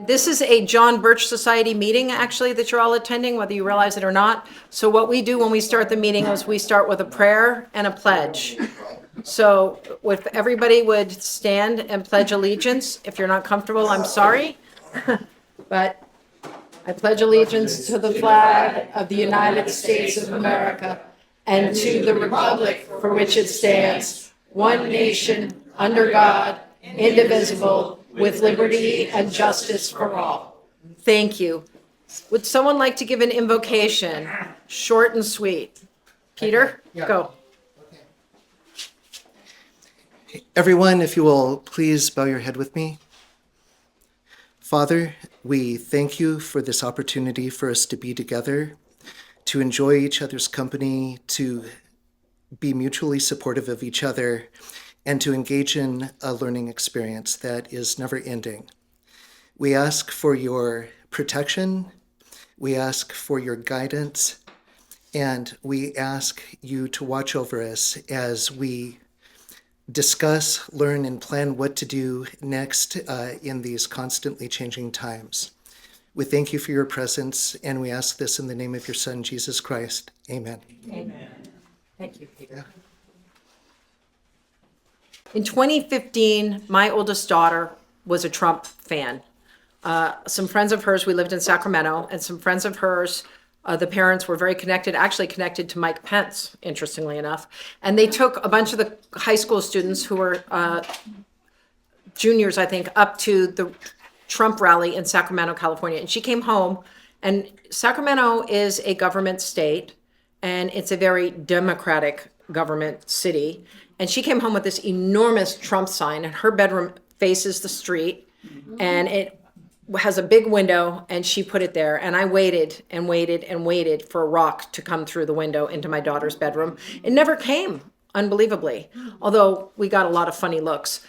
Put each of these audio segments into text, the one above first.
This is a John Birch Society meeting, actually, that you're all attending, whether you realize it or not. So what we do when we start the meeting is we start with a prayer and a pledge. So if everybody would stand and pledge allegiance, if you're not comfortable, I'm sorry. But I pledge allegiance to the flag of the United States of America and to the republic for which it stands, one nation, under God, indivisible, with liberty and justice for all. Thank you. Would someone like to give an invocation? Short and sweet. Peter, go. Everyone, if you will please bow your head with me. Father, we thank you for this opportunity for us to be together, to enjoy each other's company, to be mutually supportive of each other, and to engage in a learning experience that is never ending. We ask for your protection, we ask for your guidance, and we ask you to watch over us as we discuss, learn, and plan what to do next in these constantly changing times. We thank you for your presence, and we ask this in the name of your Son, Jesus Christ. Amen. Amen. Thank you, Peter. Yeah. In 2015, my oldest daughter was a Trump fan. Some friends of hers, we lived in Sacramento, and some friends of hers, the parents were very connected, actually connected to Mike Pence, interestingly enough. And they took a bunch of the high school students who were juniors, I think, up to the Trump rally in Sacramento, California. And she came home, and Sacramento is a government state, and it's a very democratic government city. And she came home with this enormous Trump sign, and her bedroom faces the street, and it has a big window, and she put it there. And I waited and waited and waited for a rock to come through the window into my daughter's bedroom. It never came, unbelievably, although we got a lot of funny looks.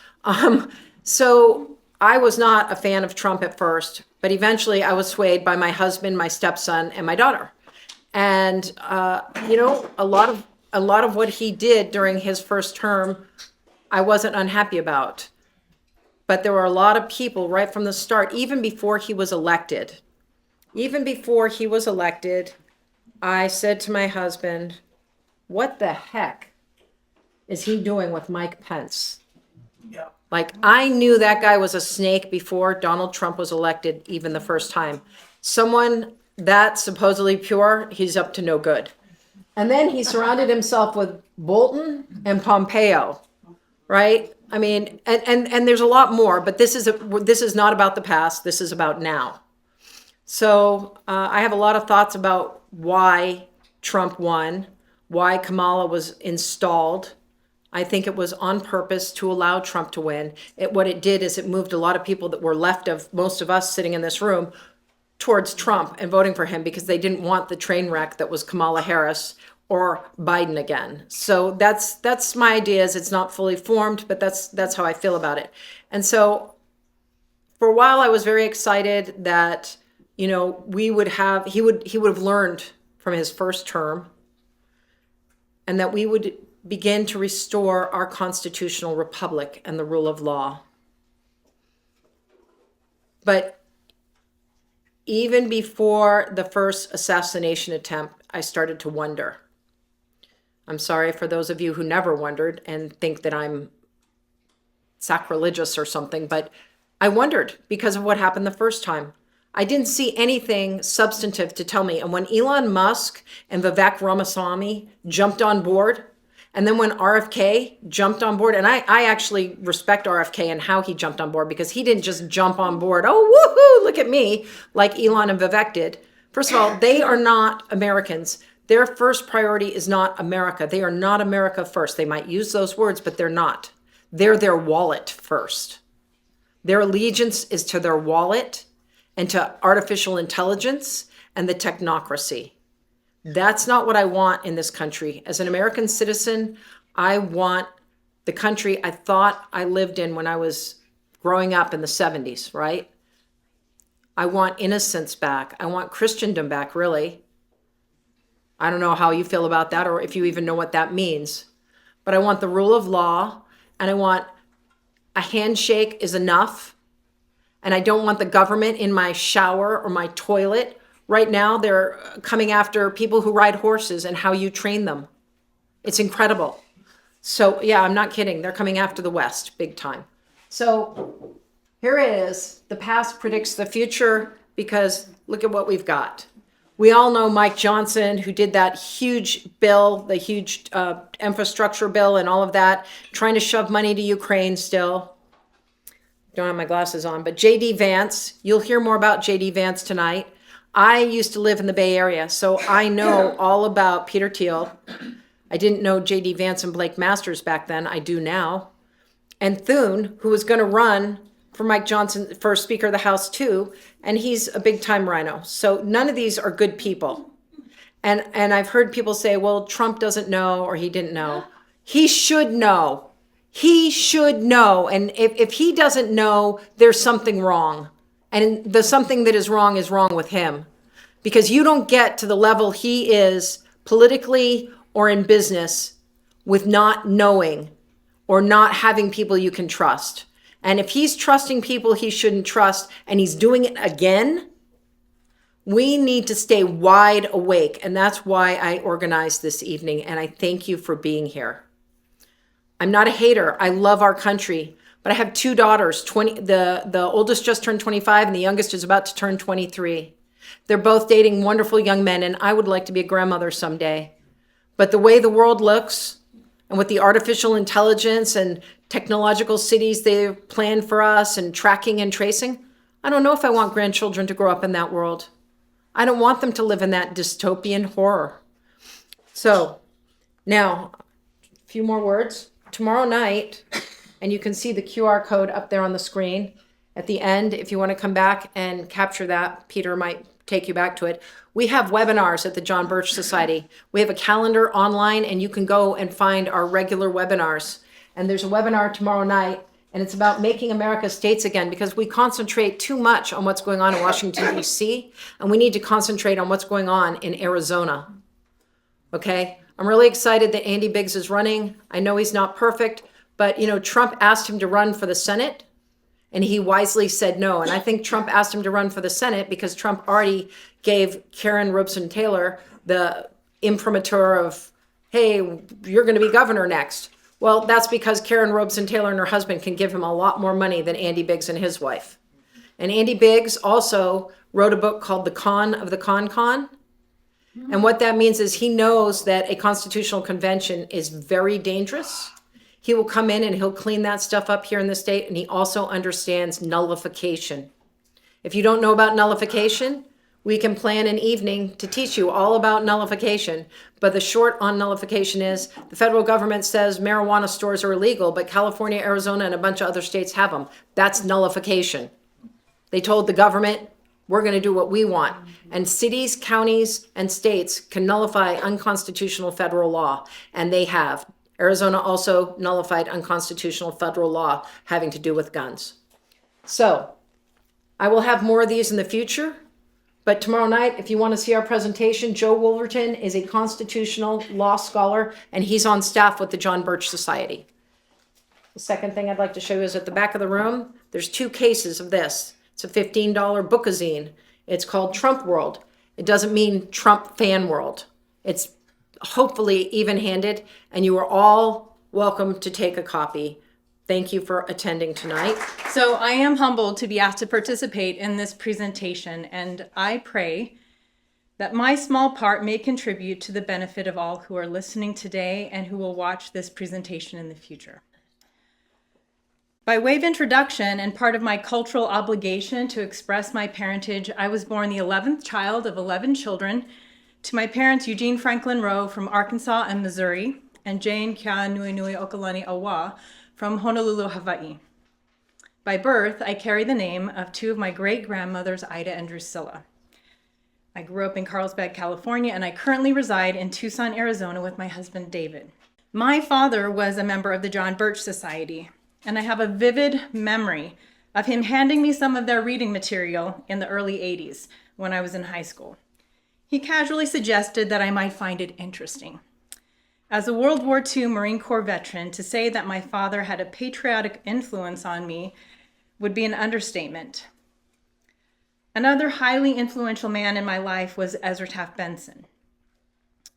So I was not a fan of Trump at first, but eventually I was swayed by my husband, my stepson, and my daughter. And, a lot of what he did during his first term, I wasn't unhappy about. But there were a lot of people right from the start, even before he was elected. I said to my husband, what the heck is he doing with Mike Pence? Yeah. Like, I knew that guy was a snake before Donald Trump was elected, even the first time. Someone that supposedly pure, he's up to no good. And then he surrounded himself with Bolton and Pompeo, right? I mean, and there's a lot more, but this is not about the past. This is about now. So I have a lot of thoughts about why Trump won, why Kamala was installed. I think it was on purpose to allow Trump to win. What it did is it moved a lot of people that were left of most of us sitting in this room towards Trump and voting for him because they didn't want the train wreck that was Kamala Harris or Biden again. So that's my ideas. It's not fully formed, but that's how I feel about it. And so for a while I was very excited that, he would have learned from his first term, and that we would begin to restore our constitutional republic and the rule of law. But even before the first assassination attempt, I started to wonder. I'm sorry for those of you who never wondered and think that I'm sacrilegious or something, but I wondered because of what happened the first time. I didn't see anything substantive to tell me. And when Elon Musk and Vivek Ramaswamy jumped on board, and then when RFK jumped on board, and I actually respect RFK and how he jumped on board, because he didn't just jump on board, oh, woohoo, look at me, like Elon and Vivek did. First of all, they are not Americans. Their first priority is not America. They are not America first. They might use those words, but they're not. They're their wallet first. Their allegiance is to their wallet and to artificial intelligence and the technocracy. That's not what I want in this country. As an American citizen, I want the country I thought I lived in when I was growing up in the 70s, right? I want innocence back. I want Christendom back, really. I don't know how you feel about that or if you even know what that means. But I want the rule of law, and I want a handshake is enough. and I don't want the government in my shower or my toilet. Right now, they're coming after people who ride horses and how you train them. It's incredible. So yeah, I'm not kidding. They're coming after the West big time. So here it is. The past predicts the future because look at what we've got. We all know Mike Johnson, who did that huge bill, the huge infrastructure bill and all of that, trying to shove money to Ukraine still. Don't have my glasses on, but J.D. Vance, you'll hear more about J.D. Vance tonight. I used to live in the Bay Area, so I know all about Peter Thiel. I didn't know J.D. Vance and Blake Masters back then. I do now. And Thune, who was going to run for Mike Johnson for Speaker of the House too, and he's a big-time rhino. So none of these are good people. And I've heard people say, well, Trump doesn't know or he didn't know. He should know. He should know. And if he doesn't know, there's something wrong. And the something that is wrong with him. Because you don't get to the level he is politically or in business with not knowing or not having people you can trust. And if he's trusting people he shouldn't trust and he's doing it again, we need to stay wide awake. And that's why I organized this evening. And I thank you for being here. I'm not a hater. I love our country. But I have two daughters. The oldest just turned 25 and the youngest is about to turn 23. They're both dating wonderful young men, and I would like to be a grandmother someday. But the way the world looks, and with the artificial intelligence and technological cities they've planned for us and tracking and tracing, I don't know if I want grandchildren to grow up in that world. I don't want them to live in that dystopian horror. So now, a few more words. Tomorrow night, and you can see the QR code up there on the screen at the end. If you want to come back and capture that, Peter might take you back to it. We have webinars at the John Birch Society. We have a calendar online, and you can go and find our regular webinars. And there's a webinar tomorrow night, and it's about making America states again, because we concentrate too much on what's going on in Washington, D.C., and we need to concentrate on what's going on in Arizona. Okay? I'm really excited that Andy Biggs is running. I know he's not perfect, but Trump asked him to run for the Senate, and he wisely said no. And I think Trump asked him to run for the Senate because Trump already gave Karen Robeson Taylor the imprimatur of, hey, you're going to be governor next. Well, that's because Karen Robeson Taylor and her husband can give him a lot more money than Andy Biggs and his wife. And Andy Biggs also wrote a book called The Con of the Con. And what that means is he knows that a constitutional convention is very dangerous. He will come in and he'll clean that stuff up here in the state. And he also understands nullification. If you don't know about nullification, we can plan an evening to teach you all about nullification. But the short on nullification is the federal government says marijuana stores are illegal, but California, Arizona, and a bunch of other states have them. That's nullification. They told the government, we're going to do what we want. And cities, counties, and states can nullify unconstitutional federal law. And they have. Arizona also nullified unconstitutional federal law having to do with guns. So I will have more of these in the future. But tomorrow night, if you want to see our presentation, Joe Wolverton is a constitutional law scholar, and he's on staff with the John Birch Society. The second thing I'd like to show you is at the back of the room, there's two cases of this. It's a $15 bookazine. It's called Trump World. It doesn't mean Trump Fan World. It's hopefully even-handed, and you are all welcome to take a copy. Thank you for attending tonight. So I am humbled to be asked to participate in this presentation, and I pray that my small part may contribute to the benefit of all who are listening today and who will watch this presentation in the future. By way of introduction and part of my cultural obligation to express my parentage, I was born the 11th child of 11 children to my parents Eugene Franklin Rowe from Arkansas and Missouri, and Jane Kia Nui Nui Okalani Awa from Honolulu, Hawaii. By birth, I carry the name of two of my great-grandmothers, Ida and Drusilla. I grew up in Carlsbad, California, and I currently reside in Tucson, Arizona with my husband, David. My father was a member of the John Birch Society, and I have a vivid memory of him handing me some of their reading material in the early 80s when I was in high school. He casually suggested that I might find it interesting. As a World War II Marine Corps veteran, to say that my father had a patriotic influence on me would be an understatement. Another highly influential man in my life was Ezra Taft Benson.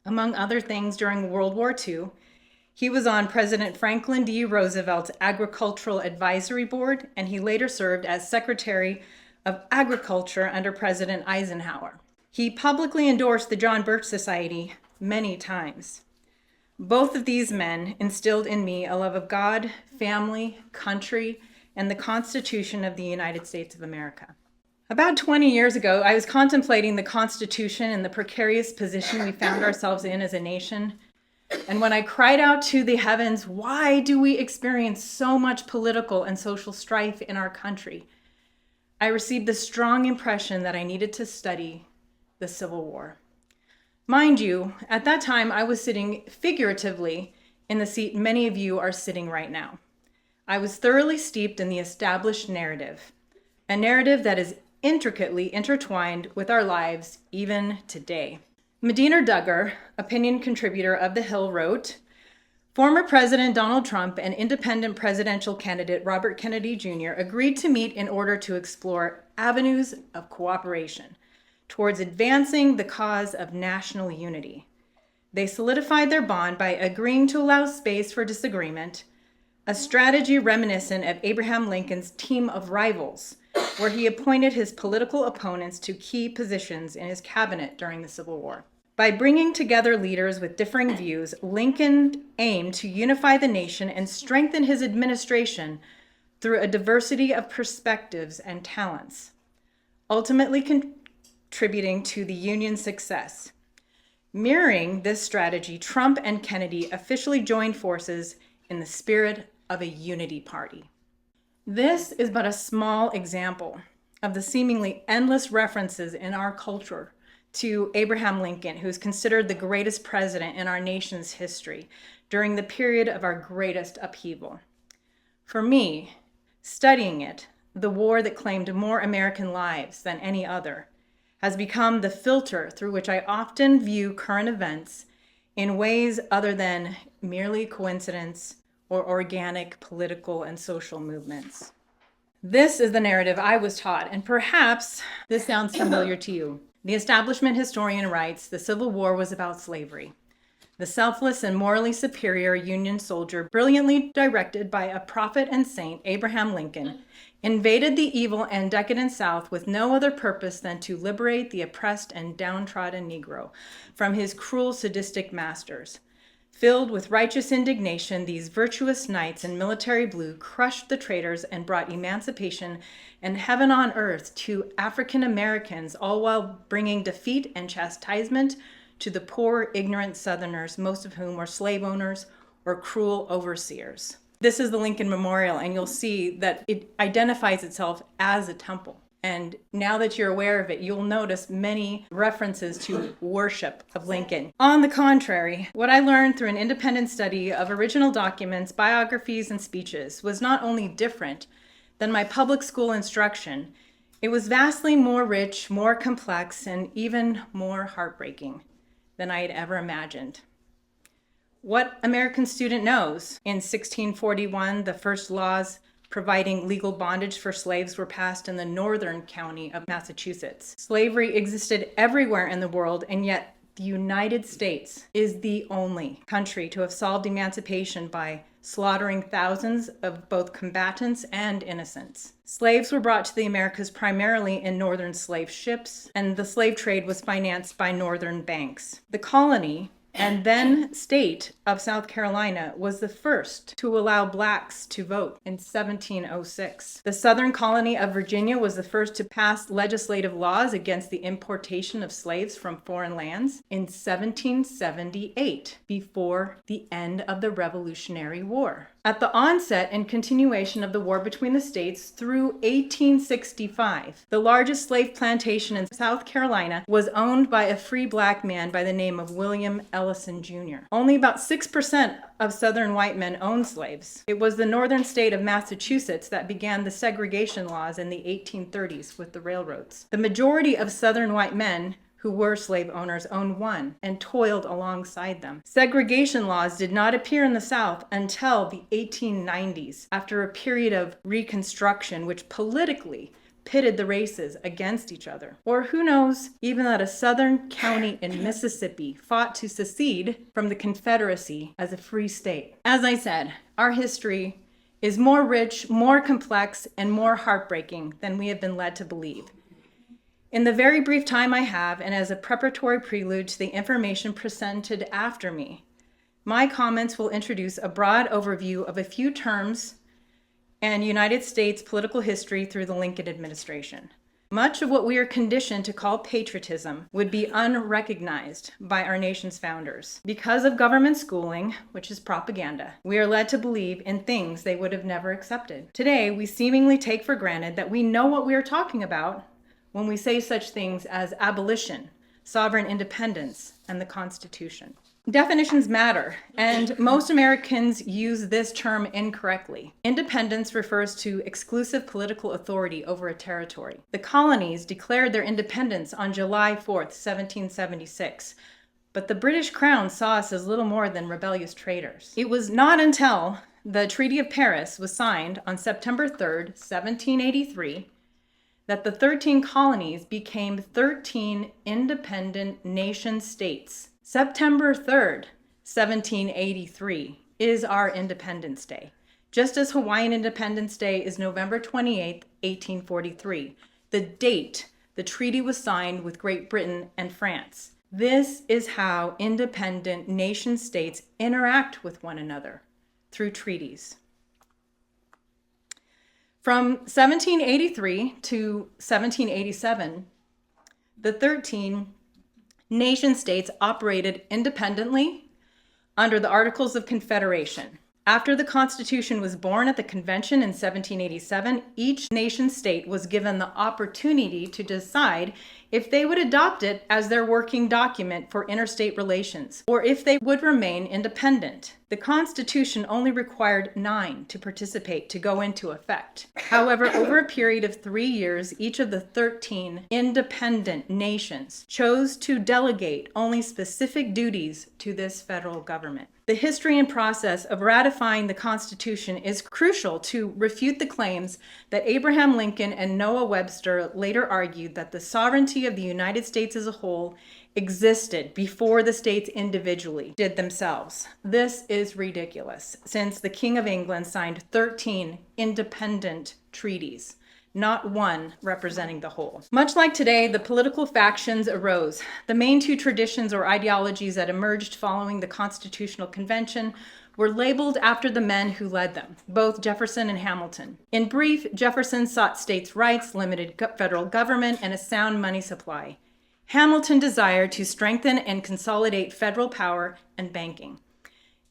Among other things, during World War II, he was on President Franklin D. Roosevelt's Agricultural Advisory Board, and he later served as Secretary of Agriculture under President Eisenhower. He publicly endorsed the John Birch Society many times. Both of these men instilled in me a love of God, family, country, and the Constitution of the United States of America. About 20 years ago, I was contemplating the Constitution and the precarious position we found ourselves in as a nation. And when I cried out to the heavens, why do we experience so much political and social strife in our country? I received the strong impression that I needed to study the Civil War. Mind you, at that time, I was sitting figuratively in the seat many of you are sitting right now. I was thoroughly steeped in the established narrative, a narrative that is intricately intertwined with our lives even today. Medina Duggar, opinion contributor of The Hill, wrote, "Former President Donald Trump and independent presidential candidate Robert Kennedy Jr. agreed to meet in order to explore avenues of cooperation towards advancing the cause of national unity. They solidified their bond by agreeing to allow space for disagreement, a strategy reminiscent of Abraham Lincoln's team of rivals, where he appointed his political opponents to key positions in his cabinet during the Civil War. By bringing together leaders with differing views, Lincoln aimed to unify the nation and strengthen his administration through a diversity of perspectives and talents, ultimately contributing to the Union's success. Mirroring this strategy, Trump and Kennedy officially joined forces in the spirit of a unity party." This is but a small example of the seemingly endless references in our culture to Abraham Lincoln, who is considered the greatest president in our nation's history during the period of our greatest upheaval. For me, studying it, the war that claimed more American lives than any other, has become the filter through which I often view current events in ways other than merely coincidence or organic political and social movements. This is the narrative I was taught, and perhaps this sounds familiar to you. The establishment historian writes, "The Civil War was about slavery. The selfless and morally superior Union soldier, brilliantly directed by a prophet and saint, Abraham Lincoln, invaded the evil and decadent South with no other purpose than to liberate the oppressed and downtrodden Negro from his cruel, sadistic masters. Filled with righteous indignation, these virtuous knights in military blue crushed the traitors and brought emancipation and heaven on earth to African Americans, all while bringing defeat and chastisement to the poor, ignorant Southerners, most of whom were slave owners or cruel overseers." This is the Lincoln Memorial, and you'll see that it identifies itself as a temple. And now that you're aware of it, you'll notice many references to worship of Lincoln. On the contrary, what I learned through an independent study of original documents, biographies, and speeches was not only different than my public school instruction, it was vastly more rich, more complex, and even more heartbreaking than I had ever imagined. What American student knows? In 1641, the first laws providing legal bondage for slaves were passed in the northern county of Massachusetts. Slavery existed everywhere in the world, and yet the United States is the only country to have solved emancipation by slaughtering thousands of both combatants and innocents. Slaves were brought to the Americas primarily in northern slave ships, and the slave trade was financed by northern banks. The colony and then state of South Carolina was the first to allow blacks to vote in 1706. The southern colony of Virginia was the first to pass legislative laws against the importation of slaves from foreign lands in 1778, before the end of the Revolutionary War. At the onset and continuation of the war between the states through 1865, the largest slave plantation in South Carolina was owned by a free black man by the name of William Ellison Jr. Only about 6% of Southern white men owned slaves. It was the northern state of Massachusetts that began the segregation laws in the 1830s with the railroads. The majority of Southern white men who were slave owners owned one and toiled alongside them. Segregation laws did not appear in the South until the 1890s, after a period of Reconstruction, which politically pitted the races against each other. Or who knows, even that a southern county in Mississippi fought to secede from the Confederacy as a free state. As I said, our history is more rich, more complex, and more heartbreaking than we have been led to believe. In the very brief time I have, and as a preparatory prelude to the information presented after me, my comments will introduce a broad overview of a few terms and United States political history through the Lincoln administration. Much of what we are conditioned to call patriotism would be unrecognized by our nation's founders. Because of government schooling, which is propaganda, we are led to believe in things they would have never accepted. Today, we seemingly take for granted that we know what we are talking about when we say such things as abolition, sovereign independence, and the Constitution. Definitions matter, and most Americans use this term incorrectly. Independence refers to exclusive political authority over a territory. The colonies declared their independence on July 4th, 1776, but the British Crown saw us as little more than rebellious traitors. It was not until the Treaty of Paris was signed on September 3rd, 1783, that the 13 colonies became 13 independent nation states. September 3rd, 1783 is our Independence Day, just as Hawaiian Independence Day is November 28th, 1843, the date the treaty was signed with Great Britain and France. This is how independent nation states interact with one another, through treaties. From 1783 to 1787, the 13 nation states operated independently under the Articles of Confederation. After the Constitution was born at the convention in 1787, each nation state was given the opportunity to decide if they would adopt it as their working document for interstate relations, or if they would remain independent. The Constitution only required 9 to participate to go into effect. However, over a period of 3 years, each of the 13 independent nations chose to delegate only specific duties to this federal government. The history and process of ratifying the Constitution is crucial to refute the claims that Abraham Lincoln and Noah Webster later argued that the sovereignty of the United States as a whole existed before the states individually did themselves. This is ridiculous, since the King of England signed 13 independent treaties, not one representing the whole. Much like today, the political factions arose. The main two traditions or ideologies that emerged following the Constitutional Convention were labeled after the men who led them, both Jefferson and Hamilton. In brief, Jefferson sought states' rights, limited federal government, and a sound money supply. Hamilton desired to strengthen and consolidate federal power and banking.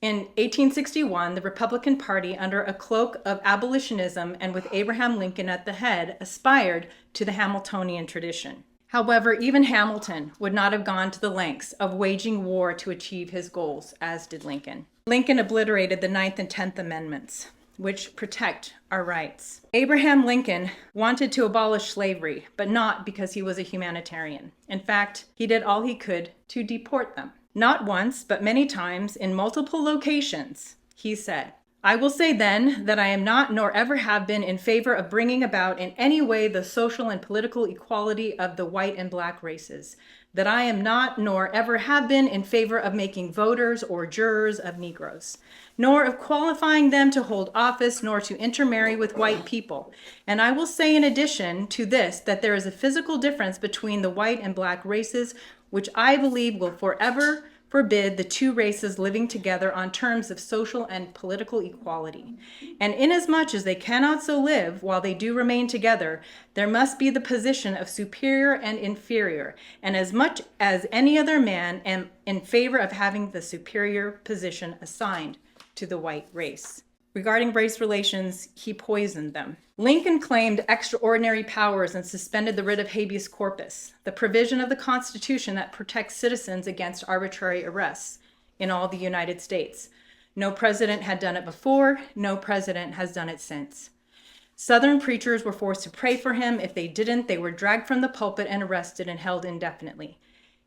In 1861, the Republican Party, under a cloak of abolitionism and with Abraham Lincoln at the head, aspired to the Hamiltonian tradition. However, even Hamilton would not have gone to the lengths of waging war to achieve his goals, as did Lincoln. Lincoln obliterated the 9th and 10th Amendments, which protect our rights. Abraham Lincoln wanted to abolish slavery, but not because he was a humanitarian. In fact, he did all he could to deport them. Not once, but many times in multiple locations, he said, "I will say then that I am not nor ever have been in favor of bringing about in any way the social and political equality of the white and black races, that I am not nor ever have been in favor of making voters or jurors of Negroes, nor of qualifying them to hold office, nor to intermarry with white people. And I will say in addition to this that there is a physical difference between the white and black races, which I believe will forever forbid the two races living together on terms of social and political equality. And inasmuch as they cannot so live while they do remain together, there must be the position of superior and inferior, and as much as any other man am in favor of having the superior position assigned to the white race." Regarding race relations, he poisoned them. Lincoln claimed extraordinary powers and suspended the writ of habeas corpus, the provision of the Constitution that protects citizens against arbitrary arrests in all the United States. No president had done it before, no president has done it since. Southern preachers were forced to pray for him. If they didn't, they were dragged from the pulpit and arrested and held indefinitely.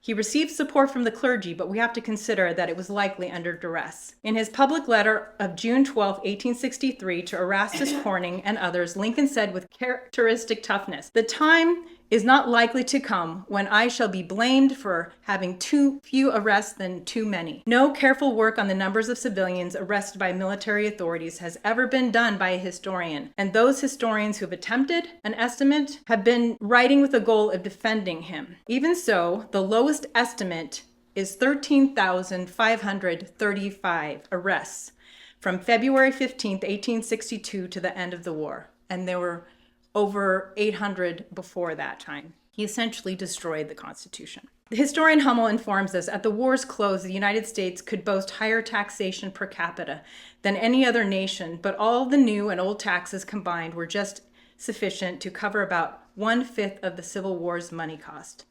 He received support from the clergy, but we have to consider that it was likely under duress. In his public letter of June 12, 1863, to Erastus Corning and others, Lincoln said with characteristic toughness, "The time is not likely to come when I shall be blamed for having too few arrests than too many. No careful work on the numbers of civilians arrested by military authorities has ever been done by a historian, and those historians who have attempted an estimate have been writing with the goal of defending him. Even so, the lowest estimate is 13,535 arrests from February 15th, 1862 to the end of the war, and there were over 800 before that time. He essentially destroyed the Constitution." The historian Hummel informs us, at the war's close, the United States could boast higher taxation per capita than any other nation, but all the new and old taxes combined were just sufficient to cover about 1/5 of the Civil War's money cost.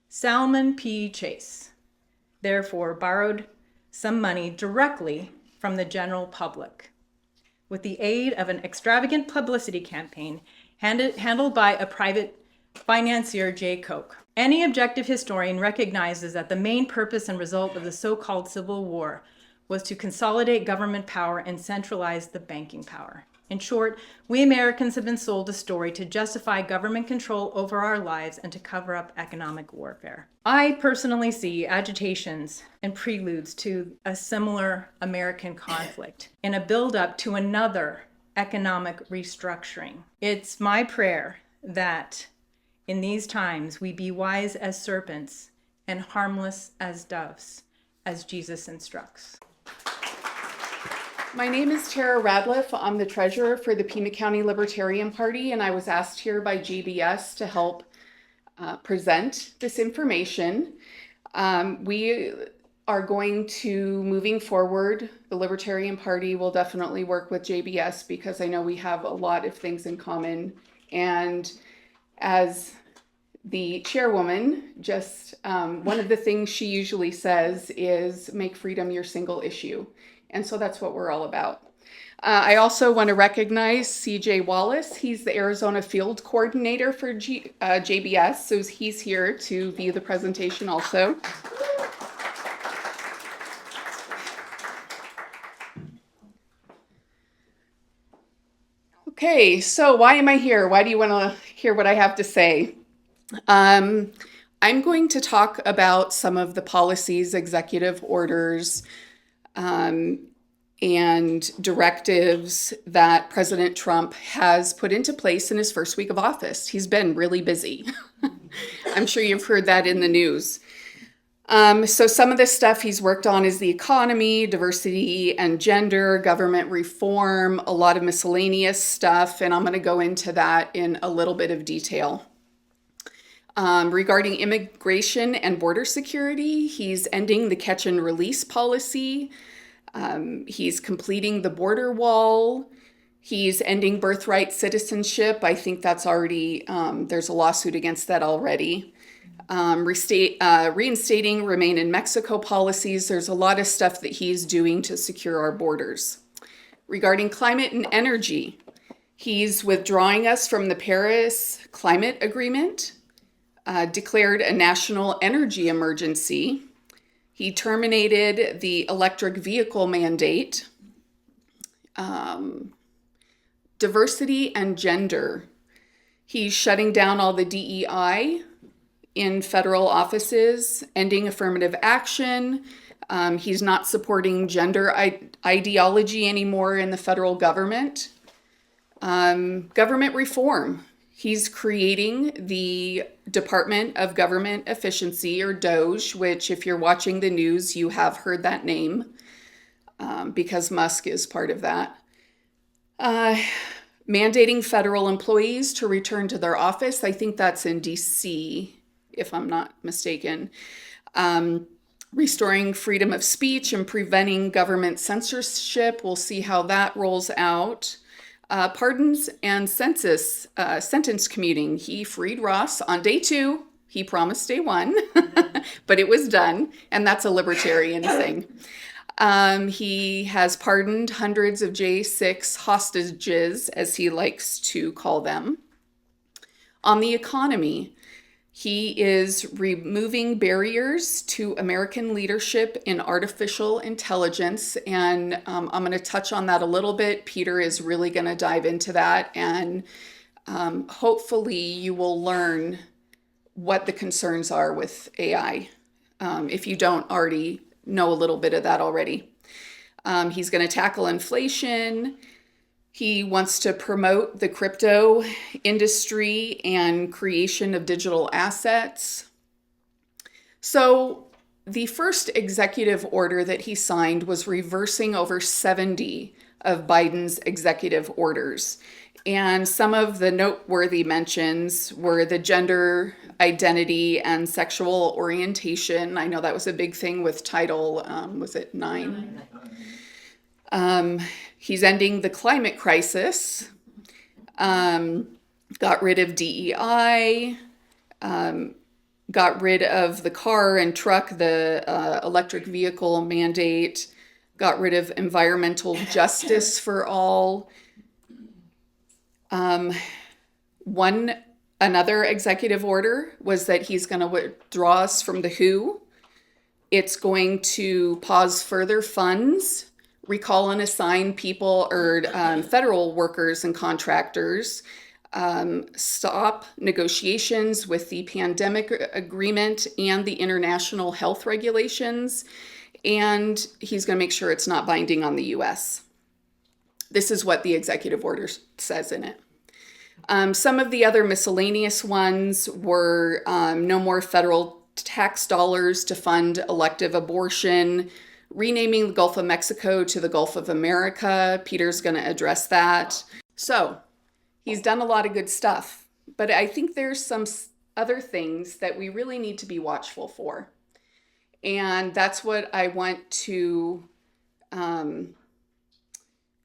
Salmon P. Chase, therefore, borrowed some money directly from the general public with the aid of an extravagant publicity campaign handled by a private financier, J. Koch. Any objective historian recognizes that the main purpose and result of the so-called Civil War was to consolidate government power and centralize the banking power. In short, we Americans have been sold a story to justify government control over our lives and to cover up economic warfare. I personally see agitations and preludes to a similar American conflict in a build-up to another economic restructuring. It's my prayer that in these times we be wise as serpents and harmless as doves, as Jesus instructs. My name is Tara Radliff. I'm the treasurer for the Pima County Libertarian Party, and I was asked here by JBS to help present this information. We are going to, moving forward, the Libertarian Party will definitely work with JBS because I know we have a lot of things in common. And as the chairwoman, just one of the things she usually says is make freedom your single issue. And so that's what we're all about. I also want to recognize CJ Wallace. He's the Arizona field coordinator for JBS, so he's here to view the presentation also. Okay, so why am I here? Why do you want to hear what I have to say? I'm going to talk about some of the policies, executive orders, and directives that President Trump has put into place in his first week of office. He's been really busy. I'm sure you've heard that in the news. So some of the stuff he's worked on is the economy, diversity and gender, government reform, a lot of miscellaneous stuff, and I'm going to go into that in a little bit of detail. Regarding immigration and border security, he's ending the catch and release policy. He's completing the border wall. He's ending birthright citizenship. I think that's already, there's a lawsuit against that already. Reinstating Remain in Mexico policies. There's a lot of stuff that he's doing to secure our borders. Regarding climate and energy, he's withdrawing us from the Paris Climate Agreement, declared a national energy emergency. He terminated the electric vehicle mandate. Diversity and gender. He's shutting down all the DEI in federal offices, ending affirmative action. He's not supporting gender ideology anymore in the federal government. Government reform. He's creating the Department of Government Efficiency, or DOGE, which if you're watching the news, you have heard that name because Musk is part of that. Mandating federal employees to return to their office. I think that's in DC, if I'm not mistaken. Restoring freedom of speech and preventing government censorship. We'll see how that rolls out. Pardons and sentence commuting. He freed Ross on day 2. He promised day 1, but it was done, and that's a libertarian thing. He has pardoned hundreds of J6 hostages, as he likes to call them. On the economy, He is removing barriers to American leadership in artificial intelligence. And I'm going to touch on that a little bit. Peter is really going to dive into that. And hopefully you will learn what the concerns are with AI, if you don't already know a little bit of that already. He's going to tackle inflation. He wants to promote the crypto industry and creation of digital assets. So the first executive order that he signed was reversing over 70 of Biden's executive orders. And some of the noteworthy mentions were the gender identity and sexual orientation. I know that was a big thing with Title, was it 9? He's ending the climate crisis, got rid of DEI, got rid of the car and truck, the electric vehicle mandate, got rid of environmental justice for all. Another executive order was that he's going to withdraw us from the WHO. It's going to pause further funds, recall and assign people or federal workers and contractors, stop negotiations with the pandemic agreement and the international health regulations, and he's going to make sure it's not binding on the US. This is what the executive order says in it. Some of the other miscellaneous ones were no more federal tax dollars to fund elective abortion, renaming the Gulf of Mexico to the Gulf of America. Peter's going to address that. So he's done a lot of good stuff, but I think there's some other things that we really need to be watchful for. And that's what I want to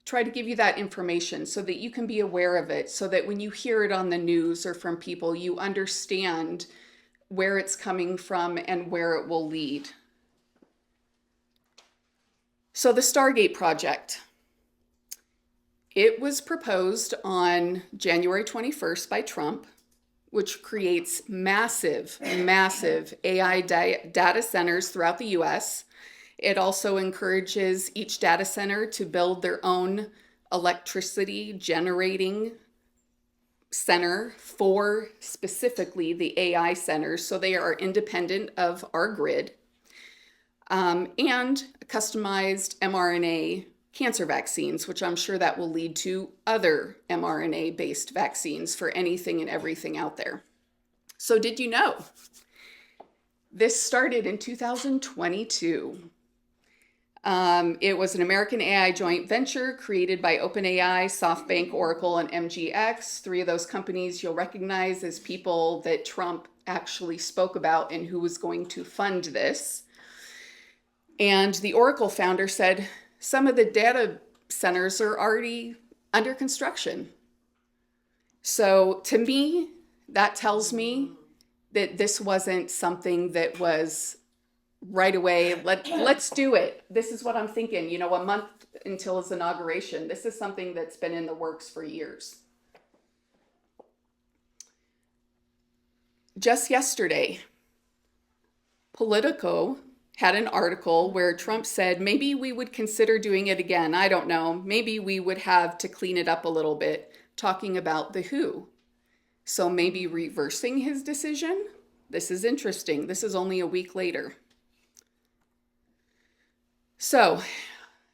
try to give you that information so that you can be aware of it, so that when you hear it on the news or from people, you understand where it's coming from and where it will lead. So the Stargate project, it was proposed on January 21st by Trump, which creates massive AI data centers throughout the US. It also encourages each data center to build their own electricity generating center for specifically the AI centers, so they are independent of our grid, and customized mRNA cancer vaccines, which I'm sure that will lead to other mRNA-based vaccines for anything and everything out there. So did you know? This started in 2022. It was an American AI joint venture created by OpenAI, SoftBank, Oracle, and MGX. 3 of those companies you'll recognize as people that Trump actually spoke about and who was going to fund this. And the Oracle founder said, some of the data centers are already under construction. So to me, that tells me that this wasn't something that was right away, let's do it. This is what I'm thinking, a month until his inauguration. This is something that's been in the works for years. Just yesterday, Politico had an article where Trump said maybe we would consider doing it again. I don't know. Maybe we would have to clean it up a little bit, talking about the WHO. So maybe reversing his decision? This is interesting. This is only a week later. So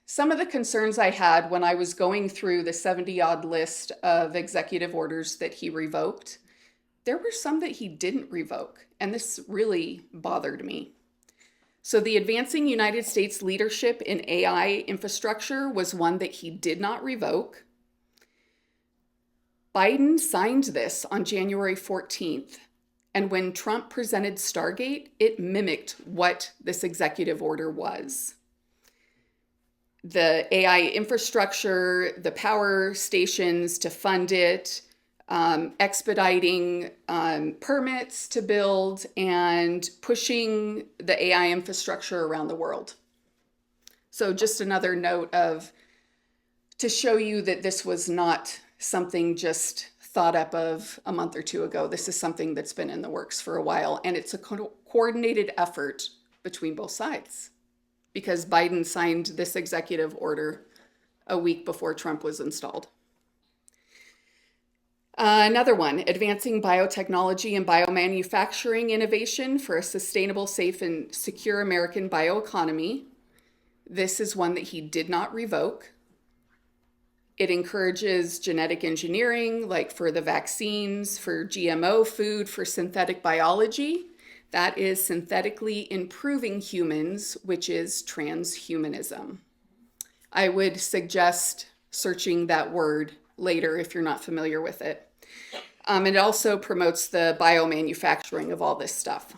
some of the concerns I had when I was going through the 70-odd list of executive orders that he revoked, there were some that he didn't revoke, and this really bothered me. So the Advancing United States Leadership in AI Infrastructure was one that he did not revoke. Biden signed this on January 14th, and when Trump presented Stargate, it mimicked what this executive order was. The AI infrastructure, the power stations to fund it, expediting permits to build, and pushing the AI infrastructure around the world. So just another note to show you that this was not something just thought up of a month or two ago. This is something that's been in the works for a while, and it's a coordinated effort between both sides, because Biden signed this executive order a week before Trump was installed. Another one, advancing biotechnology and biomanufacturing innovation for a sustainable, safe, and secure American bioeconomy. This is one that he did not revoke. It encourages genetic engineering, like for the vaccines, for GMO food, for synthetic biology. That is synthetically improving humans, which is transhumanism. I would suggest searching that word later if you're not familiar with it. It also promotes the biomanufacturing of all this stuff.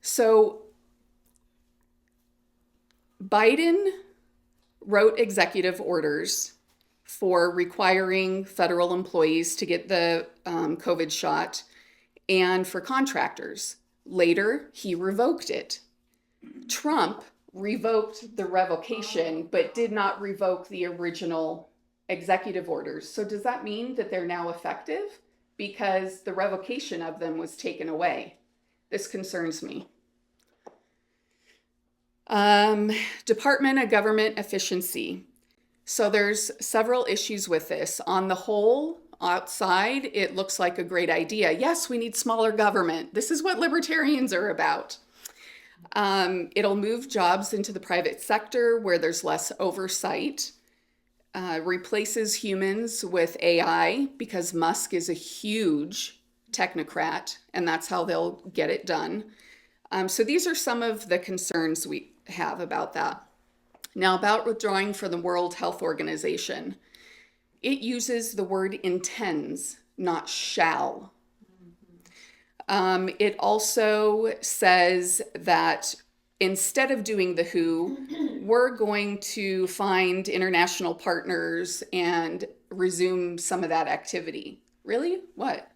So Biden wrote executive orders for requiring federal employees to get the COVID shot and for contractors. Later, he revoked it. Trump revoked the revocation, but did not revoke the original executive orders. So does that mean that they're now effective? Because the revocation of them was taken away. This concerns me. Department of Government Efficiency. So there's several issues with this. On the whole, outside, it looks like a great idea. Yes, we need smaller government. This is what libertarians are about. It'll move jobs into the private sector where there's less oversight. Replaces humans with AI because Musk is a huge technocrat, and that's how they'll get it done. So these are some of the concerns we have about that. Now, about withdrawing from the World Health Organization. It uses the word intends, not shall. It also says that instead of doing the WHO, we're going to find international partners and resume some of that activity. Really? What?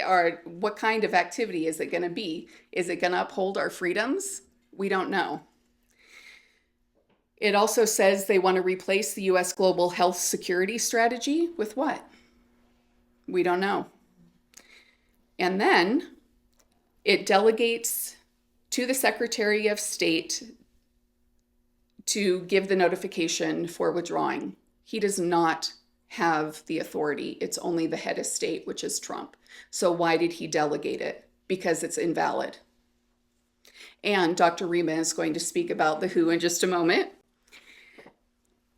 Or what kind of activity is it going to be? Is it going to uphold our freedoms? We don't know. It also says they want to replace the U.S. global health security strategy with what? We don't know. And then it delegates to the Secretary of State to give the notification for withdrawing. He does not have the authority. It's only the head of state, which is Trump. So why did he delegate it? Because it's invalid. And Dr. Rima is going to speak about the WHO in just a moment.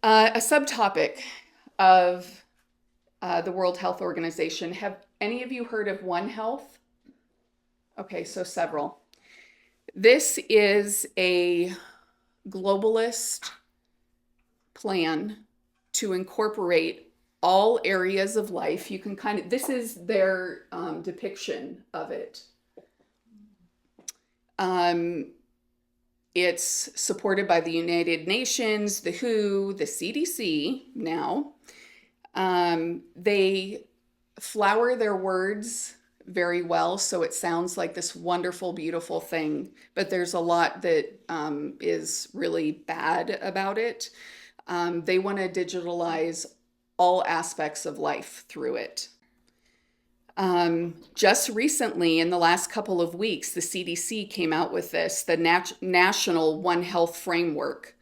A subtopic of the World Health Organization. Have any of you heard of One Health? Okay, so several. This is a globalist plan to incorporate all areas of life. You can this is their depiction of it. It's supported by the United Nations, the WHO, the CDC now. They flower their words very well, so it sounds like this wonderful, beautiful thing, but there's a lot that is really bad about it. They want to digitalize all aspects of life through it. Just recently, in the last couple of weeks, the CDC came out with this, the National One Health Framework,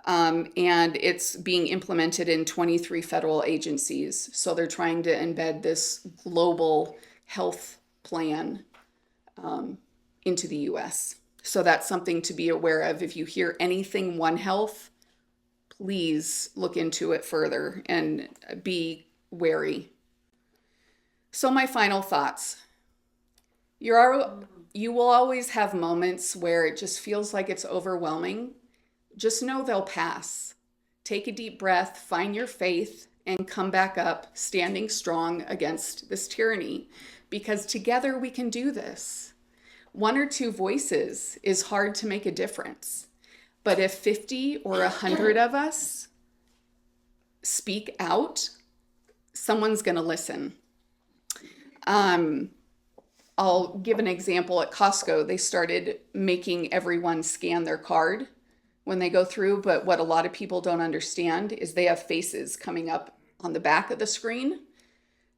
and it's being implemented in 23 federal agencies. So they're trying to embed this global health plan into the US. So that's something to be aware of. If you hear anything One Health, please look into it further and be wary. So my final thoughts. You will always have moments where it just feels like it's overwhelming. Just know they'll pass. Take a deep breath, find your faith, and come back up, standing strong against this tyranny, because together we can do this. One or two voices is hard to make a difference. But if 50 or 100 of us speak out, someone's going to listen. I'll give an example. At Costco, they started making everyone scan their card when they go through, but what a lot of people don't understand is they have faces coming up on the back of the screen.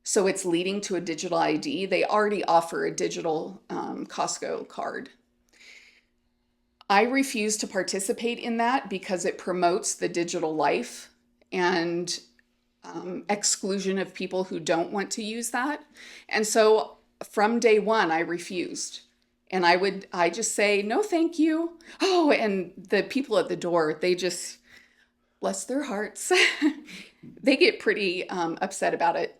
So it's leading to a digital ID. They already offer a digital Costco card. I refuse to participate in that because it promotes the digital life and exclusion of people who don't want to use that. And so from day one, I refused. And I just say, no, thank you. Oh, and the people at the door, they just, bless their hearts, they get pretty upset about it.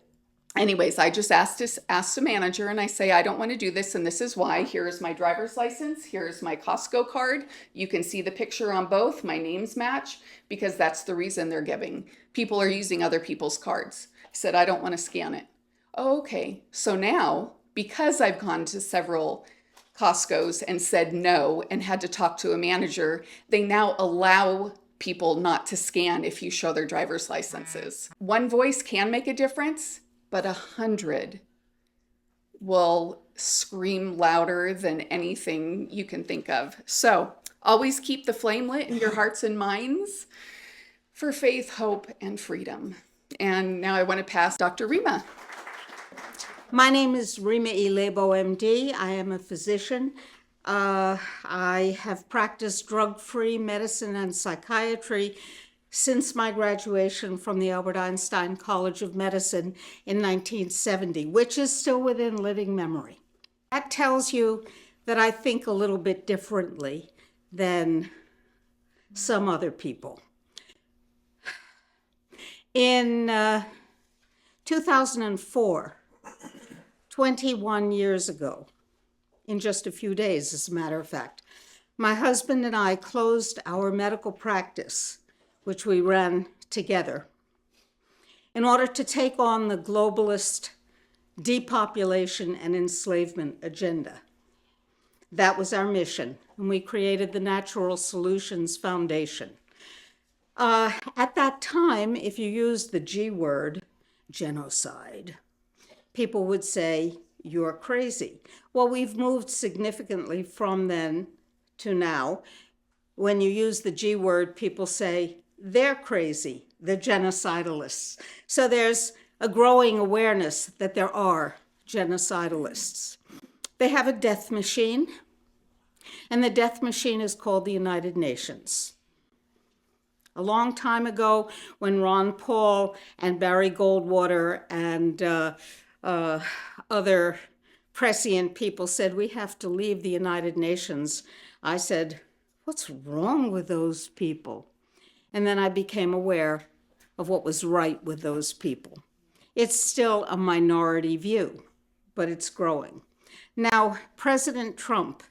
Anyways, I just asked the manager, and I say, I don't want to do this, and this is why. Here is my driver's license. Here is my Costco card. You can see the picture on both. My names match, because that's the reason they're giving. People are using other people's cards. I said, I don't want to scan it. Oh, okay. So now, because I've gone to several Costco's and said no and had to talk to a manager, they now allow people not to scan if you show their driver's licenses. One voice can make a difference, but 100 will scream louder than anything you can think of. So always keep the flame lit in your hearts and minds for faith, hope, and freedom. And now I want to pass Dr. Rima. My name is Rima E. Lebo, MD. I am a physician. I have practiced drug-free medicine and psychiatry since my graduation from the Albert Einstein College of Medicine in 1970, which is still within living memory. That tells you that I think a little bit differently than some other people. In 2004, 21 years ago, in just a few days, as a matter of fact, my husband and I closed our medical practice, which we ran together, in order to take on the globalist depopulation and enslavement agenda. That was our mission, and we created the Natural Solutions Foundation. At that time, if you used the G word, genocide, people would say, you're crazy. Well, we've moved significantly from then to now. When you use the G word, people say, they're crazy, the genocidalists. So there's a growing awareness that there are genocidalists. They have a death machine, and the death machine is called the United Nations. A long time ago, when Ron Paul and Barry Goldwater and other prescient people said, we have to leave the United Nations, I said, what's wrong with those people? And then I became aware of what was right with those people. It's still a minority view, but it's growing. Now, President Trump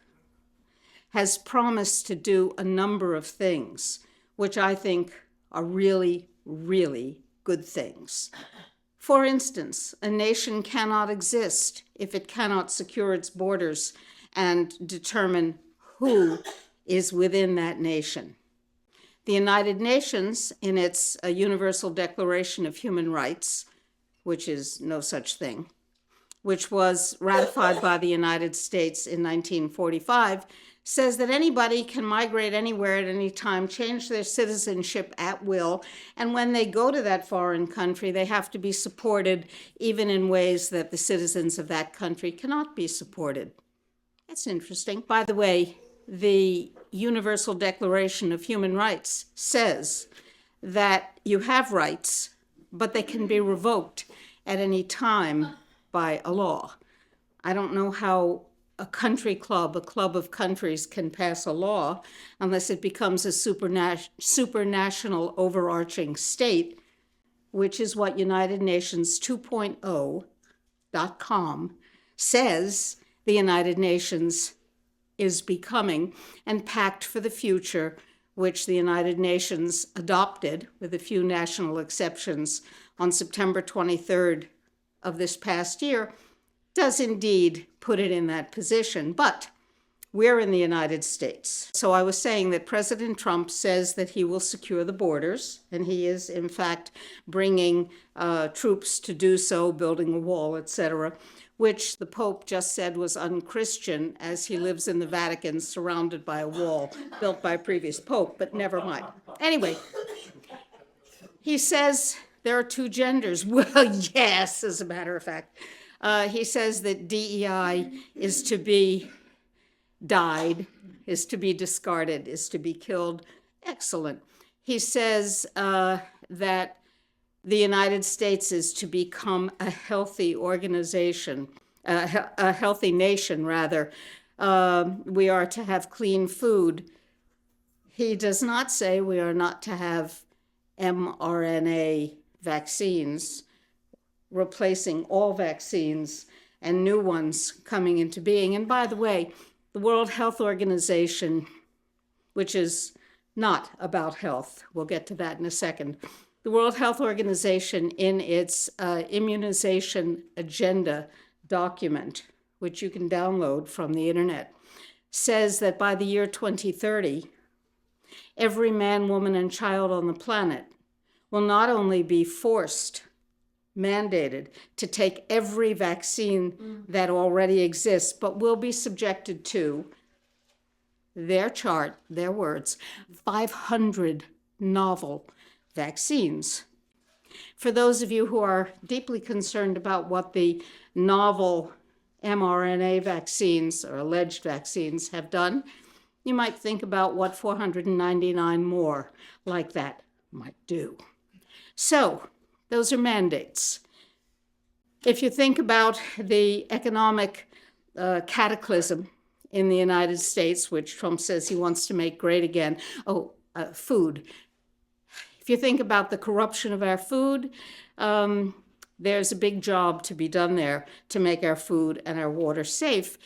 has promised to do a number of things, which I think are really, really good things. For instance, a nation cannot exist if it cannot secure its borders and determine who is within that nation. The United Nations, in its Universal Declaration of Human Rights, which is no such thing, which was ratified by the United States in 1945, says that anybody can migrate anywhere at any time, change their citizenship at will, and when they go to that foreign country, they have to be supported even in ways that the citizens of that country cannot be supported. That's interesting. By the way, the Universal Declaration of Human Rights says that you have rights, but they can be revoked at any time by a law. I don't know how a country club, a club of countries, can pass a law unless it becomes a supranational overarching state, which is what United Nations 2.0.com says the United Nations is becoming, and Pact for the Future, which the United Nations adopted, with a few national exceptions, on September 23rd of this past year, does indeed put it in that position. But we're in the United States. So I was saying that President Trump says that he will secure the borders, and he is, in fact, bringing troops to do so, building a wall, etc., which the Pope just said was unchristian, as he lives in the Vatican surrounded by a wall built by a previous Pope, but never mind. Anyway, he says there are two genders. Well, yes, as a matter of fact. He says that DEI is to be died, is to be discarded, is to be killed. Excellent. He says that the United States is to become a healthy organization, a healthy nation, rather. We are to have clean food. He does not say we are not to have mRNA vaccines, replacing all vaccines and new ones coming into being. And by the way, the World Health Organization, which is not about health, we'll get to that in a second. The World Health Organization, in its immunization agenda document, which you can download from the internet, says that by the year 2030, every man, woman, and child on the planet will not only be mandated to take every vaccine that already exists, but will be subjected to their chart, their words, 500 novel vaccines. For those of you who are deeply concerned about what the novel mRNA vaccines or alleged vaccines have done, you might think about what 499 more like that might do. So, those are mandates. If you think about the economic cataclysm in the United States, which Trump says he wants to make great again, food. If you think about the corruption of our food, there's a big job to be done there to make our food and our water safe.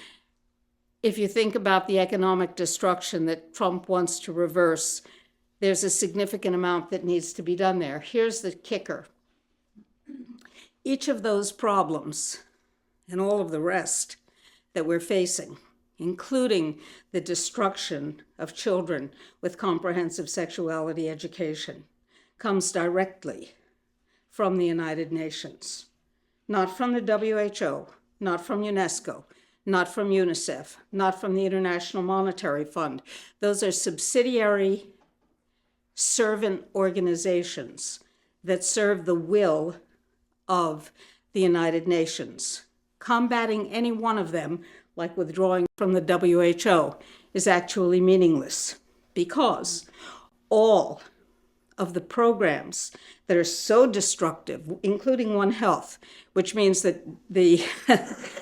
If you think about the economic destruction that Trump wants to reverse, there's a significant amount that needs to be done there. Here's the kicker. Each of those problems and all of the rest that we're facing, including the destruction of children with comprehensive sexuality education, comes directly from the United Nations, not from the WHO, not from UNESCO, not from UNICEF, not from the International Monetary Fund. Those are subsidiary servant organizations that serve the will of the United Nations. Combating any one of them, like withdrawing from the WHO, is actually meaningless because all of the programs that are so destructive, including One Health, which means that the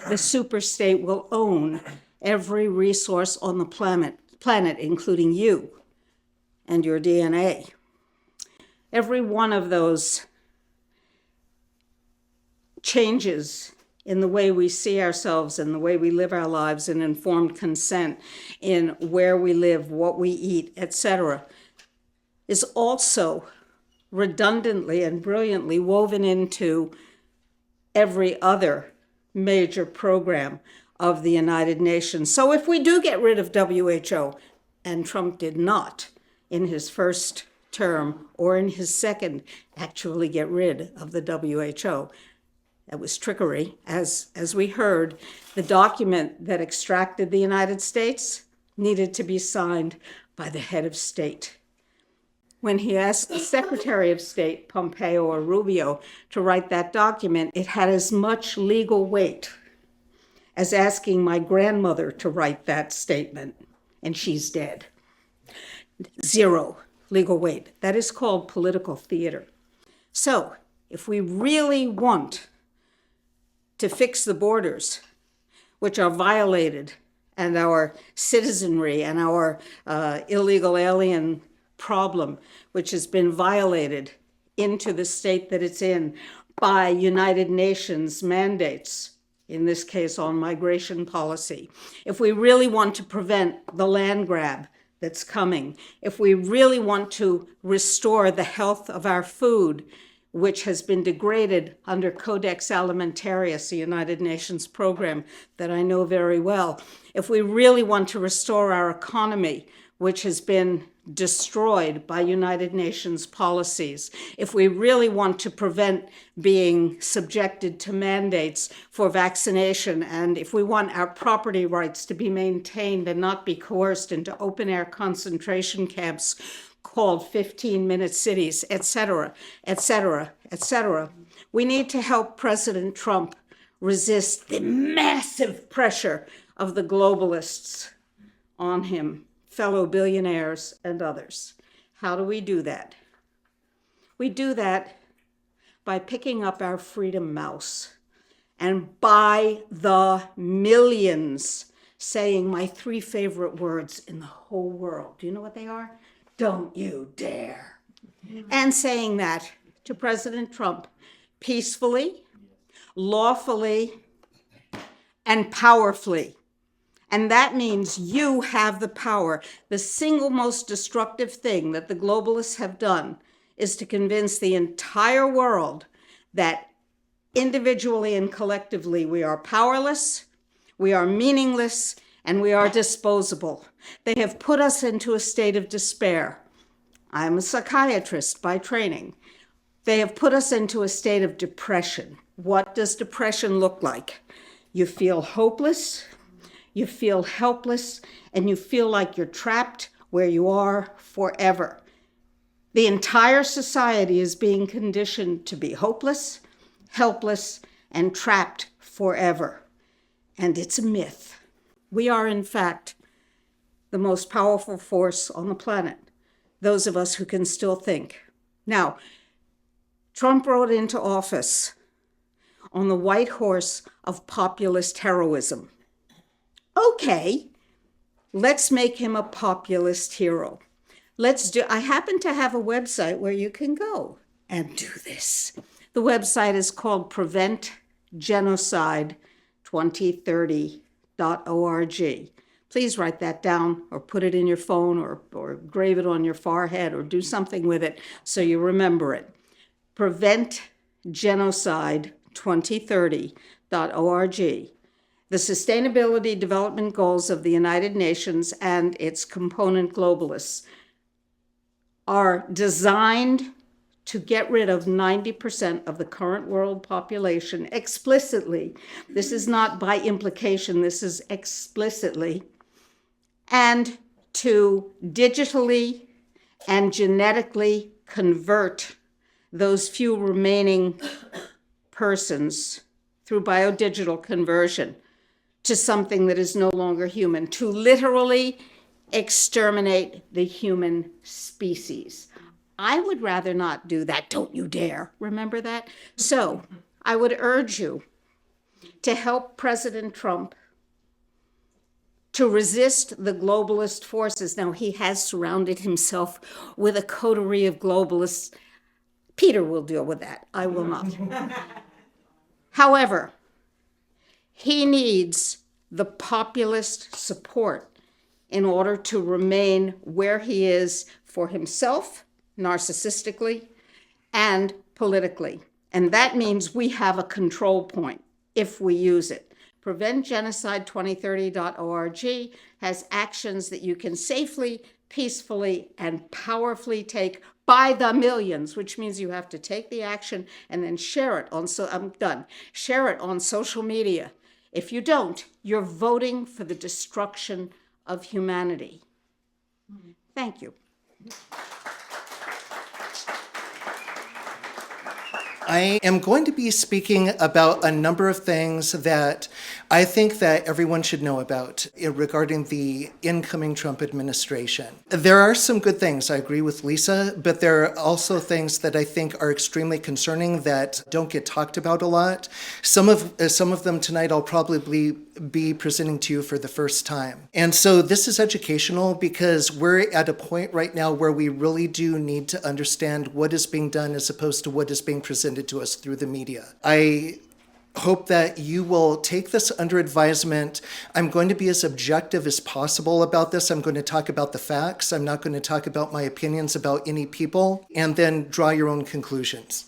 superstate will own every resource on the planet, including you and your DNA. Every one of those changes in the way we see ourselves and the way we live our lives, in informed consent, in where we live, what we eat, etc., is also redundantly and brilliantly woven into every other major program of the United Nations. So if we do get rid of WHO, and Trump did not in his first term or in his second actually get rid of the WHO, that was trickery. As we heard, the document that extracted the United States needed to be signed by the head of state. When he asked the Secretary of State, Pompeo or Rubio, to write that document, it had as much legal weight as asking my grandmother to write that statement, and she's dead. Zero legal weight. That is called political theater. So, if we really want to fix the borders, which are violated, and our citizenry and our illegal alien problem, which has been violated into the state that it's in by United Nations mandates, in this case on migration policy. If we really want to prevent the land grab that's coming, if we really want to restore the health of our food, which has been degraded under Codex Alimentarius, a United Nations program that I know very well, if we really want to restore our economy, which has been destroyed by United Nations policies, if we really want to prevent being subjected to mandates for vaccination, and if we want our property rights to be maintained and not be coerced into open-air concentration camps, called 15-minute cities, etc., etc., etc. We need to help President Trump resist the massive pressure of the globalists on him, fellow billionaires and others. How do we do that? We do that by picking up our freedom mouse and by the millions saying my 3 favorite words in the whole world. Do you know what they are? Don't you dare. And saying that to President Trump peacefully, lawfully, and powerfully. And that means you have the power. The single most destructive thing that the globalists have done is to convince the entire world that individually and collectively we are powerless, we are meaningless, and we are disposable. They have put us into a state of despair. I'm a psychiatrist by training. They have put us into a state of depression. What does depression look like? You feel hopeless, you feel helpless, and you feel like you're trapped where you are forever. The entire society is being conditioned to be hopeless, helpless, and trapped forever. And it's a myth. We are, in fact, the most powerful force on the planet, those of us who can still think. Now, Trump rode into office on the white horse of populist heroism. Okay, let's make him a populist hero. I happen to have a website where you can go and do this. The website is called preventgenocide2030.org. Please write that down or put it in your phone or grave it on your forehead or do something with it so you remember it. Preventgenocide2030.org. The Sustainability Development Goals of the United Nations and its component globalists are designed to get rid of 90% of the current world population explicitly. This is not by implication, this is explicitly. And to digitally and genetically convert those few remaining persons through biodigital conversion to something that is no longer human, to literally exterminate the human species. I would rather not do that. Don't you dare. Remember that? So I would urge you to help President Trump to resist the globalist forces. Now, he has surrounded himself with a coterie of globalists. Peter will deal with that. I will not. However, he needs the populist support in order to remain where he is for himself, narcissistically, and politically. And that means we have a control point if we use it. PreventGenocide2030.org has actions that you can safely, peacefully, and powerfully take by the millions, which means you have to take the action and then share it on, share it on social media. If you don't, you're voting for the destruction of humanity. Thank you. I am going to be speaking about a number of things that I think that everyone should know about regarding the incoming Trump administration. There are some good things, I agree with Lisa, but there are also things that I think are extremely concerning that don't get talked about a lot. Some of them tonight I'll probably be presenting to you for the first time. And so this is educational because we're at a point right now where we really do need to understand what is being done as opposed to what is being presented to us through the media. I hope that you will take this under advisement. I'm going to be as objective as possible about this. I'm going to talk about the facts. I'm not going to talk about my opinions about any people, and then draw your own conclusions.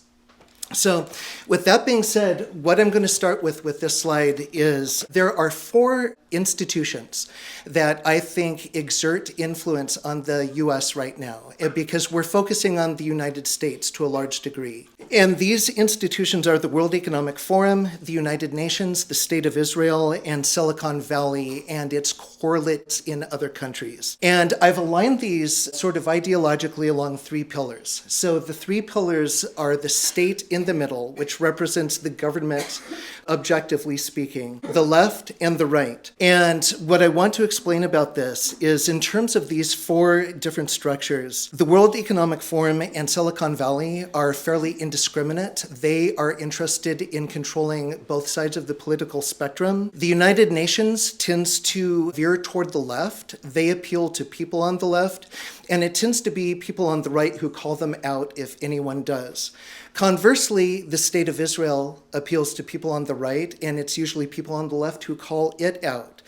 So with that being said, what I'm going to start with this slide is there are 4 institutions that I think exert influence on the U.S. right now, because we're focusing on the United States to a large degree. And these institutions are the World Economic Forum, the United Nations, the State of Israel, and Silicon Valley and its correlates in other countries. And I've aligned these sort of ideologically along 3 pillars. So the 3 pillars are the state in the middle, which represents the government, objectively speaking, the left and the right. And what I want to explain about this is in terms of these 4 different structures, the World Economic Forum and Silicon Valley are fairly indiscriminate. They are interested in controlling both sides of the political spectrum. The United Nations tends to veer toward the left. They appeal to people on the left, and it tends to be people on the right who call them out if anyone does. Conversely, the State of Israel appeals to people on the right, and it's usually people on the left who call it out.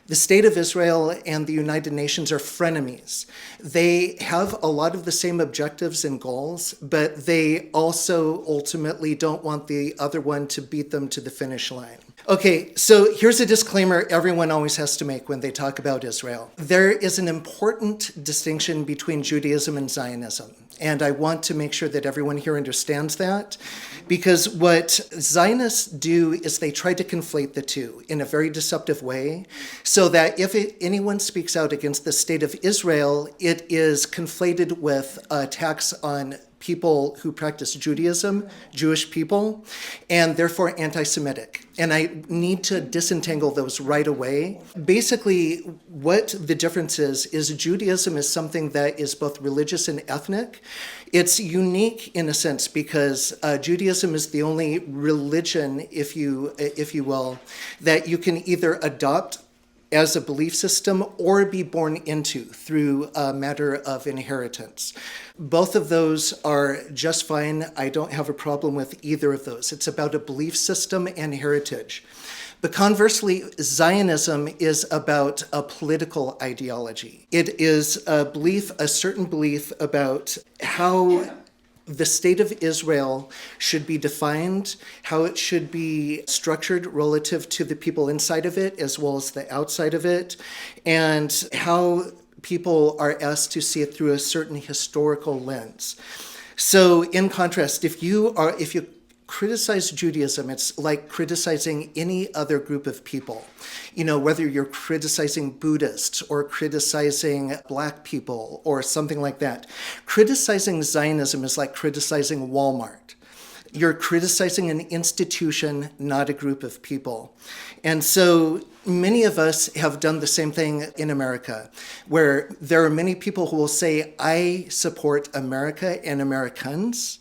The State of Israel and the United Nations are frenemies. They have a lot of the same objectives and goals, but they also ultimately don't want the other one to beat them to the finish line. Okay, so here's a disclaimer everyone always has to make when they talk about Israel. There is an important distinction between Judaism and Zionism, and I want to make sure that everyone here understands that, because what Zionists do is they try to conflate the two in a very deceptive way, so that if anyone speaks out against the State of Israel, it is conflated with attacks on people who practice Judaism, Jewish people, and therefore anti-Semitic. And I need to disentangle those right away. Basically, what the difference is Judaism is something that is both religious and ethnic. It's unique in a sense because Judaism is the only religion, if you will, that you can either adopt as a belief system or be born into through a matter of inheritance. Both of those are just fine. I don't have a problem with either of those. It's about a belief system and heritage. But conversely, Zionism is about a political ideology. It is a belief, a certain belief about how the State of Israel should be defined, how it should be structured relative to the people inside of it as well as the outside of it, and how people are asked to see it through a certain historical lens. So in contrast, if you criticize Judaism, it's like criticizing any other group of people. You know, whether you're criticizing Buddhists or criticizing Black people or something like that. Criticizing Zionism is like criticizing Walmart. You're criticizing an institution, not a group of people. And so many of us have done the same thing in America, where there are many people who will say, I support America and Americans.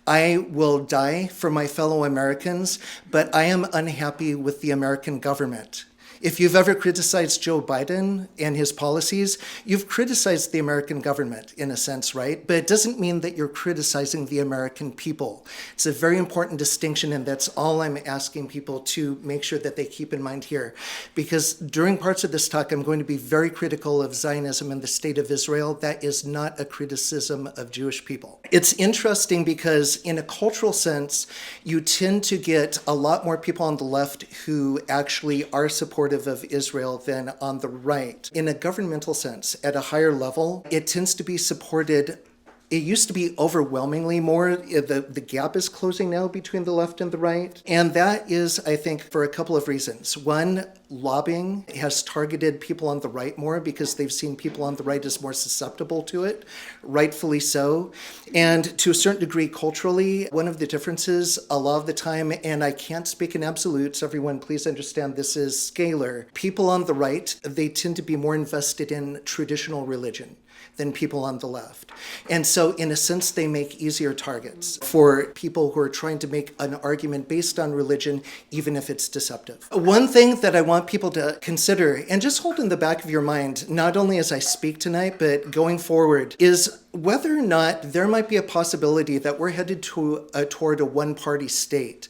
I will die for my fellow Americans, but I am unhappy with the American government. If you've ever criticized Joe Biden and his policies, you've criticized the American government in a sense, right? But it doesn't mean that you're criticizing the American people. It's a very important distinction, and that's all I'm asking people to make sure that they keep in mind here. Because during parts of this talk, I'm going to be very critical of Zionism and the State of Israel. That is not a criticism of Jewish people. It's interesting because in a cultural sense, you tend to get a lot more people on the left who actually are supportive of Israel than on the right. In a governmental sense, at a higher level, it tends to be supported. It used to be overwhelmingly more. The gap is closing now between the left and the right. And that is, I think, for a couple of reasons. One, lobbying has targeted people on the right more because they've seen people on the right as more susceptible to it, rightfully so. And to a certain degree, culturally, one of the differences a lot of the time, and I can't speak in absolutes, everyone please understand this is scalar. People on the right, they tend to be more invested in traditional religion than people on the left. And so in a sense, they make easier targets for people who are trying to make an argument based on religion, even if it's deceptive. One thing that I want people to consider, and just hold in the back of your mind, not only as I speak tonight, but going forward, is whether or not there might be a possibility that we're headed toward a one-party state.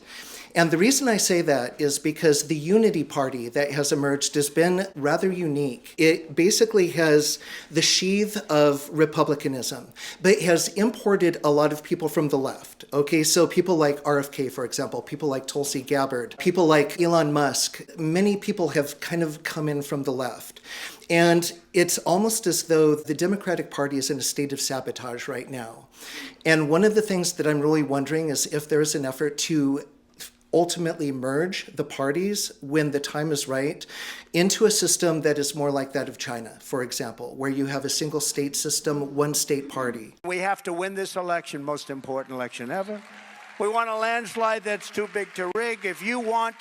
And the reason I say that is because the unity party that has emerged has been rather unique. It basically has the sheath of republicanism, but has imported a lot of people from the left. Okay, so people like RFK, for example, people like Tulsi Gabbard, people like Elon Musk, many people have kind of come in from the left. And it's almost as though the Democratic Party is in a state of sabotage right now. And one of the things that I'm really wondering is if there's an effort to ultimately merge the parties when the time is right into a system that is more like that of China, for example, where you have a single state system, one state party. We have to win this election, most important election ever. We want a landslide that's too big to rig. If you want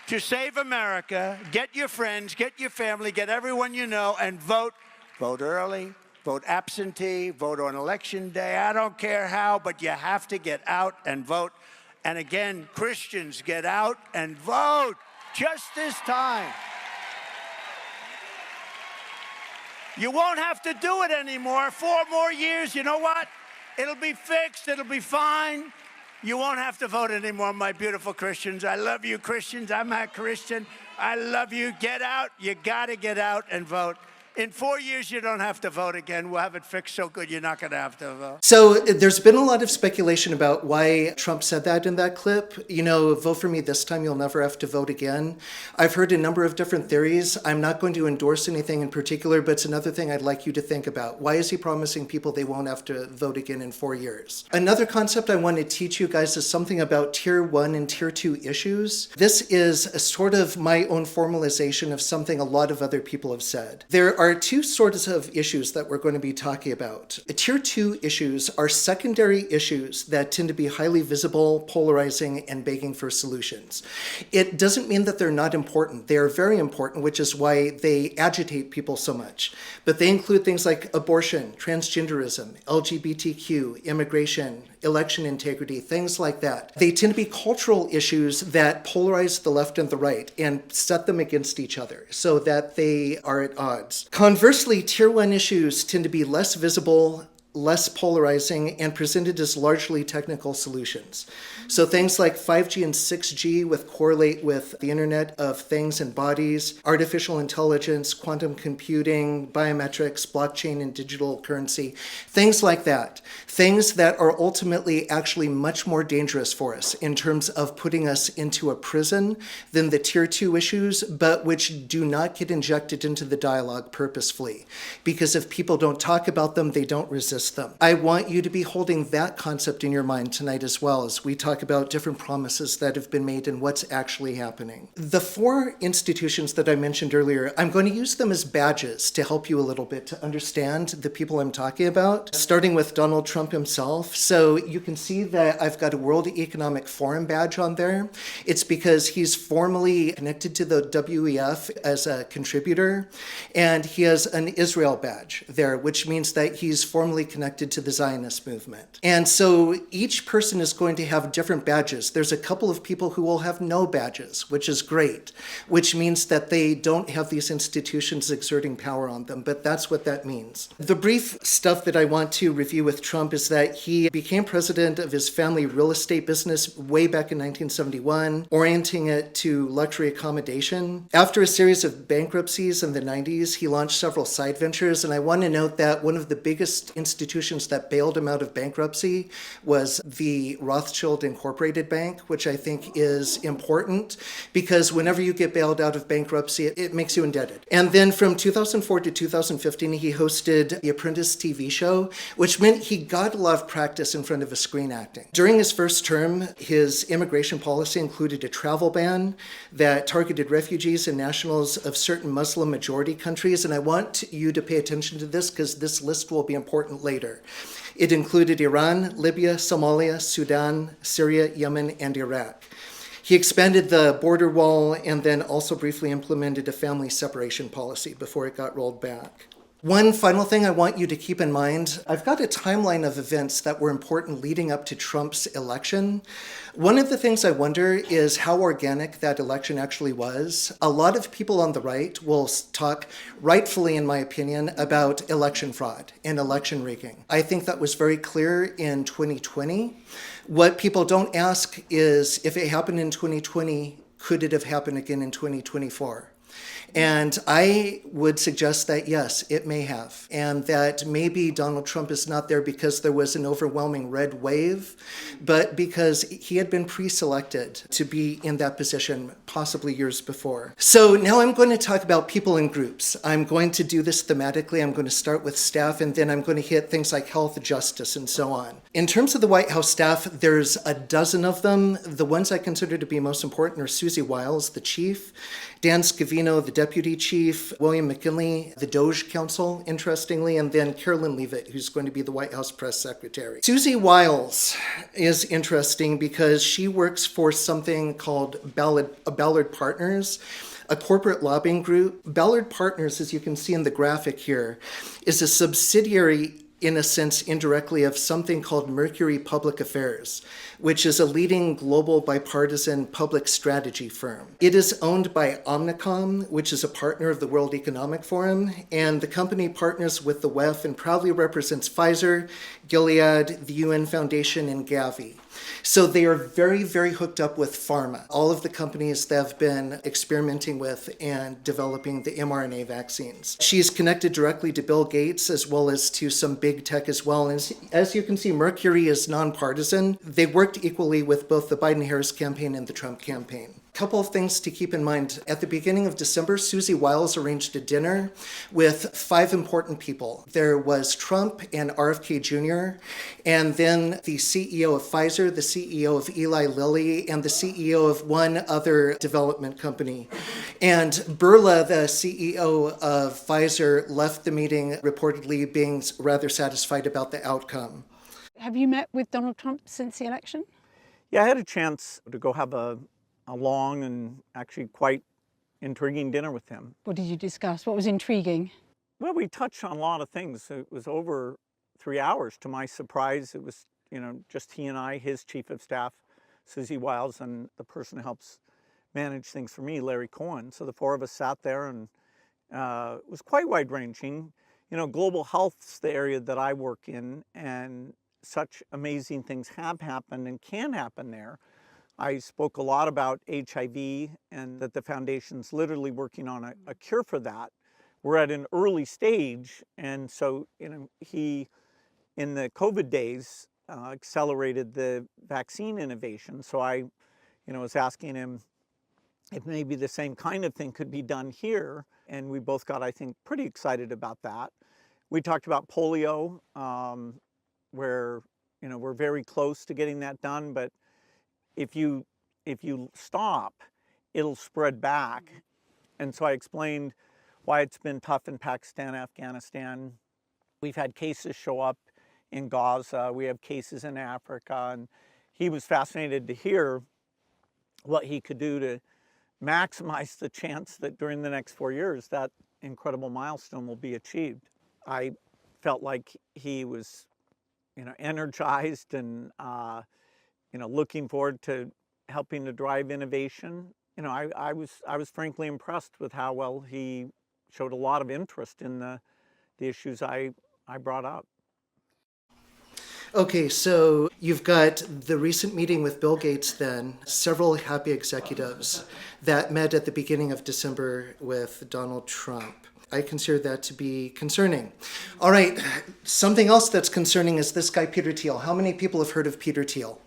to save America, get your friends, get your family, get everyone you know, and vote. Vote early, vote absentee, vote on election day. I don't care how, but you have to get out and vote. And again, Christians, get out and vote just this time. You won't have to do it anymore. 4 more years, you know what? It'll be fixed, it'll be fine. You won't have to vote anymore, my beautiful Christians. I love you, Christians. I'm a Christian. I love you. Get out. You got to get out and vote. In 4 years, you don't have to vote again. We'll have it fixed so good you're not going to have to vote. So there's been a lot of speculation about why Trump said that in that clip. You know, vote for me this time, you'll never have to vote again. I've heard a number of different theories. I'm not going to endorse anything in particular, but it's another thing I'd like you to think about. Why is he promising people they won't have to vote again in 4 years? Another concept I want to teach you guys is something about Tier 1 and Tier 2 issues. This is a sort of my own formalization of something a lot of other people have said. There are 2 sorts of issues that we're going to be talking about. Tier 2 issues are secondary issues that tend to be highly visible, polarizing, and begging for solutions. It doesn't mean that they're not important. They are very important, which is why they agitate people so much. But they include things like abortion, transgenderism, LGBTQ, immigration, election integrity, things like that. They tend to be cultural issues that polarize the left and the right and set them against each other so that they are at odds. Conversely, Tier 1 issues tend to be less visible, less polarizing, and presented as largely technical solutions. So things like 5G and 6G correlate with the Internet of Things and Bodies, artificial intelligence, quantum computing, biometrics, blockchain, and digital currency, things like that. Things that are ultimately actually much more dangerous for us in terms of putting us into a prison than the Tier 2 issues, but which do not get injected into the dialogue purposefully. Because if people don't talk about them, they don't resist them. I want you to be holding that concept in your mind tonight as well as we talk about different promises that have been made and what's actually happening. The 4 institutions that I mentioned earlier, I'm going to use them as badges to help you a little bit to understand the people I'm talking about, starting with Donald Trump himself. So you can see that I've got a World Economic Forum badge on there. It's because he's formally connected to the WEF as a contributor, and he has an Israel badge there, which means that he's formally connected to the Zionist movement. And so each person is going to have different badges. There's a couple of people who will have no badges, which is great, which means that they don't have these institutions exerting power on them, but that's what that means. The brief stuff that I want to review with Trump is that he became president of his family real estate business way back in 1971, orienting it to luxury accommodation. After a series of bankruptcies in the 90s, he launched several side ventures, and I want to note that one of the biggest institutions that bailed him out of bankruptcy was the Rothschild Incorporated Bank, which I think is important because whenever you get bailed out of bankruptcy, it makes you indebted. And then from 2004 to 2015, he hosted The Apprentice TV show, which meant he got a lot of practice in front of a screen acting. During his first term, his immigration policy included a travel ban that targeted refugees and nationals of certain Muslim majority countries, and I want you to pay attention to this because this list will be important later. It included Iran, Libya, Somalia, Sudan, Syria, Yemen, and Iraq. He expanded the border wall and then also briefly implemented a family separation policy before it got rolled back. One final thing I want you to keep in mind, I've got a timeline of events that were important leading up to Trump's election. One of the things I wonder is how organic that election actually was. A lot of people on the right will talk, rightfully in my opinion, about election fraud and election rigging. I think that was very clear in 2020. What people don't ask is, if it happened in 2020, could it have happened again in 2024? And I would suggest that yes, it may have. And that maybe Donald Trump is not there because there was an overwhelming red wave, but because he had been pre-selected to be in that position possibly years before. So now I'm going to talk about people in groups. I'm going to do this thematically. I'm going to start with staff, and then I'm going to hit things like health, justice, and so on. In terms of the White House staff, there's a dozen of them. The ones I consider to be most important are Susie Wiles, the chief, Dan Scavino, the deputy chief, William McKinley, the Doge counsel, interestingly, and then Carolyn Leavitt, who's going to be the White House press secretary. Susie Wiles is interesting because she works for something called Ballard Partners, a corporate lobbying group. Ballard Partners, as you can see in the graphic here, is a subsidiary, in a sense, indirectly, of something called Mercury Public Affairs, which is a leading global bipartisan public strategy firm. It is owned by Omnicom, which is a partner of the World Economic Forum, and the company partners with the WEF and proudly represents Pfizer, Gilead, the UN Foundation, and Gavi. So they are very, very hooked up with pharma, all of the companies that have been experimenting with and developing the mRNA vaccines. She's connected directly to Bill Gates as well as to some big tech as well. And as you can see, Mercury is nonpartisan. They worked equally with both the Biden-Harris campaign and the Trump campaign. Couple of things to keep in mind. At the beginning of December, Susie Wiles arranged a dinner with 5 important people. There was Trump and RFK Jr., and then the CEO of Pfizer, the CEO of Eli Lilly, and the CEO of one other development company. And Burla, the CEO of Pfizer, left the meeting reportedly being rather satisfied about the outcome. Have you met with Donald Trump since the election? Yeah, I had a chance to go have a long and actually quite intriguing dinner with him. What did you discuss? What was intriguing? Well, we touched on a lot of things. It was over 3 hours. To my surprise, it was, just he and I, his chief of staff, Susie Wiles, and the person who helps manage things for me, Larry Cohen. So the 4 of us sat there, and it was quite wide-ranging. Global health's the area that I work in, and such amazing things have happened and can happen there. I spoke a lot about HIV and that the foundation's literally working on a cure for that. We're at an early stage, and so he, in the COVID days, accelerated the vaccine innovation. So I was asking him if maybe the same kind of thing could be done here, and we both got, I think, pretty excited about that. We talked about polio, where we're very close to getting that done, but if you stop, it'll spread back. And so I explained why it's been tough in Pakistan, Afghanistan. We've had cases show up in Gaza. We have cases in Africa. And he was fascinated to hear what he could do to maximize the chance that during the next 4 years, that incredible milestone will be achieved. I felt like he was, energized and, looking forward to helping to drive innovation. I was frankly impressed with how well he showed a lot of interest in the issues I brought up. Okay, so you've got the recent meeting with Bill Gates then, several happy executives that met at the beginning of December with Donald Trump. I consider that to be concerning. All right, something else that's concerning is this guy, Peter Thiel. How many people have heard of Peter Thiel?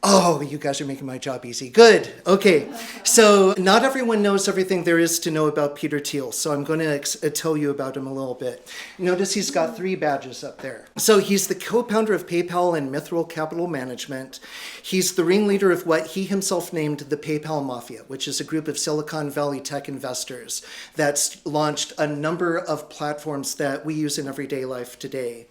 Oh, you guys are making my job easy. Good. Okay. So not everyone knows everything there is to know about Peter Thiel. So I'm going to tell you about him a little bit. Notice he's got 3 badges up there. So he's the co-founder of PayPal and Mithril Capital Management. He's the ringleader of what he himself named the PayPal Mafia, which is a group of Silicon Valley tech investors that's launched a number of platforms that we use in everyday life today.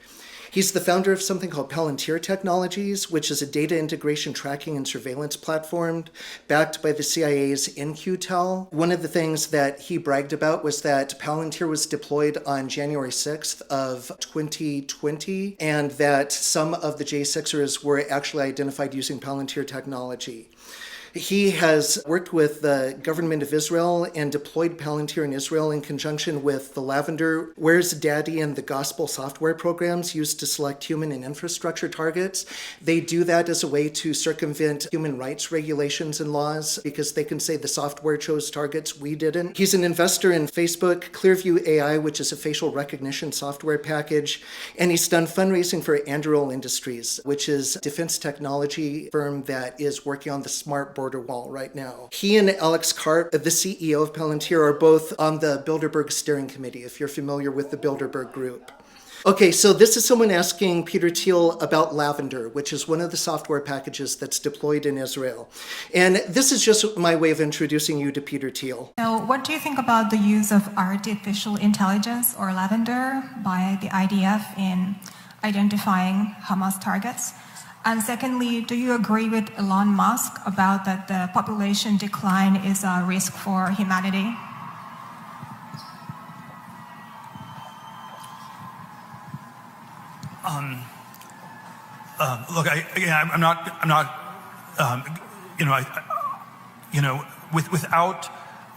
He's the founder of something called Palantir Technologies, which is a data integration, tracking, and surveillance platform backed by the CIA's In-Q-Tel. One of the things that he bragged about was that Palantir was deployed on January 6th of 2020, and that some of the J6ers were actually identified using Palantir technology. He has worked with the government of Israel and deployed Palantir in Israel in conjunction with the Lavender, Where's Daddy, and the Gospel software programs used to select human and infrastructure targets. They do that as a way to circumvent human rights regulations and laws because they can say the software chose targets, we didn't. He's an investor in Facebook, Clearview AI, which is a facial recognition software package, and he's done fundraising for Anduril Industries, which is a defense technology firm that is working on the smart border wall right now. He and Alex Karp, the CEO of Palantir, are both on the Bilderberg Steering Committee, if you're familiar with the Bilderberg Group. Okay, so this is someone asking Peter Thiel about Lavender, which is one of the software packages that's deployed in Israel. And this is just my way of introducing you to Peter Thiel. So what do you think about the use of artificial intelligence, or Lavender, by the IDF in identifying Hamas targets? And secondly, do you agree with Elon Musk about that the population decline is a risk for humanity? Look, I'm not,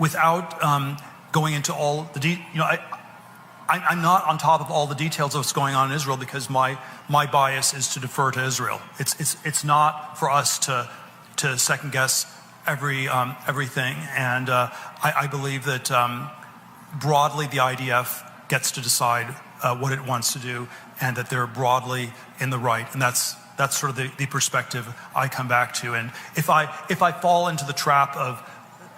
without going into all the I'm not on top of all the details of what's going on in Israel because my bias is to defer to Israel. It's not for us to second guess everything, and I believe that broadly the IDF gets to decide what it wants to do, and that they're broadly in the right, and that's sort of the perspective I come back to. And if I fall into the trap of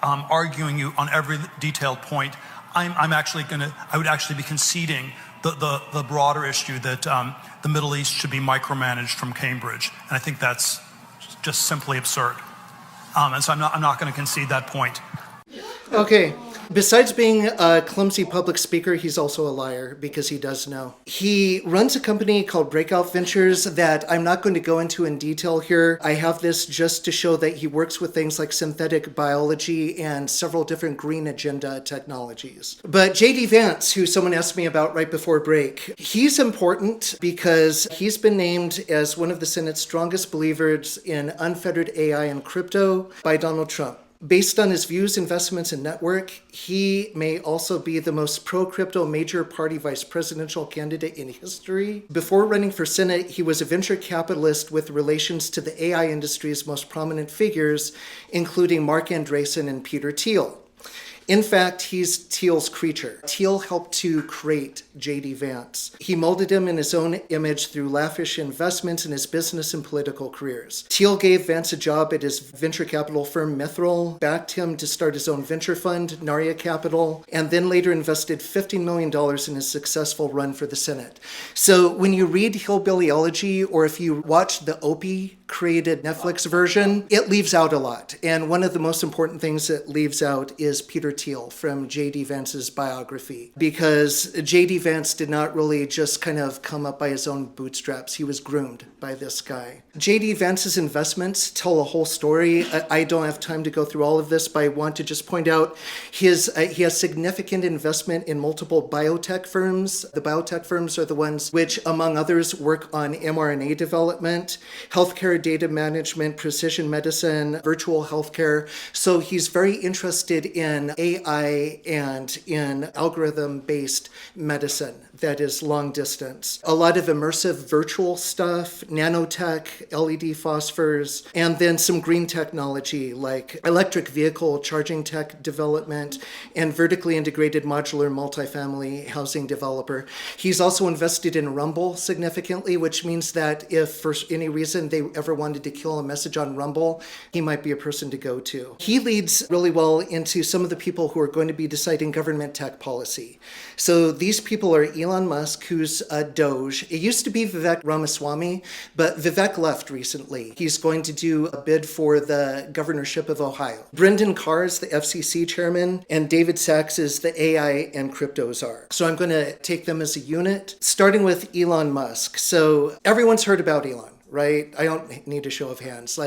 arguing you on every detailed point, I would actually be conceding the broader issue that the Middle East should be micromanaged from Cambridge, and I think that's just simply absurd. And so I'm not going to concede that point. Okay. Besides being a clumsy public speaker, he's also a liar because he does know. He runs a company called Breakout Ventures that I'm not going to go into in detail here. I have this just to show that he works with things like synthetic biology and several different green agenda technologies. But J.D. Vance, who someone asked me about right before break, he's important because he's been named as one of the Senate's strongest believers in unfettered AI and crypto by Donald Trump. Based on his views, investments, and network, he may also be the most pro-crypto major party vice presidential candidate in history. Before running for Senate, he was a venture capitalist with relations to the AI industry's most prominent figures, including Mark Andreessen and Peter Thiel. In fact, he's Thiel's creature. Thiel helped to create J.D. Vance. He molded him in his own image through lavish investments in his business and political careers. Thiel gave Vance a job at his venture capital firm Mithril, backed him to start his own venture fund, Narya Capital, and then later invested $15 million in his successful run for the Senate. So when you read Hillbilly Elegy, or if you watch the Opie created Netflix version, it leaves out a lot. And one of the most important things it leaves out is Peter Thiel from J.D. Vance's biography, because J.D. Vance did not really just kind of come up by his own bootstraps. He was groomed by this guy. J.D. Vance's investments tell a whole story. I don't have time to go through all of this, but I want to just point out he has significant investment in multiple biotech firms. The biotech firms are the ones which, among others, work on mRNA development, healthcare data management, precision medicine, virtual healthcare. So he's very interested in AI and in algorithm-based medicine that is long distance. A lot of immersive virtual stuff, nanotech, LED phosphors, and then some green technology like electric vehicle charging tech development and vertically integrated modular multifamily housing developer. He's also invested in Rumble significantly, which means that if for any reason they ever wanted to kill a message on Rumble, he might be a person to go to. He leads really well into some of the people who are going to be deciding government tech policy. So these people are Elon Musk, who's a Doge. It used to be Vivek Ramaswamy, but Vivek left recently. He's going to do a bid for the governorship of Ohio. Brendan Carr is the FCC chairman, and David Sachs is the AI and crypto czar. So I'm going to take them as a unit, starting with Elon Musk. So everyone's heard about Elon, right? I don't need a show of hands.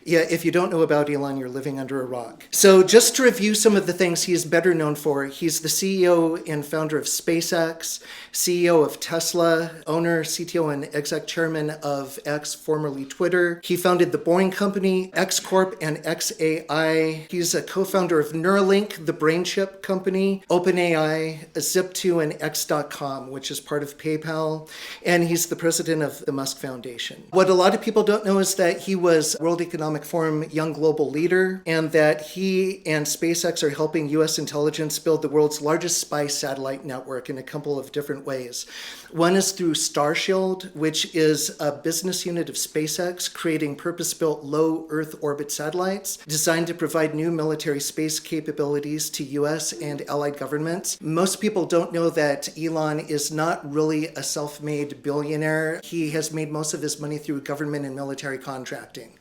If you don't know about Elon, you're living under a rock. So just to review some of the things he is better known for, he's the CEO and founder of SpaceX, CEO of Tesla, owner, CTO, and exec chairman of X, formerly Twitter. He founded the Boeing Company, X Corp, and XAI. He's a co-founder of Neuralink, the brain chip company, OpenAI, Zip2, and X.com, which is part of PayPal. And he's the president of the Musk Foundation. What a lot of people don't know is that he was World Economic Forum Young Global Leader, and that he and SpaceX are helping U.S. intelligence build the world's largest spy satellite network in a couple of different ways. One is through Starshield, which is a business unit of SpaceX creating purpose-built low Earth orbit satellites designed to provide new military space capabilities to U.S. and allied governments. Most people don't know that Elon is not really a self-made billionaire. He has made most of his money through government and military contracting.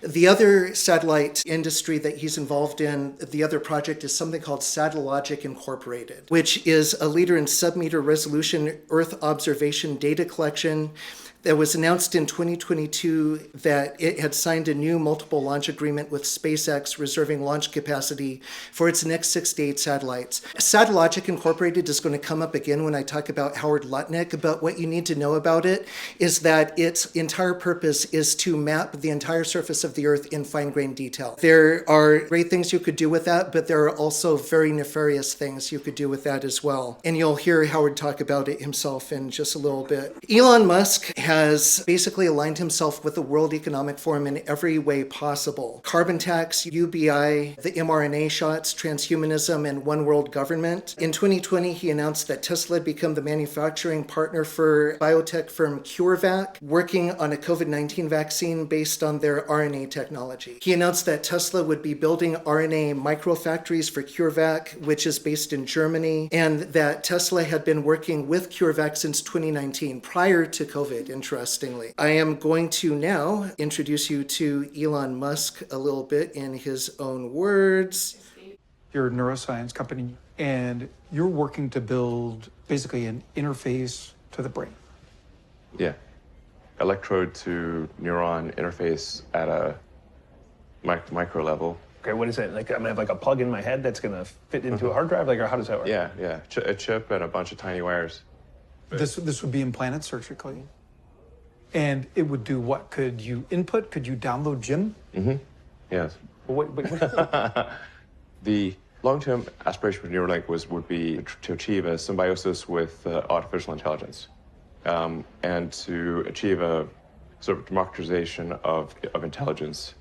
The other satellite industry that he's involved in, the other project, is something called Satellogic Incorporated, which is a leader in sub-meter resolution Earth observation data collection. That was announced in 2022 that it had signed a new multiple launch agreement with SpaceX, reserving launch capacity for its next 6 to 8 satellites. Satellogic Incorporated is going to come up again when I talk about Howard Lutnick, but what you need to know about it is that its entire purpose is to map the entire surface of the Earth in fine-grained detail. There are great things you could do with that, but there are also very nefarious things you could do with that as well. And you'll hear Howard talk about it himself in just a little bit. Elon Musk has basically aligned himself with the World Economic Forum in every way possible. Carbon tax, UBI, the mRNA shots, transhumanism, and one world government. In 2020, he announced that Tesla had become the manufacturing partner for biotech firm CureVac, working on a COVID-19 vaccine based on their RNA technology. He announced that Tesla would be building RNA microfactories for CureVac, which is based in Germany, and that Tesla had been working with CureVac since 2019, prior to COVID, interestingly. I am going to now introduce you to Elon Musk a little bit in his own words. You're a neuroscience company, and you're working to build basically an interface to the brain. Yeah. Electrode to neuron interface at a micro level. Okay, what is that? Like, I'm gonna have like a plug in my head that's gonna fit into a hard drive? Like, or how does that work? Yeah. A chip and a bunch of tiny wires. This would be implanted surgically. And it would do what? Could you input? Could you download Jim? Mm-hmm. Yes. Well, what? The long-term aspiration for Neuralink would be to achieve a symbiosis with artificial intelligence, and to achieve a sort of democratization of intelligence,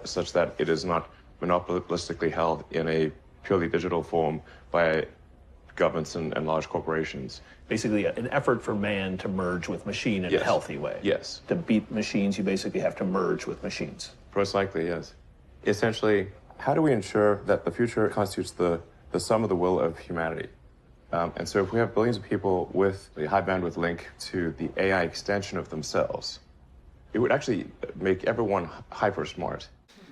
such that it is not monopolistically held in a purely digital form by governments and large corporations. Basically, an effort for man to merge with machine in a healthy way. Yes. To beat machines, you basically have to merge with machines. Most likely, yes. Essentially, how do we ensure that the future constitutes the sum of the will of humanity? And so if we have billions of people with a high bandwidth link to the AI extension of themselves, it would actually make everyone hyper smart.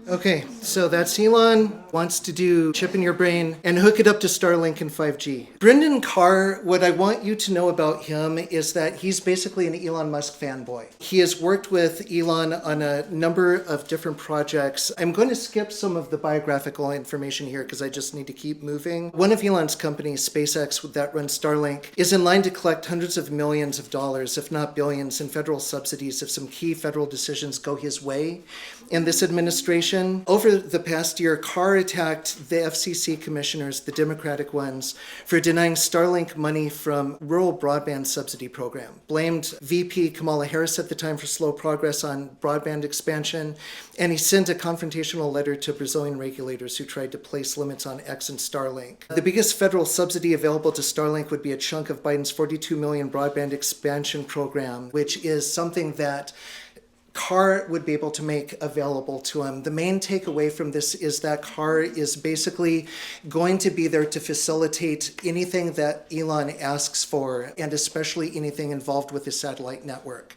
Okay, so that's Elon, wants to do chip in your brain and hook it up to Starlink and 5G. Brendan Carr, what I want you to know about him is that he's basically an Elon Musk fanboy. He has worked with Elon on a number of different projects. I'm going to skip some of the biographical information here because I just need to keep moving. One of Elon's companies, SpaceX, that runs Starlink, is in line to collect hundreds of millions of dollars, if not billions, in federal subsidies if some key federal decisions go his way in this administration. Over the past year, Carr attacked the FCC commissioners, the Democratic ones, for denying Starlink money from rural broadband subsidy program, blamed VP Kamala Harris at the time for slow progress on broadband expansion, and he sent a confrontational letter to Brazilian regulators who tried to place limits on X and Starlink. The biggest federal subsidy available to Starlink would be a chunk of Biden's $42 million broadband expansion program, which is something that CAR would be able to make available to him. The main takeaway from this is that CAR is basically going to be there to facilitate anything that Elon asks for, and especially anything involved with his satellite network,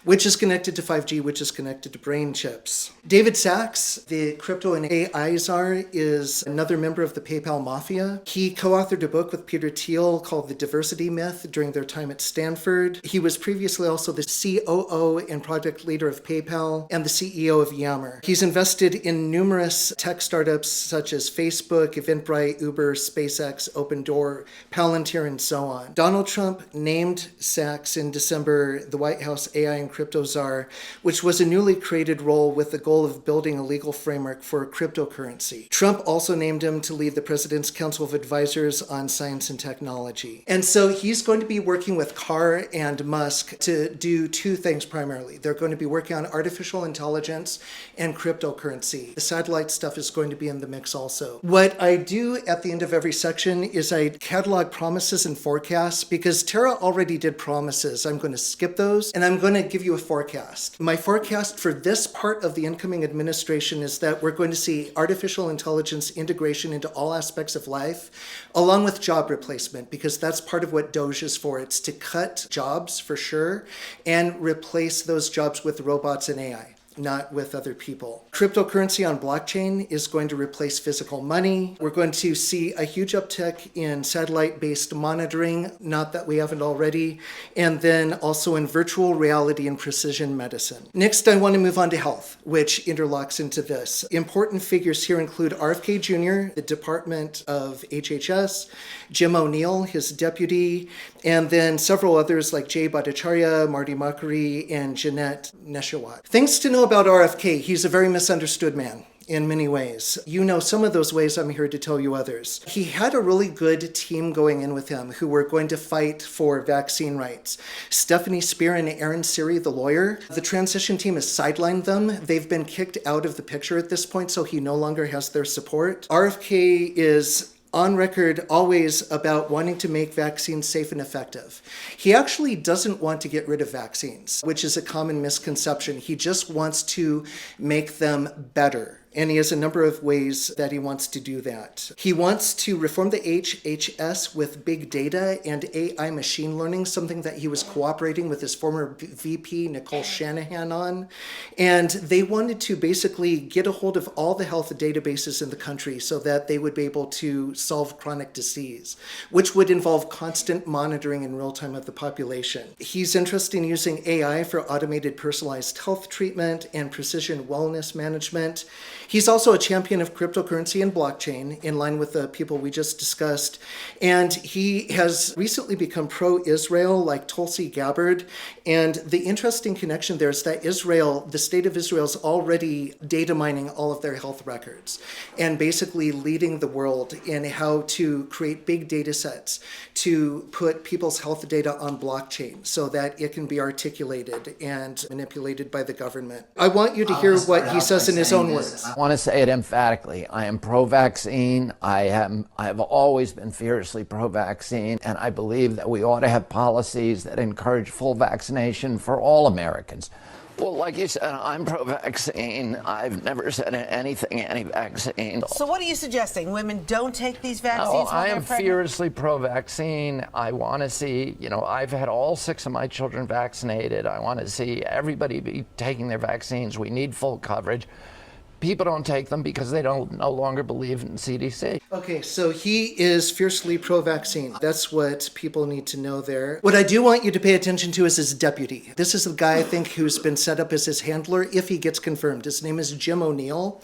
which is connected to 5G, which is connected to brain chips. David Sachs, the crypto and AI czar, is another member of the PayPal mafia. He co-authored a book with Peter Thiel called The Diversity Myth during their time at Stanford. He was previously also the COO and project leader of PayPal and the CEO of Yammer. He's invested in numerous tech startups such as Facebook, Eventbrite, Uber, SpaceX, Opendoor, Palantir, and so on. Donald Trump named Sachs in December the White House AI and Crypto Czar, which was a newly created role with the goal of building a legal framework for cryptocurrency. Trump also named him to lead the President's Council of Advisors on Science and Technology. And so he's going to be working with Carr and Musk to do two things primarily. They're going to be working on artificial intelligence and cryptocurrency. The satellite stuff is going to be in the mix also. What I do at the end of every section is I catalog promises and forecasts, because Tara already did promises. I'm going to skip those, and I'm going to give you a forecast. My forecast for this part of the incoming administration is that we're going to see artificial intelligence integration into all aspects of life, along with job replacement, because that's part of what Doge is for. It's to cut jobs for sure and replace those jobs with robots and AI, not with other people. Cryptocurrency on blockchain is going to replace physical money. We're going to see a huge uptick in satellite-based monitoring, not that we haven't already, and then also in virtual reality and precision medicine. Next, I want to move on to health, which interlocks into this. Important figures here include RFK Jr., the Department of HHS, Jim O'Neill, his deputy, and then several others like Jay Bhattacharya, Marty Makary, and Jeanette Neshawat. Things to know about RFK: he's a very misunderstood man in many ways. You know some of those ways, I'm here to tell you others. He had a really good team going in with him who were going to fight for vaccine rights. Stephanie Spear and Aaron Siri, the lawyer. The transition team has sidelined them. They've been kicked out of the picture at this point, so he no longer has their support. RFK is on record always about wanting to make vaccines safe and effective. He actually doesn't want to get rid of vaccines, which is a common misconception. He just wants to make them better. And he has a number of ways that he wants to do that. He wants to reform the HHS with big data and AI machine learning, something that he was cooperating with his former VP, Nicole Shanahan, on. And they wanted to basically get a hold of all the health databases in the country so that they would be able to solve chronic disease, which would involve constant monitoring in real time of the population. He's interested in using AI for automated personalized health treatment and precision wellness management. He's also a champion of cryptocurrency and blockchain, in line with the people we just discussed. And he has recently become pro-Israel, like Tulsi Gabbard. And the interesting connection there is that Israel, the state of Israel, is already data mining all of their health records and basically leading the world in how to create big data sets to put people's health data on blockchain so that it can be articulated and manipulated by the government. I want you to hear what he says in his own words. I want to say it emphatically. I am pro-vaccine. I have always been fiercely pro-vaccine, and I believe that we ought to have policies that encourage full vaccination for all Americans. Well, like you said, I'm pro-vaccine. I've never said anything anti-vaccine. So what are you suggesting? Women don't take these vaccines? I am fiercely pro-vaccine. I want to see, I've had all 6 of my children vaccinated. I want to see everybody be taking their vaccines. We need full coverage. People don't take them because they no longer believe in CDC. Okay, so he is fiercely pro-vaccine. That's what people need to know there. What I do want you to pay attention to is his deputy. This is the guy, I think, who's been set up as his handler if he gets confirmed. His name is Jim O'Neill,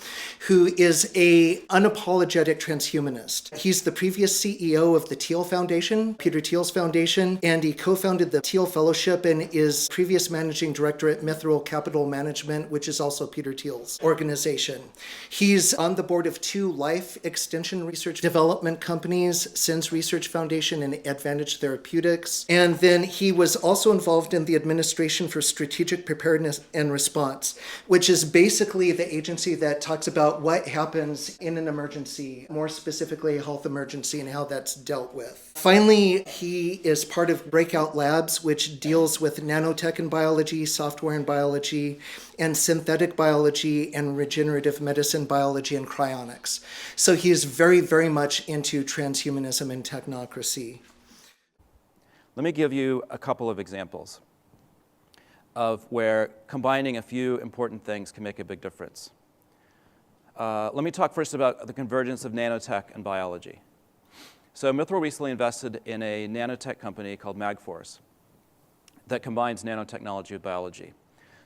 who is a unapologetic transhumanist. He's the previous CEO of the Thiel Foundation, Peter Thiel's foundation, and he co-founded the Thiel Fellowship and is previous managing director at Mithril Capital Management, which is also Peter Thiel's organization. administration. He's on the board of 2 life extension research development companies, SINS Research Foundation and Advantage Therapeutics. And then he was also involved in the Administration for Strategic Preparedness and Response, which is basically the agency that talks about what happens in an emergency, more specifically a health emergency, and how that's dealt with. Finally, he is part of Breakout Labs, which deals with nanotech and biology, software and biology, and synthetic biology and regenerative medicine biology and cryonics. So he is very, very much into transhumanism and technocracy. Let me give you a couple of examples of where combining a few important things can make a big difference. Let me talk first about the convergence of nanotech and biology. So Mithril recently invested in a nanotech company called MagForce that combines nanotechnology with biology.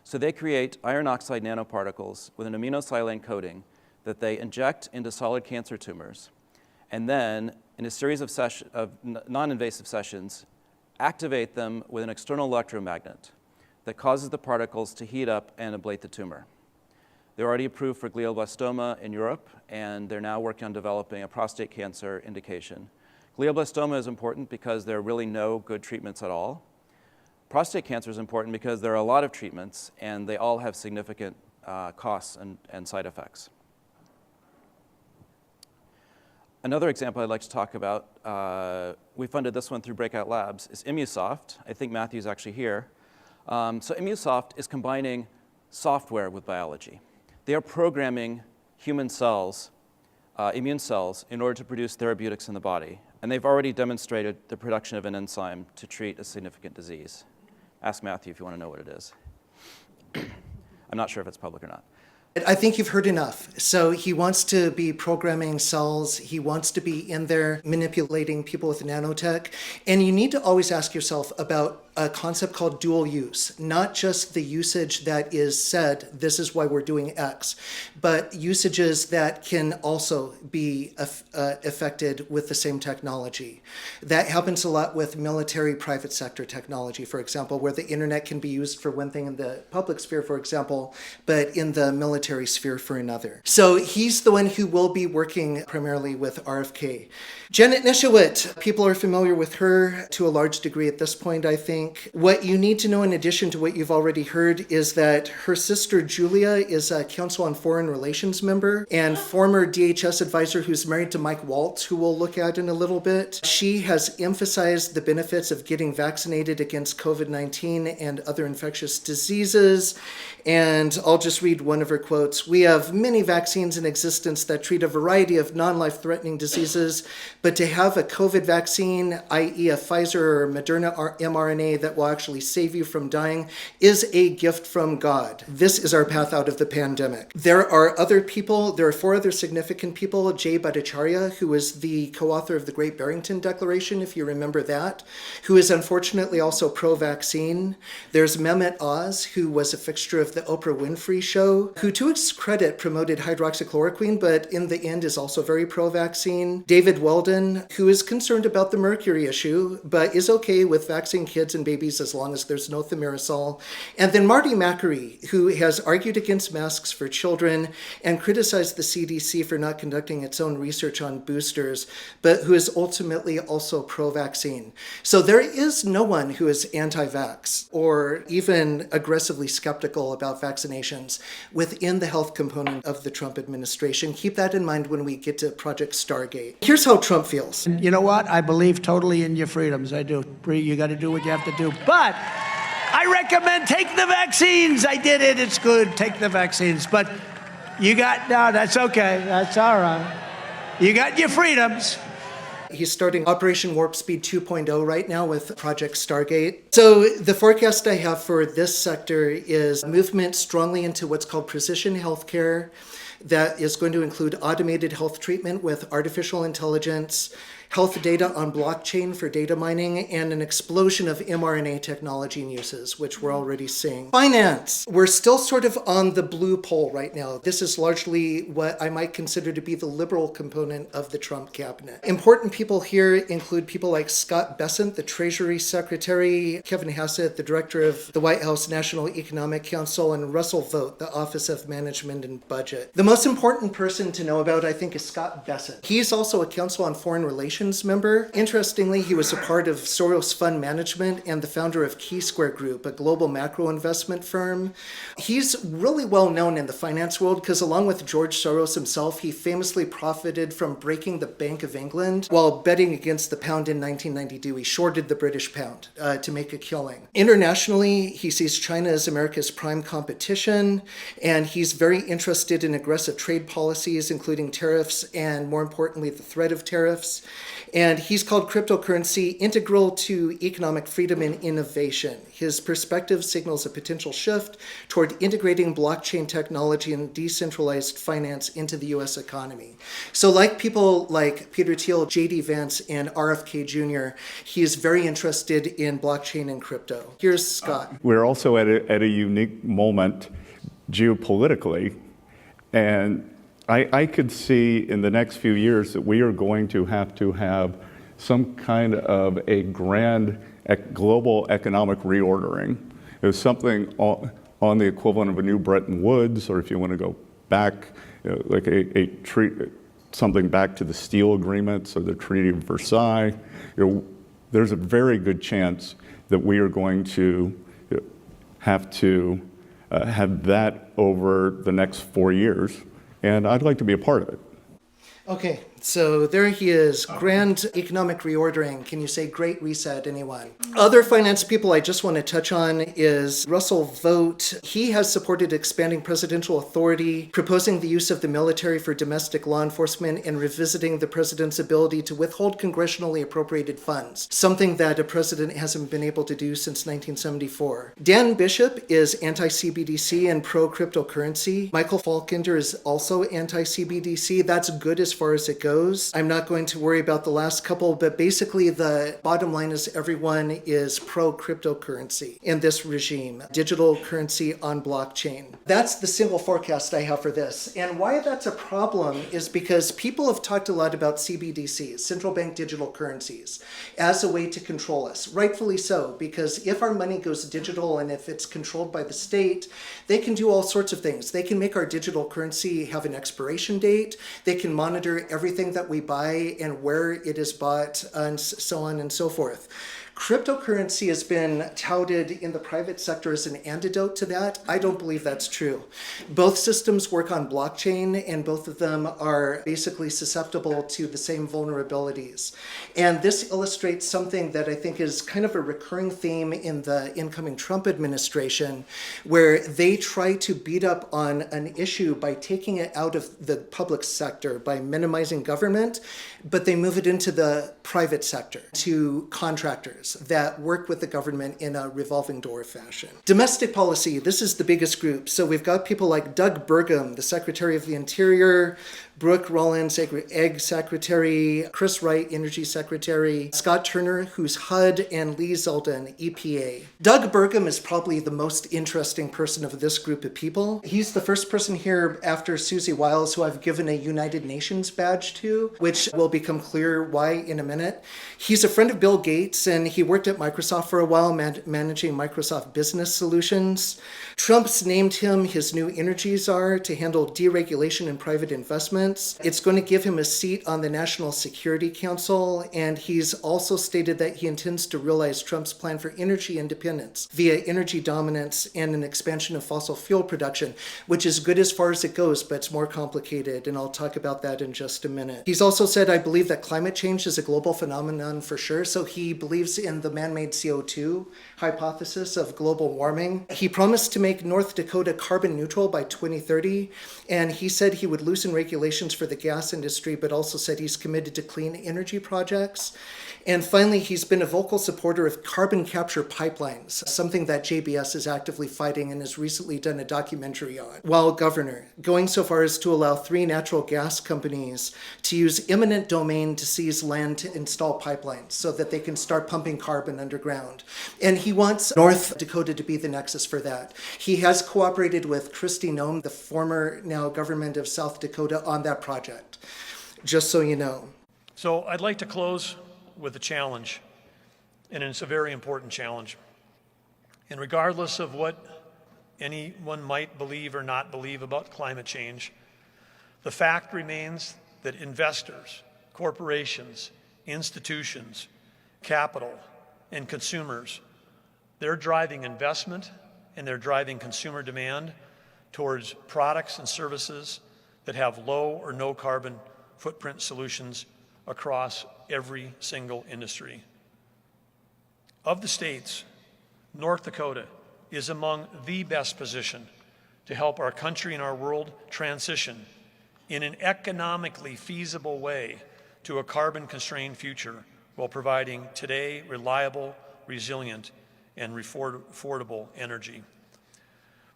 So they create iron oxide nanoparticles with an aminosilane coating that they inject into solid cancer tumors, and then in a series of non-invasive sessions, activate them with an external electromagnet that causes the particles to heat up and ablate the tumor. They're already approved for glioblastoma in Europe, and they're now working on developing a prostate cancer indication. Glioblastoma is important because there are really no good treatments at all. Prostate cancer is important because there are a lot of treatments, and they all have significant costs and side effects. Another example I'd like to talk about, we funded this one through Breakout Labs, is Immusoft. I think Matthew's actually here. So Immusoft is combining software with biology. They are programming human cells, immune cells, in order to produce therapeutics in the body. And they've already demonstrated the production of an enzyme to treat a significant disease. Ask Matthew if you want to know what it is. I'm not sure if it's public or not. I think you've heard enough. So he wants to be programming cells. He wants to be in there manipulating people with nanotech. And you need to always ask yourself about a concept called dual use, not just the usage that is said, this is why we're doing X, but usages that can also be affected with the same technology. That happens a lot with military private sector technology, for example, where the internet can be used for one thing in the public sphere, for example, but in the military sphere for another. So he's the one who will be working primarily with RFK. Janet Nishawit, people are familiar with her to a large degree at this point, I think. What you need to know in addition to what you've already heard is that her sister Julia is a Council on Foreign Relations member and former DHS advisor who's married to Mike Waltz, who we'll look at in a little bit. She has emphasized the benefits of getting vaccinated against COVID-19 and other infectious diseases. And I'll just read one of her quotes. "We have many vaccines in existence that treat a variety of non-life-threatening diseases, but to have a COVID vaccine, i.e. a Pfizer or Moderna mRNA that will actually save you from dying, is a gift from God. This is our path out of the pandemic." There are other people, there are 4 other significant people. Jay Bhattacharya, who is the co-author of the Great Barrington Declaration, if you remember that, who is unfortunately also pro-vaccine. There's Mehmet Oz, who was a fixture of the Oprah Winfrey Show, who to his credit promoted hydroxychloroquine, but in the end is also very pro-vaccine. David Weldon, who is concerned about the mercury issue, but is okay with vaccine kids and babies as long as there's no thimerosal. And then Marty Macri, who has argued against masks for children and criticized the CDC for not conducting its own research on boosters, but who is ultimately also pro-vaccine. So there is no one who is anti-vax or even aggressively skeptical about vaccinations within the health component of the Trump administration. Keep that in mind when we get to Project Stargate. Here's how Trump feels. You know what? I believe totally in your freedoms. I do. Bree, you got to do what you have to do. But I recommend take the vaccines. I did it. It's good. Take the vaccines. But you got, no, that's okay. That's all right. You got your freedoms. He's starting Operation Warp Speed 2.0 right now with Project Stargate. So the forecast I have for this sector is movement strongly into what's called precision healthcare. That is going to include automated health treatment with artificial intelligence, health data on blockchain for data mining, and an explosion of mRNA technology and uses, which we're already seeing. Finance. We're still sort of on the blue pole right now. This is largely what I might consider to be the liberal component of the Trump cabinet. Important people here include people like Scott Bessent, the Treasury Secretary, Kevin Hassett, the Director of the White House National Economic Council, and Russell Vought, the Office of Management and Budget. The most important person to know about, I think, is Scott Bessent. He's also a Council on Foreign Relations member. Interestingly, he was a part of Soros Fund Management and the founder of Key Square Group, a global macro investment firm. He's really well known in the finance world because along with George Soros himself, he famously profited from breaking the Bank of England while betting against the pound in 1992. He shorted the British pound to make a killing. Internationally, he sees China as America's prime competition, and he's very interested in aggressive trade policies, including tariffs and, more importantly, the threat of tariffs. And he's called cryptocurrency integral to economic freedom and innovation. His perspective signals a potential shift toward integrating blockchain technology and decentralized finance into the U.S. economy. So like people like Peter Thiel, J.D. Vance, and RFK Jr., he is very interested in blockchain and crypto. Here's Scott. We're also at a unique moment geopolitically, and I could see in the next few years that we are going to have some kind of a grand global economic reordering. It was something on the equivalent of a new Bretton Woods, or if you want to go back, like something back to the Steel Agreements or the Treaty of Versailles. There's a very good chance that we are going to have to have that over the next 4 years. And I'd like to be a part of it. Okay, so there he is, grand economic reordering. Can you say great reset, anyone? Other finance people I just want to touch on is Russell Vought. He has supported expanding presidential authority, proposing the use of the military for domestic law enforcement, and revisiting the president's ability to withhold congressionally appropriated funds, something that a president hasn't been able to do since 1974. Dan Bishop is anti-CBDC and pro-cryptocurrency. Michael Falkender is also anti-CBDC. That's good as far as it goes. I'm not going to worry about the last couple, but basically the bottom line is everyone is pro-cryptocurrency in this regime, digital currency on blockchain. That's the single forecast I have for this. And why that's a problem is because people have talked a lot about CBDCs, central bank digital currencies, as a way to control us. Rightfully so, because if our money goes digital and if it's controlled by the state, they can do all sorts of things. They can make our digital currency have an expiration date. They can monitor everything that we buy and where it is bought, and so on and so forth. Cryptocurrency has been touted in the private sector as an antidote to that. I don't believe that's true. Both systems work on blockchain, and both of them are basically susceptible to the same vulnerabilities. And this illustrates something that I think is kind of a recurring theme in the incoming Trump administration, where they try to beat up on an issue by taking it out of the public sector, by minimizing government, but they move it into the private sector, to contractors that work with the government in a revolving door fashion. Domestic policy, this is the biggest group. So we've got people like Doug Burgum, the Secretary of the Interior, Brooke Rollins, Ag Secretary, Chris Wright, Energy Secretary, Scott Turner, who's HUD, and Lee Zeldin, EPA. Doug Burgum is probably the most interesting person of this group of people. He's the first person here after Susie Wiles who I've given a United Nations badge to, which will become clear why in a minute. He's a friend of Bill Gates, and he worked at Microsoft for a while, managing Microsoft Business Solutions. Trump's named him his new energy czar to handle deregulation and private investment. It's going to give him a seat on the National Security Council, and he's also stated that he intends to realize Trump's plan for energy independence via energy dominance and an expansion of fossil fuel production, which is good as far as it goes, but it's more complicated, and I'll talk about that in just a minute. He's also said, I believe that climate change is a global phenomenon for sure, so he believes in the man-made CO2 hypothesis of global warming. He promised to make North Dakota carbon neutral by 2030, and he said he would loosen regulations regulations for the gas industry, but also said he's committed to clean energy projects. And finally, he's been a vocal supporter of carbon capture pipelines, something that JBS is actively fighting and has recently done a documentary on, while governor, going so far as to allow 3 natural gas companies to use eminent domain to seize land to install pipelines so that they can start pumping carbon underground. And he wants North Dakota to be the nexus for that. He has cooperated with Kristi Noem, the former now government of South Dakota, on that project, just so you know. So I'd like to close with a challenge, and it's a very important challenge. And regardless of what anyone might believe or not believe about climate change, the fact remains that investors, corporations, institutions, capital, and consumers, they're driving investment and they're driving consumer demand towards products and services that have low or no carbon footprint solutions across every single industry. Of the states, North Dakota is among the best positioned to help our country and our world transition in an economically feasible way to a carbon-constrained future while providing today reliable, resilient, and affordable energy.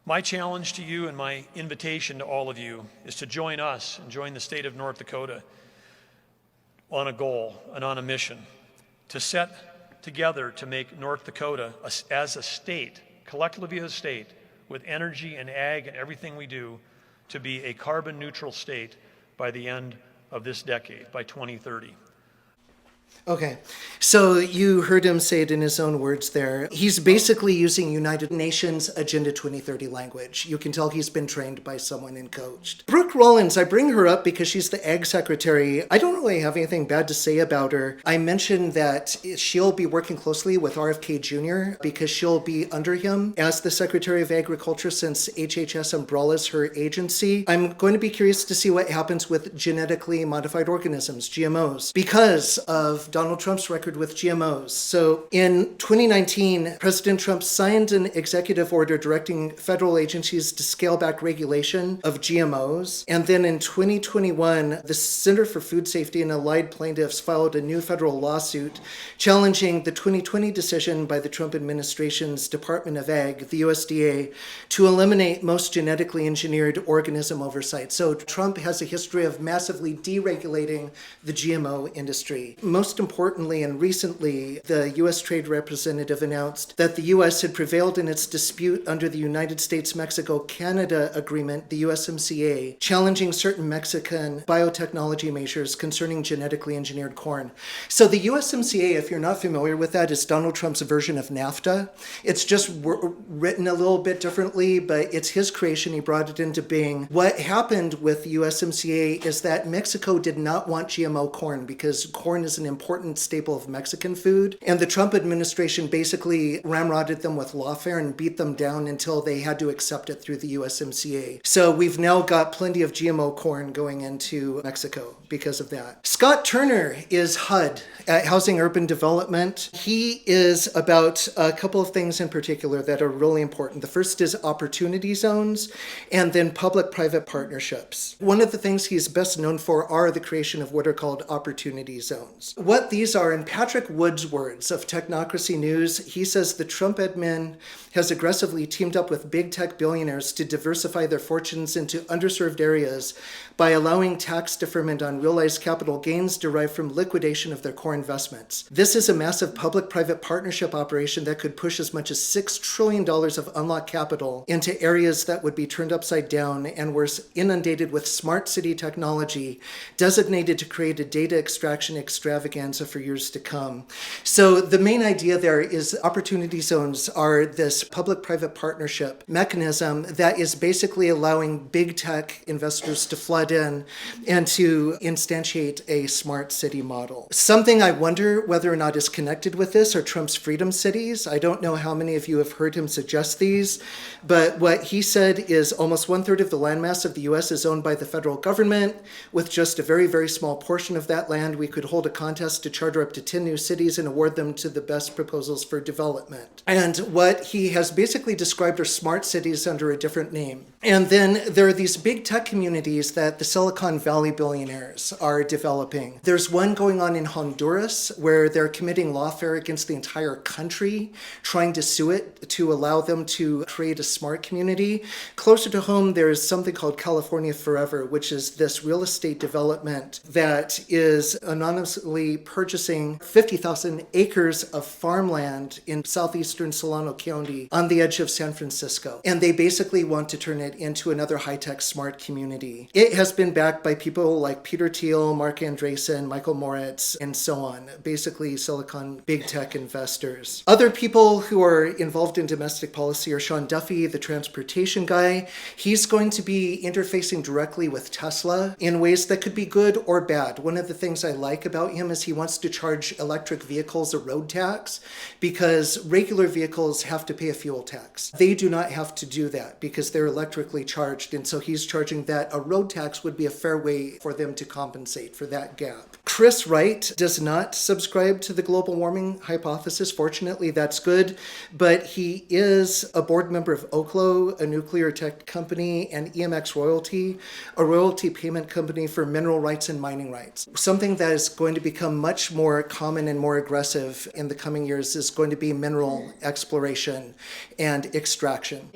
My challenge to you and my invitation to all of you is to join us and join the state of North Dakota on a goal and on a mission to set together to make North Dakota as a state, collectively as a state, with energy and ag and everything we do, to be a carbon neutral state by the end of this decade, by 2030. Okay, so you heard him say it in his own words there. He's basically using United Nations Agenda 2030 language. You can tell he's been trained by someone and coached. Brooke Rollins, I bring her up because she's the Ag Secretary. I don't really have anything bad to say about her. I mentioned that she'll be working closely with RFK Jr. because she'll be under him as the Secretary of Agriculture since HHS umbrellas her agency. I'm going to be curious to see what happens with genetically modified organisms, GMOs, because of Donald Trump's record with GMOs. So in 2019, President Trump signed an executive order directing federal agencies to scale back regulation of GMOs. And then in 2021, the Center for Food Safety and allied plaintiffs filed a new federal lawsuit challenging the 2020 decision by the Trump administration's Department of Ag, the USDA, to eliminate most genetically engineered organism oversight. So Trump has a history of massively deregulating the GMO industry. Most importantly and recently, the U.S. Trade Representative announced that the U.S. had prevailed in its dispute under the United States-Mexico-Canada Agreement, the USMCA, challenging certain Mexican biotechnology measures concerning genetically engineered corn. So the USMCA, if you're not familiar with that, is Donald Trump's version of NAFTA. It's just written a little bit differently, but it's his creation. He brought it into being. What happened with the USMCA is that Mexico did not want GMO corn because corn is an important staple of Mexican food. And the Trump administration basically ramrodded them with lawfare and beat them down until they had to accept it through the USMCA. So we've now got plenty of GMO corn going into Mexico because of that. Scott Turner is HUD, Housing Urban Development. He is about a couple of things in particular that are really important. The first is opportunity zones and then public-private partnerships. One of the things he's best known for are the creation of what are called opportunity zones. What these are, in Patrick Wood's words of Technocracy News, he says the Trump admin has aggressively teamed up with big tech billionaires to diversify their fortunes into underserved areas by allowing tax deferment on realized capital gains derived from liquidation of their core investments. This is a massive public-private partnership operation that could push as much as $6 trillion of unlocked capital into areas that would be turned upside down and were inundated with smart city technology designated to create a data extraction extravaganza for years to come. So the main idea there is opportunity zones are this public-private partnership mechanism that is basically allowing big tech investors to flood in and to instantiate a smart city model. Something I wonder whether or not is connected with this are Trump's freedom cities. I don't know how many of you have heard him suggest these, but what he said is almost 1/3 of the landmass of the U.S. is owned by the federal government. With just a very, very small portion of that land, we could hold a contest to charter up to 10 new cities and award them to the best proposals for development. And what he has basically described are smart cities under a different name. And then there are these big tech communities that the Silicon Valley billionaires are developing. There's one going on in Honduras where they're committing lawfare against the entire country, trying to sue it to allow them to create a smart community. Closer to home, there's something called California Forever, which is this real estate development that is anonymously purchasing 50,000 acres of farmland in southeastern Solano County on the edge of San Francisco. And they basically want to turn it into another high-tech smart community. It has been backed by people like Peter Thiel, Mark Andreessen, Michael Moritz, and so on. Basically, Silicon big tech investors. Other people who are involved in domestic policy are Sean Duffy, the transportation guy. He's going to be interfacing directly with Tesla in ways that could be good or bad. One of the things I like about him is he wants to charge electric vehicles a road tax because regular vehicles have to pay a fuel tax. They do not have to do that because they're electrically charged, and so he's charging that a road tax would be a fair way for them to compensate for that gap. Chris Wright does not subscribe to the global warming hypothesis. Fortunately, that's good, but he is a board member of Oklo, a nuclear tech company, and EMX Royalty, a royalty payment company for mineral rights and mining rights. Something that is going to become much more common and more aggressive in the coming years is going to be mineral exploration and extraction.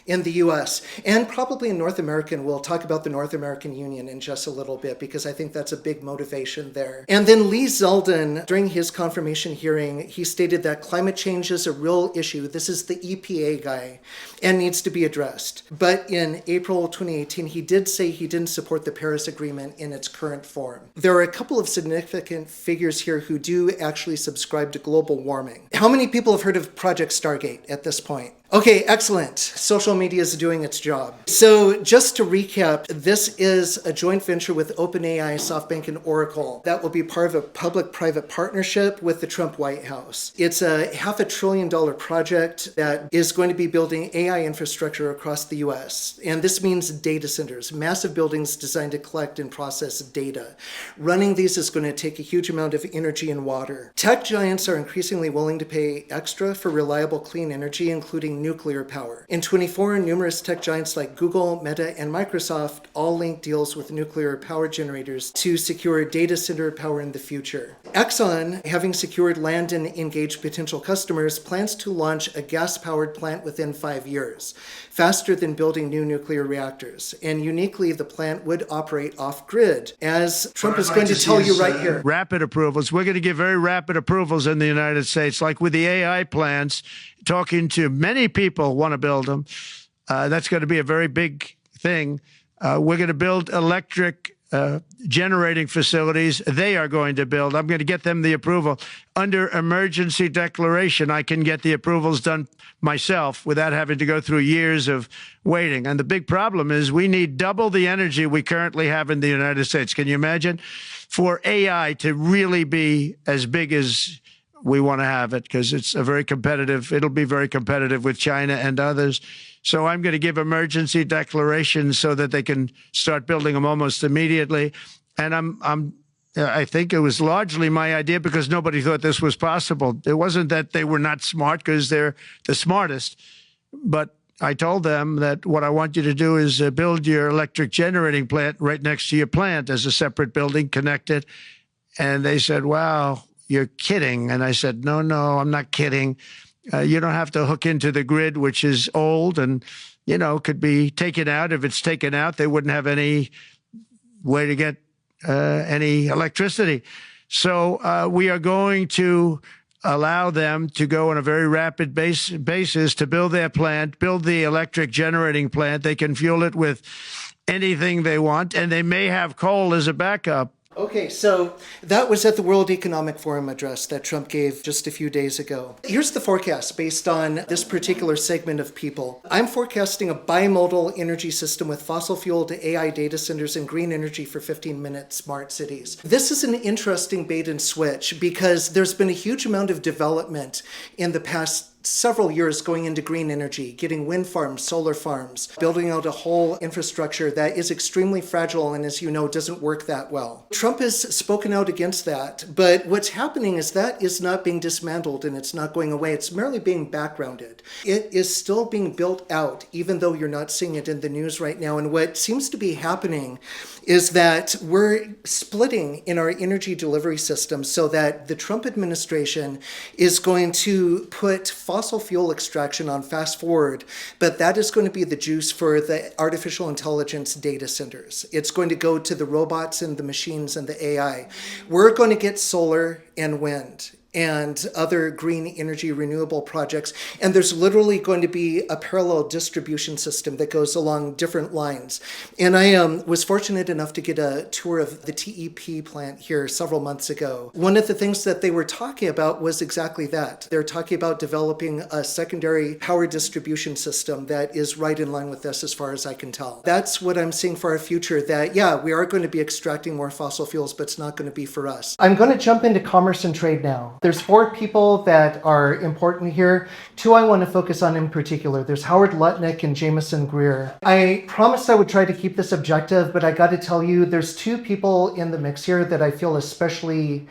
In the US, and probably in North America, and we'll talk about the North American Union in just a little bit, because I think that's a big motivation there. And then Lee Zeldin, during his confirmation hearing, he stated that climate change is a real issue. This is the EPA guy, and needs to be addressed. But in April 2018, he did say he didn't support the Paris Agreement in its current form. There are a couple of significant figures here who do actually subscribe to global warming. How many people have heard of Project Stargate at this point? Okay, excellent. Social media is doing its job. So just to recap, this is a joint venture with OpenAI, SoftBank, and Oracle that will be part of a public-private partnership with the Trump White House. It's a $500 billion project that is going to be building AI infrastructure across the US. And this means data centers, massive buildings designed to collect and process data. Running these is going to take a huge amount of energy and water. Tech giants are increasingly willing to pay extra for reliable, clean energy, including nuclear power. In 2024, numerous tech giants like Google, Meta, and Microsoft all linked deals with nuclear power generators to secure data center power in the future. Exxon, having secured land and engaged potential customers, plans to launch a gas-powered plant within 5 years, faster than building new nuclear reactors. And uniquely, the plant would operate off-grid, as Trump is going to tell you right here. Rapid approvals. We're going to give very rapid approvals in the United States, like with the AI plants. Talking to many people want to build them. That's going to be a very big thing. We're going to build electric generating facilities. They are going to build. I'm going to get them the approval. Under emergency declaration, I can get the approvals done myself without having to go through years of waiting. And the big problem is we need double the energy we currently have in the United States. Can you imagine? For AI to really be as big as we want to have it, because it's a very competitive, it'll be very competitive with China and others. So I'm going to give emergency declarations so that they can start building them almost immediately. And I think it was largely my idea because nobody thought this was possible. It wasn't that they were not smart, because they're the smartest. But I told them that what I want you to do is build your electric generating plant right next to your plant as a separate building connected. And they said, wow, you're kidding. And I said, no, I'm not kidding. You don't have to hook into the grid, which is old and, could be taken out. If it's taken out, they wouldn't have any way to get any electricity. So we are going to allow them to go on a very rapid basis to build their plant, build the electric generating plant. They can fuel it with anything they want, and they may have coal as a backup. Okay, so that was at the World Economic Forum address that Trump gave just a few days ago. Here's the forecast based on this particular segment of people. I'm forecasting a bimodal energy system with fossil fuel to AI data centers and green energy for 15-minute smart cities. This is an interesting bait and switch because there's been a huge amount of development in the past several years going into green energy, getting wind farms, solar farms, building out a whole infrastructure that is extremely fragile and, as you know, doesn't work that well. Trump has spoken out against that, but what's happening is that is not being dismantled and it's not going away. It's merely being backgrounded. It is still being built out, even though you're not seeing it in the news right now. And what seems to be happening is that we're splitting in our energy delivery system so that the Trump administration is going to put fossil fuel extraction on fast forward, but that is going to be the juice for the artificial intelligence data centers. It's going to go to the robots and the machines and the AI. We're going to get solar and wind and other green energy renewable projects. And there's literally going to be a parallel distribution system that goes along different lines. And I was fortunate enough to get a tour of the TEP plant here several months ago. One of the things that they were talking about was exactly that. They're talking about developing a secondary power distribution system that is right in line with this as far as I can tell. That's what I'm seeing for our future, that yeah, we are going to be extracting more fossil fuels, but it's not going to be for us. I'm going to jump into commerce and trade now. There's 4 people that are important here. 2 I want to focus on in particular. There's Howard Lutnick and Jameson Greer. I promised I would try to keep this objective, but I got to tell you, there's 2 people in the mix here that I feel especially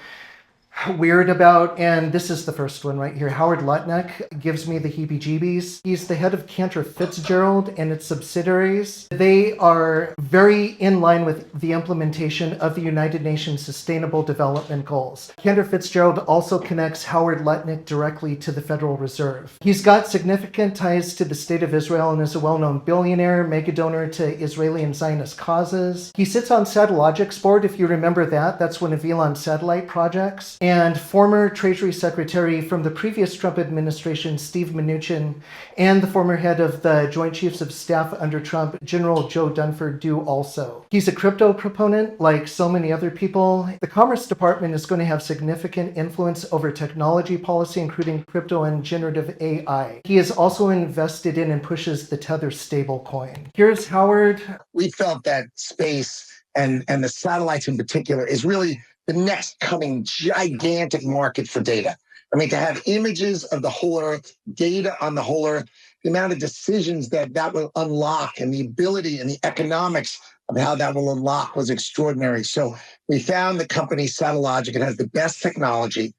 weird about, and this is the first one right here. Howard Lutnick gives me the heebie-jeebies. He's the head of Cantor Fitzgerald and its subsidiaries. They are very in line with the implementation of the United Nations Sustainable Development Goals. Cantor Fitzgerald also connects Howard Lutnick directly to the Federal Reserve. He's got significant ties to the State of Israel and is a well-known billionaire, mega donor to Israeli and Zionist causes. He sits on Satellogic's board, if you remember that. That's one of Elon's satellite projects. And former Treasury Secretary from the previous Trump administration, Steve Mnuchin, and the former head of the Joint Chiefs of Staff under Trump, General Joe Dunford, do also. He's a crypto proponent, like so many other people. The Commerce Department is going to have significant influence over technology policy, including crypto and generative AI. He is also invested in and pushes the Tether stablecoin. Here's Howard. We felt that space and the satellites in particular is really the next coming gigantic market for data. I mean, to have images of the whole Earth, data on the whole Earth, the amount of decisions that will unlock and the ability and the economics of how that will unlock was extraordinary. So we found the company Satellogic. It has the best technology.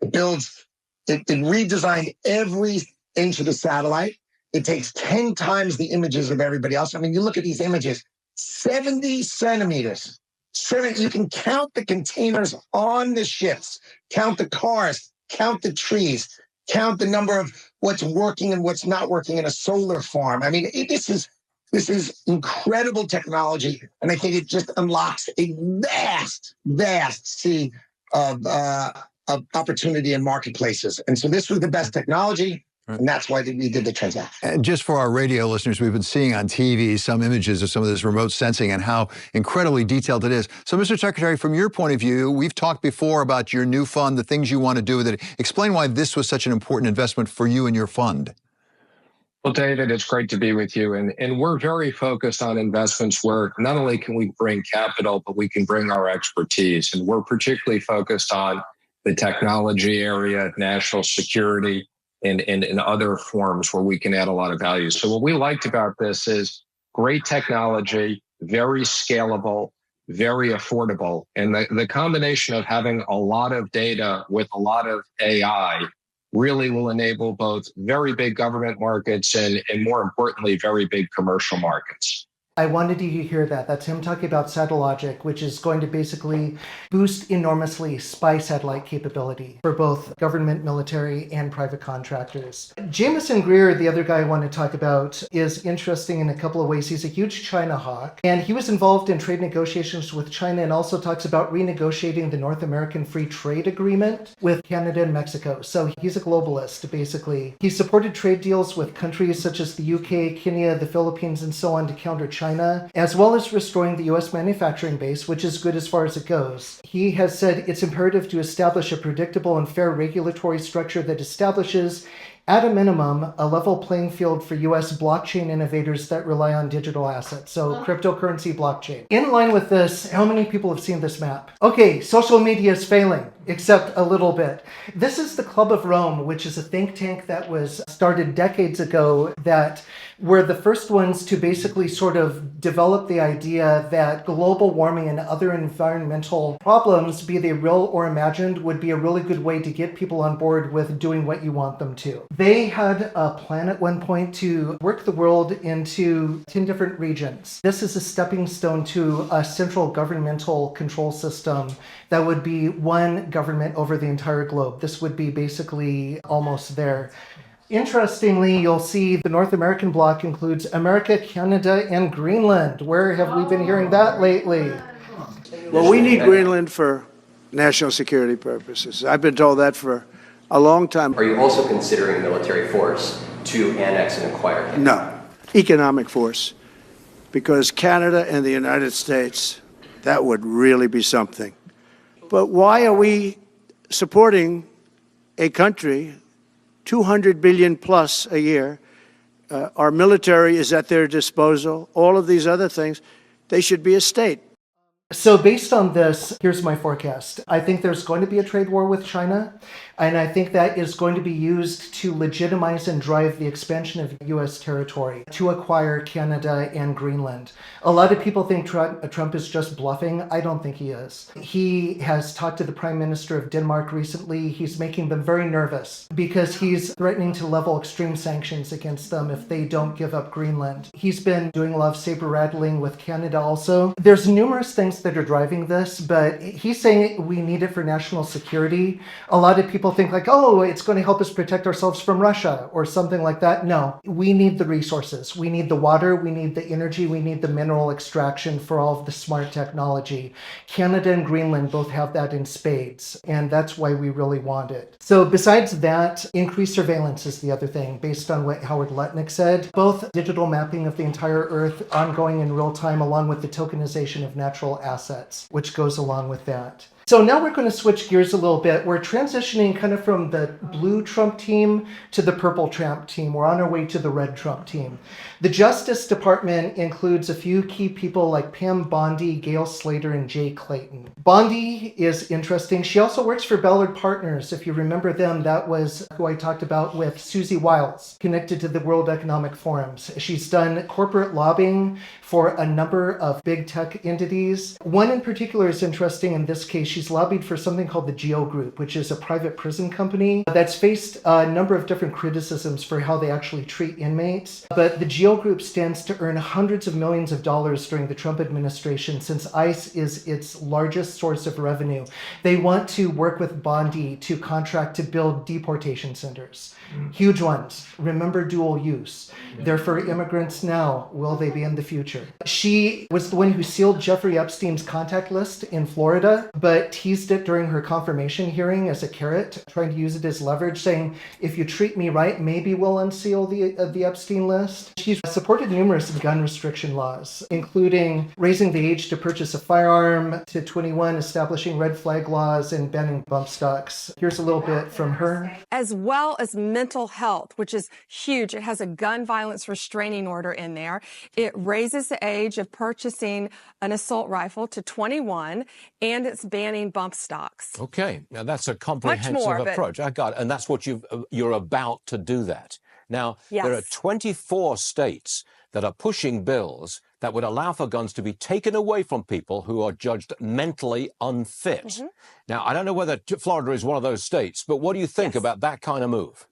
It redesigned every inch of the satellite. It takes 10 times the images of everybody else. I mean, you look at these images, 70 centimeters. You can count the containers on the ships, count the cars, count the trees, count the number of what's working and what's not working in a solar farm. I mean, this is incredible technology, and I think it just unlocks a vast sea of opportunity in marketplaces. And so this was the best technology. And that's why we did the transaction. And just for our radio listeners, we've been seeing on TV some images of some of this remote sensing and how incredibly detailed it is. So, Mr. Secretary, from your point of view, we've talked before about your new fund, the things you want to do with it. Explain why this was such an important investment for you and your fund. Well, David, it's great to be with you. And we're very focused on investments where not only can we bring capital, but we can bring our expertise. And we're particularly focused on the technology area, national security, and in other forms where we can add a lot of value. So what we liked about this is great technology, very scalable, very affordable. And the combination of having a lot of data with a lot of AI really will enable both very big government markets and more importantly, very big commercial markets. I wanted you to hear that. That's him talking about Satellogic, which is going to basically boost enormously spy satellite capability for both government, military, and private contractors. Jameson Greer, the other guy I want to talk about, is interesting in a couple of ways. He's a huge China hawk, and he was involved in trade negotiations with China and also talks about renegotiating the North American Free Trade Agreement with Canada and Mexico. So he's a globalist, basically. He supported trade deals with countries such as the UK, Kenya, the Philippines, and so on to counter China, as well as restoring the U.S. manufacturing base, which is good as far as it goes. He has said it's imperative to establish a predictable and fair regulatory structure that establishes, at a minimum, a level playing field for U.S. blockchain innovators that rely on digital assets, so cryptocurrency blockchain. In line with this, how many people have seen this map? Okay, social media is failing. except a little bit. This is the Club of Rome, which is a think tank that was started decades ago that were the first ones to basically sort of develop the idea that global warming and other environmental problems, be they real or imagined, would be a really good way to get people on board with doing what you want them to. They had a plan at one point to work the world into 10 different regions. This is a stepping stone to a central governmental control system that would be one government over the entire globe. This would be basically almost there. Interestingly, you'll see the North American bloc includes America, Canada, and Greenland. Where have we been hearing that lately? Well, we need Greenland for national security purposes. I've been told that for a long time. Are you also considering military force to annex and acquire Canada? No, economic force. Because Canada and the United States, that would really be something. But why are we supporting a country 200 billion plus a year? Our military is at their disposal. All of these other things, they should be a state. So based on this, here's my forecast. I think there's going to be a trade war with China, and I think that is going to be used to legitimize and drive the expansion of U.S. territory to acquire Canada and Greenland. A lot of people think Trump is just bluffing. I don't think he is. He has talked to the Prime Minister of Denmark recently. He's making them very nervous because he's threatening to level extreme sanctions against them if they don't give up Greenland. He's been doing a lot of saber rattling with Canada also. There's numerous things that are driving this, but he's saying we need it for national security. A lot of people think like, oh, it's going to help us protect ourselves from Russia or something like that. No, we need the resources. We need the water, we need the energy, we need the mineral extraction for all of the smart technology. Canada and Greenland both have that in spades, and that's why we really want it. So besides that, increased surveillance is the other thing, based on what Howard Lutnick said. Both digital mapping of the entire Earth, ongoing in real time, along with the tokenization of natural assets, which goes along with that. So now we're going to switch gears a little bit. We're transitioning kind of from the blue Trump team to the purple Trump team. We're on our way to the red Trump team. The Justice Department includes a few key people like Pam Bondi, Gail Slater, and Jay Clayton. Bondi is interesting. She also works for Ballard Partners. If you remember them, that was who I talked about with Susie Wiles, connected to the World Economic Forums. She's done corporate lobbying for a number of big tech entities. One in particular is interesting in this case. She's lobbied for something called the Geo Group, which is a private prison company that's faced a number of different criticisms for how they actually treat inmates. But the Geo Group stands to earn hundreds of millions of dollars during the Trump administration, since ICE is its largest source of revenue. They want to work with Bondi to contract to build deportation centers. Huge ones. Remember dual use. They're for immigrants now. Will they be in the future? She was the one who sealed Jeffrey Epstein's contact list in Florida, but teased it during her confirmation hearing as a carrot, trying to use it as leverage, saying, if you treat me right, maybe we'll unseal the Epstein list. She's supported numerous gun restriction laws, including raising the age to purchase a firearm to 21, establishing red flag laws, and banning bump stocks. Here's a little bit from her. As well as mental health, which is huge. It has a gun violence restraining order in there. It raises the age of purchasing an assault rifle to 21, and it's banning bump stocks. Okay, now that's a comprehensive approach. I got it. And that's what you're about to do that. Now, there are 24 states that are pushing bills that would allow for guns to be taken away from people who are judged mentally unfit. Now, I don't know whether Florida is one of those states, but what do you think about that kind of move?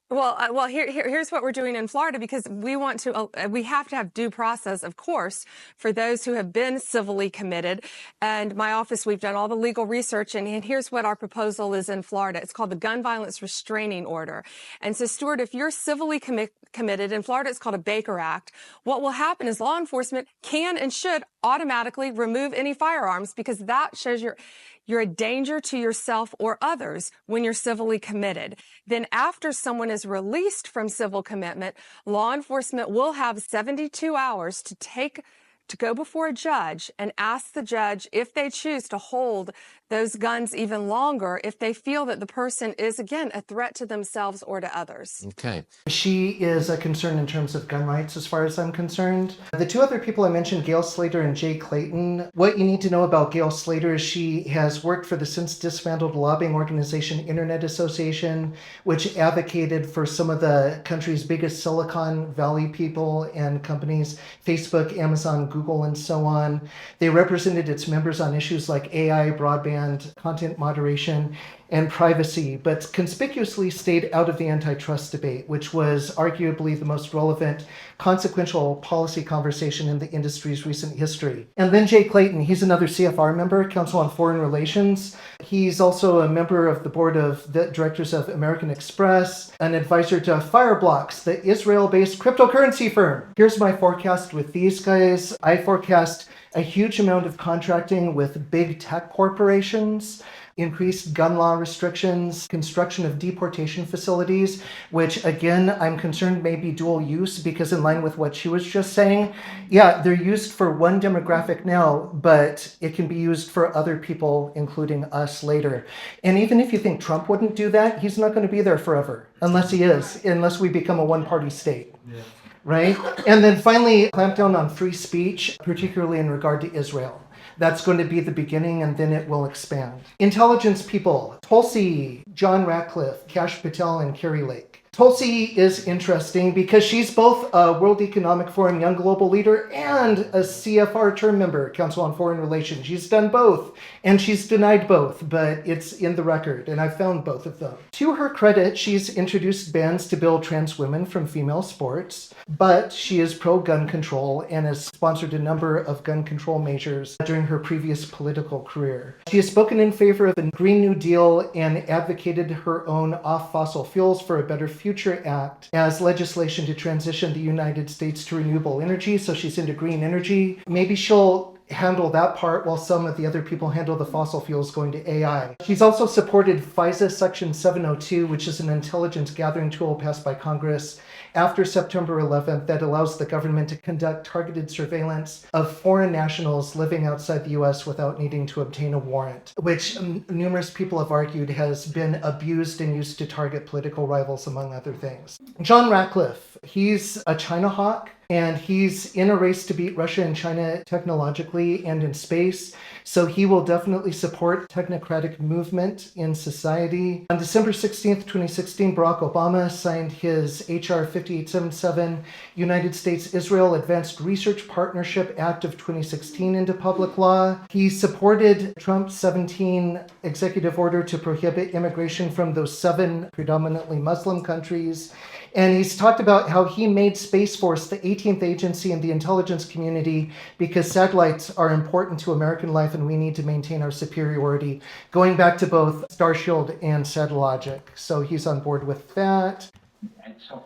Well, here's what we're doing in Florida, because we have to have due process, of course, for those who have been civilly committed. And my office, we've done all the legal research, and here's what our proposal is in Florida. It's called the Gun Violence Restraining Order. And so, Stuart, if you're civilly committed, in Florida it's called a Baker Act, what will happen is law enforcement can and should automatically remove any firearms, because that shows you're a danger to yourself or others when you're civilly committed. Then after someone is released from civil commitment, law enforcement will have 72 hours to take to go before a judge and ask the judge if they choose to hold those guns even longer if they feel that the person is, again, a threat to themselves or to others. Okay. She is a concern in terms of gun rights as far as I'm concerned. The two other people I mentioned, Gail Slater and Jay Clayton, what you need to know about Gail Slater is she has worked for the since dismantled lobbying organization Internet Association, which advocated for some of the country's biggest Silicon Valley people and companies, Facebook, Amazon, Google, and so on. They represented its members on issues like AI, broadband, content moderation, and privacy, but conspicuously stayed out of the antitrust debate, which was arguably the most relevant, consequential policy conversation in the industry's recent history. And then Jay Clayton, he's another CFR member, Council on Foreign Relations. He's also a member of the board of the directors of American Express, an advisor to Fireblocks, the Israel-based cryptocurrency firm. Here's my forecast with these guys. I forecast a huge amount of contracting with big tech corporations, increased gun law restrictions, construction of deportation facilities, which again, I'm concerned may be dual use because in line with what she was just saying, yeah, they're used for one demographic now, but it can be used for other people, including us later. And even if you think Trump wouldn't do that, he's not going to be there forever, unless we become a one-party state. Yeah. Right? And then finally, clamp down on free speech, particularly in regard to Israel. That's going to be the beginning, and then it will expand. Intelligence people, Tulsi, John Ratcliffe, Kash Patel, and Carrie Lake. Tulsi is interesting because she's both a World Economic Forum Young Global Leader and a CFR term member, Council on Foreign Relations. She's done both, and she's denied both, but it's in the record, and I found both of them. To her credit, she's introduced bans to ban trans women from female sports, but she is pro-gun control and has sponsored a number of gun control measures during her previous political career. She has spoken in favor of a Green New Deal and advocated her own Off Fossil Fuels for a Better Future Act as legislation to transition the United States to renewable energy, so she's into green energy. Maybe she'll handle that part while some of the other people handle the fossil fuels going to AI. She's also supported FISA Section 702, which is an intelligence gathering tool passed by Congress after September 11th that allows the government to conduct targeted surveillance of foreign nationals living outside the U.S. without needing to obtain a warrant, which numerous people have argued has been abused and used to target political rivals, among other things. John Ratcliffe, he's a China hawk, and he's in a race to beat Russia and China technologically and in space. So he will definitely support technocratic movement in society. On December 16th, 2016, Barack Obama signed his HR 5877 United States-Israel Advanced Research Partnership Act of 2016 into public law. He supported Trump's 17 executive order to prohibit immigration from those 7 predominantly Muslim countries. And he's talked about how he made Space Force the 18th agency in the intelligence community because satellites are important to American life and we need to maintain our superiority, going back to both Starshield and Satellogic. So he's on board with that.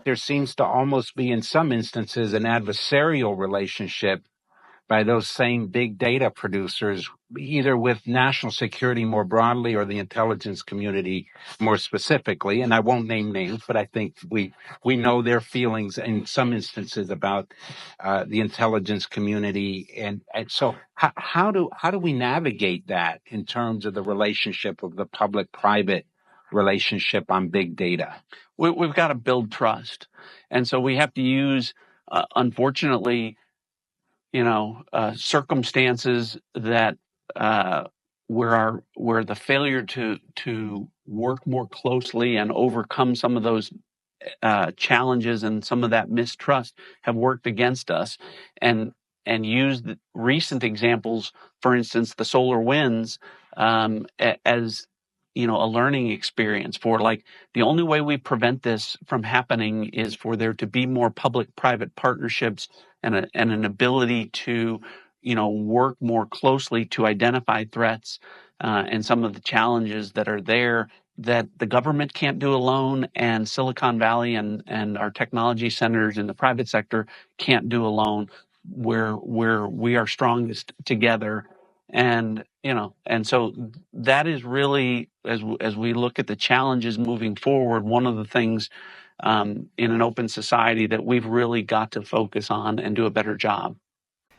There seems to almost be, in some instances, an adversarial relationship by those same big data producers, either with national security more broadly or the intelligence community more specifically. And I won't name names, but I think we know their feelings in some instances about the intelligence community. And so how do we navigate that in terms of the relationship of the public-private relationship on big data? We've got to build trust. And so we have to use, unfortunately, circumstances that where the failure to work more closely and overcome some of those challenges and some of that mistrust have worked against us, and use the recent examples, for instance, the solar winds, as a learning experience for the only way we prevent this from happening is for there to be more public-private partnerships and an ability to, work more closely to identify threats and some of the challenges that are there that the government can't do alone, and Silicon Valley and our technology centers in the private sector can't do alone, where we are strongest together. And so that is really, as we look at the challenges moving forward, one of the things in an open society that we've really got to focus on and do a better job.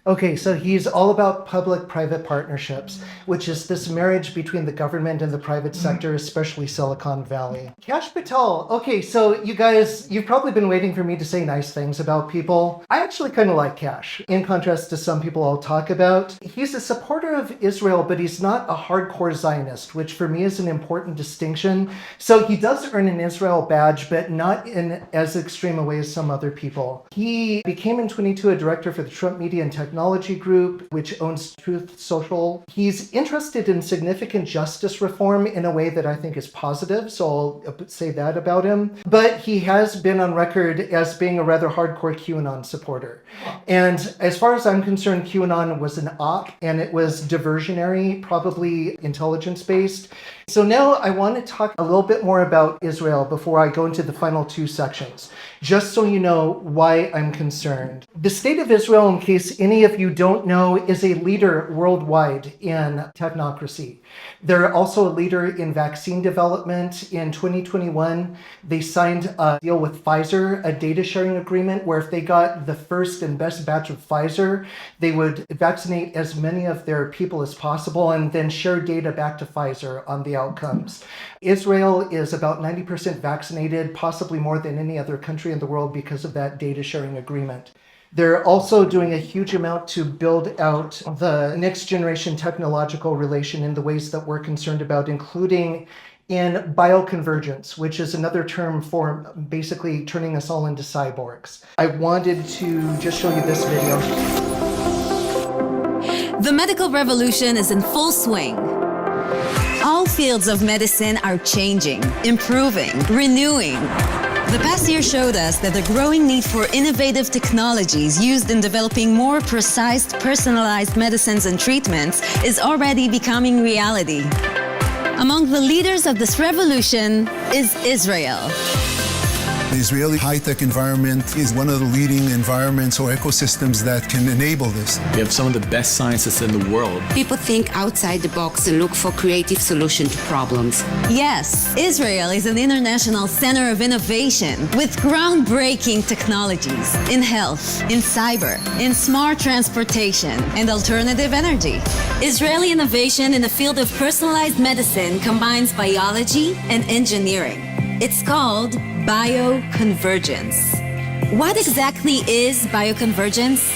Okay, so he's all about public-private partnerships, which is this marriage between the government and the private sector, especially Silicon Valley. Kash Patel. Okay, so you guys, you've probably been waiting for me to say nice things about people. I actually kind of like Kash, in contrast to some people I'll talk about. He's a supporter of Israel, but he's not a hardcore Zionist, which for me is an important distinction. So he does earn an Israel badge, but not in as extreme a way as some other people. He became in 22 a director for the Trump Media and Technology Group, which owns Truth Social. He's interested in significant justice reform in a way that I think is positive, so I'll say that about him. But he has been on record as being a rather hardcore QAnon supporter. And as far as I'm concerned, QAnon was an op, and it was diversionary, probably intelligence-based. So now I want to talk a little bit more about Israel before I go into the final two sections, just so you know why I'm concerned. The state of Israel, in case any of you don't know, is a leader worldwide in technocracy. They're also a leader in vaccine development. In 2021, they signed a deal with Pfizer, a data sharing agreement where if they got the first and best batch of Pfizer, they would vaccinate as many of their people as possible and then share data back to Pfizer on the outcomes. Israel is about 90% vaccinated, possibly more than any other country in the world because of that data sharing agreement. They're also doing a huge amount to build out the next generation technological relation in the ways that we're concerned about, including in bioconvergence, which is another term for basically turning us all into cyborgs. I wanted to just show you this video. The medical revolution is in full swing. All fields of medicine are changing, improving, renewing. The past year showed us that the growing need for innovative technologies used in developing more precise, personalized medicines and treatments is already becoming reality. Among the leaders of this revolution is Israel. The Israeli high-tech environment is one of the leading environments or ecosystems that can enable this. We have some of the best scientists in the world. People think outside the box and look for creative solutions to problems. Yes, Israel is an international center of innovation with groundbreaking technologies in health, in cyber, in smart transportation, and alternative energy. Israeli innovation in the field of personalized medicine combines biology and engineering. It's called bioconvergence. What exactly is bioconvergence?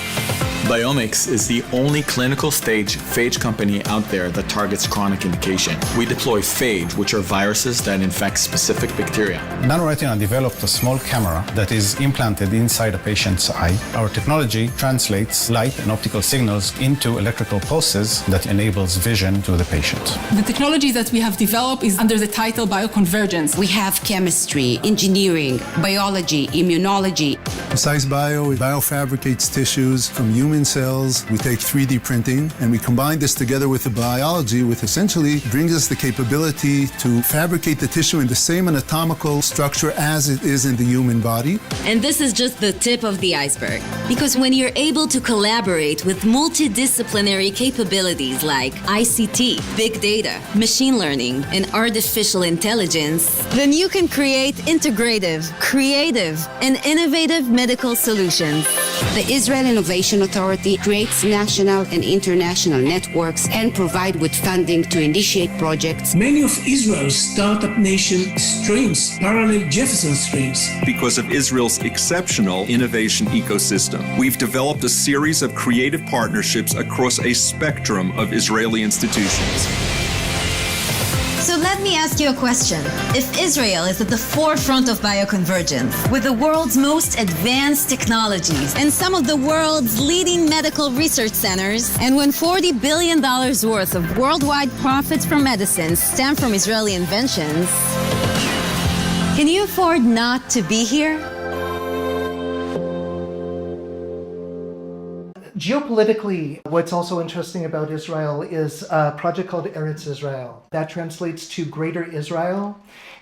Biomics is the only clinical stage phage company out there that targets chronic indication. We deploy phage, which are viruses that infect specific bacteria. NanoRetina developed a small camera that is implanted inside a patient's eye. Our technology translates light and optical signals into electrical pulses that enables vision to the patient. The technology that we have developed is under the title bioconvergence. We have chemistry, engineering, biology, immunology. Precise Bio biofabricates tissues from human cells. We take 3D printing and we combine this together with the biology, which essentially brings us the capability to fabricate the tissue in the same anatomical structure as it is in the human body. And this is just the tip of the iceberg. Because when you're able to collaborate with multidisciplinary capabilities like ICT, big data, machine learning, and artificial intelligence, then you can create integrative, creative, and innovative medical solutions. The Israel Innovation Authority creates national and international networks and provide with funding to initiate projects. Many of Israel's startup nation streams parallel Jefferson streams. Because of Israel's exceptional innovation ecosystem, we've developed a series of creative partnerships across a spectrum of Israeli institutions. So let me ask you a question. If Israel is at the forefront of bioconvergence, with the world's most advanced technologies and some of the world's leading medical research centers, and when $40 billion worth of worldwide profits from medicines stem from Israeli inventions, can you afford not to be here? Geopolitically, what's also interesting about Israel is a project called Eretz Israel. That translates to Greater Israel.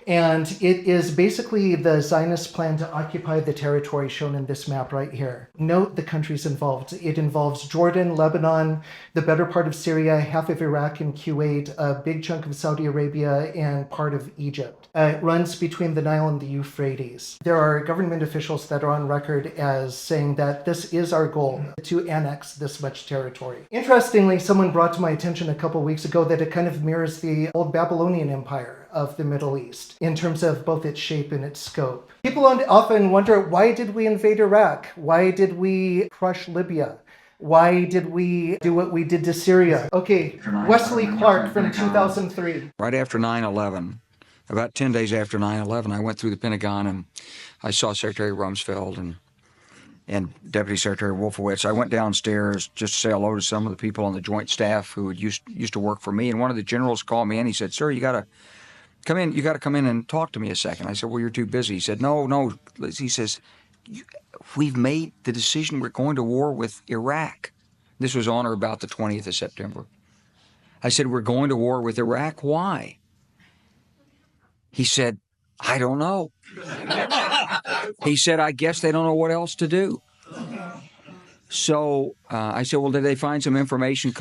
And it is basically the Zionist plan to occupy the territory shown in this map right here. Note the countries involved. It involves Jordan, Lebanon, the better part of Syria, half of Iraq and Kuwait, a big chunk of Saudi Arabia, and part of Egypt. It runs between the Nile and the Euphrates. There are government officials that are on record as saying that this is our goal, to annex annex this much territory. Interestingly, someone brought to my attention a couple weeks ago that it kind of mirrors the old Babylonian Empire of the Middle East in terms of both its shape and its scope. People often wonder, why did we invade Iraq? Why did we crush Libya? Why did we do what we did to Syria? Okay, Wesley Clark from 2003. Right after 9/11, about 10 days after 9/11, I went through the Pentagon and I saw Secretary Rumsfeld and Deputy Secretary Wolfowitz. I went downstairs just to say hello to some of the people on the Joint Staff who had used to work for me. And one of the generals called me and he said, "Sir, you got to come in. You got to come in and talk to me a second." I said, "Well, you're too busy." He said, No. He says, "We've made the decision. We're going to war with Iraq." This was on or about the 20th of September. I said, "We're going to war with Iraq. Why?" He said, "I don't know." He said, "I guess they don't know what else to do." So I said, "Well, did they find some information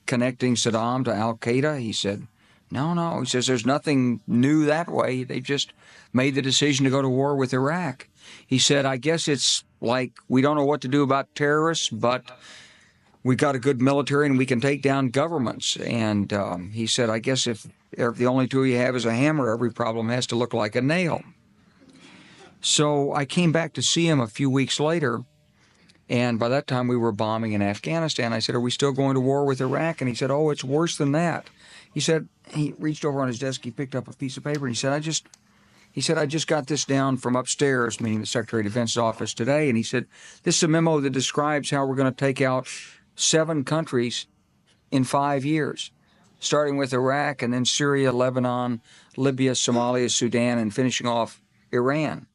connecting Saddam to Al-Qaeda?" He said, No. He says, "There's nothing new that way. They just made the decision to go to war with Iraq." He said, "I guess it's like we don't know what to do about terrorists, but we got a good military and we can take down governments." And he said, "I guess if the only tool you have is a hammer, every problem has to look like a nail." So I came back to see him a few weeks later, and by that time we were bombing in Afghanistan. I said, "Are we still going to war with Iraq?" And he said, "Oh, it's worse than that." He said, he reached over on his desk, he picked up a piece of paper, and he said, I just got this down from upstairs, meaning the Secretary of Defense's office today, and he said, "This is a memo that describes how we're going to take out 7 countries in 5 years, starting with Iraq and then Syria, Lebanon, Libya, Somalia, Sudan, and finishing off Iran."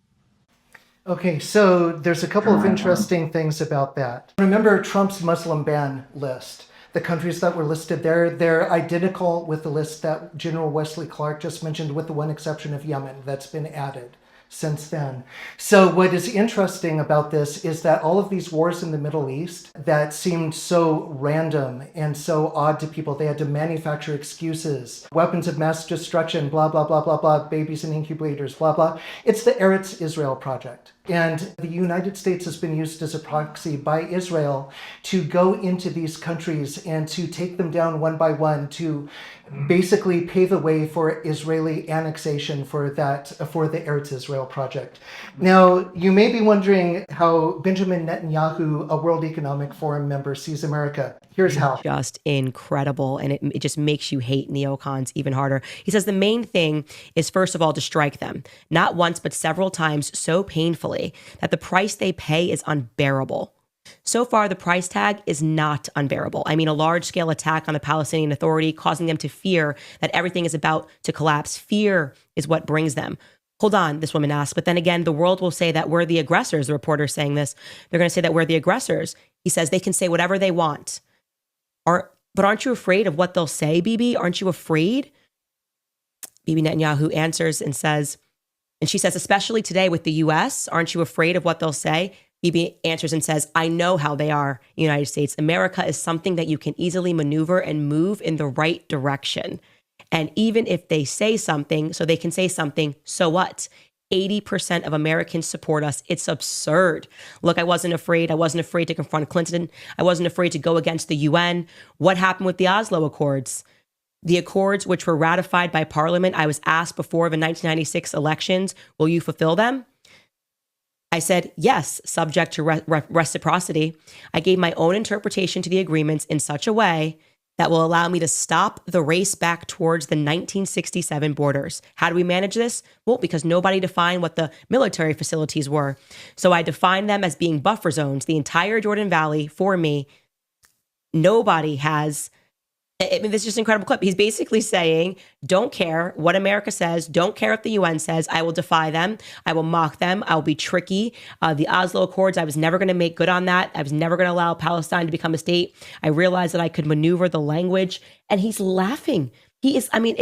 Okay, so there's a couple of interesting things about that. Remember Trump's Muslim ban list. The countries that were listed there, they're identical with the list that General Wesley Clark just mentioned, with the one exception of Yemen that's been added since then. So what is interesting about this is that all of these wars in the Middle East that seemed so random and so odd to people, they had to manufacture excuses, weapons of mass destruction, blah, blah, blah, blah, blah, babies in incubators, blah, blah. It's the Eretz Israel project. And the United States has been used as a proxy by Israel to go into these countries and to take them down one by one, to basically pave the way for Israeli annexation for the Eretz Israel project. Now, you may be wondering how Benjamin Netanyahu, a World Economic Forum member, sees America. Here's how. Just incredible. And it just makes you hate neocons even harder. He says the main thing is, first of all, to strike them, not once, but several times, so painfully that the price they pay is unbearable. So far, the price tag is not unbearable. I mean, a large-scale attack on the Palestinian Authority, causing them to fear that everything is about to collapse. Fear is what brings them. Hold on, this woman asked, but then again, the world will say that we're the aggressors. The reporter is saying this. They're going to say that we're the aggressors. He says they can say whatever they want. But aren't you afraid of what they'll say, Bibi? Aren't you afraid? Bibi Netanyahu answers and says, and she says, especially today with the U.S., aren't you afraid of what they'll say? Bibi answers and says, I know how they are, United States. America is something that you can easily maneuver and move in the right direction. And even if they say something, so they can say something, so what? 80% of Americans support us. It's absurd. Look, I wasn't afraid. I wasn't afraid to confront Clinton. I wasn't afraid to go against the UN. What happened with the Oslo Accords? The accords, which were ratified by Parliament, I was asked before the 1996 elections, will you fulfill them? I said, yes, subject to reciprocity. I gave my own interpretation to the agreements in such a way that will allow me to stop the race back towards the 1967 borders. How do we manage this? Well, because nobody defined what the military facilities were. So I defined them as being buffer zones, the entire Jordan Valley for me. Nobody has, I mean, this is just an incredible clip. He's basically saying, don't care what America says. Don't care if the UN says. I will defy them. I will mock them. I will be tricky. The Oslo Accords, I was never going to make good on that. I was never going to allow Palestine to become a state. I realized that I could maneuver the language. And he's laughing. He is, I mean,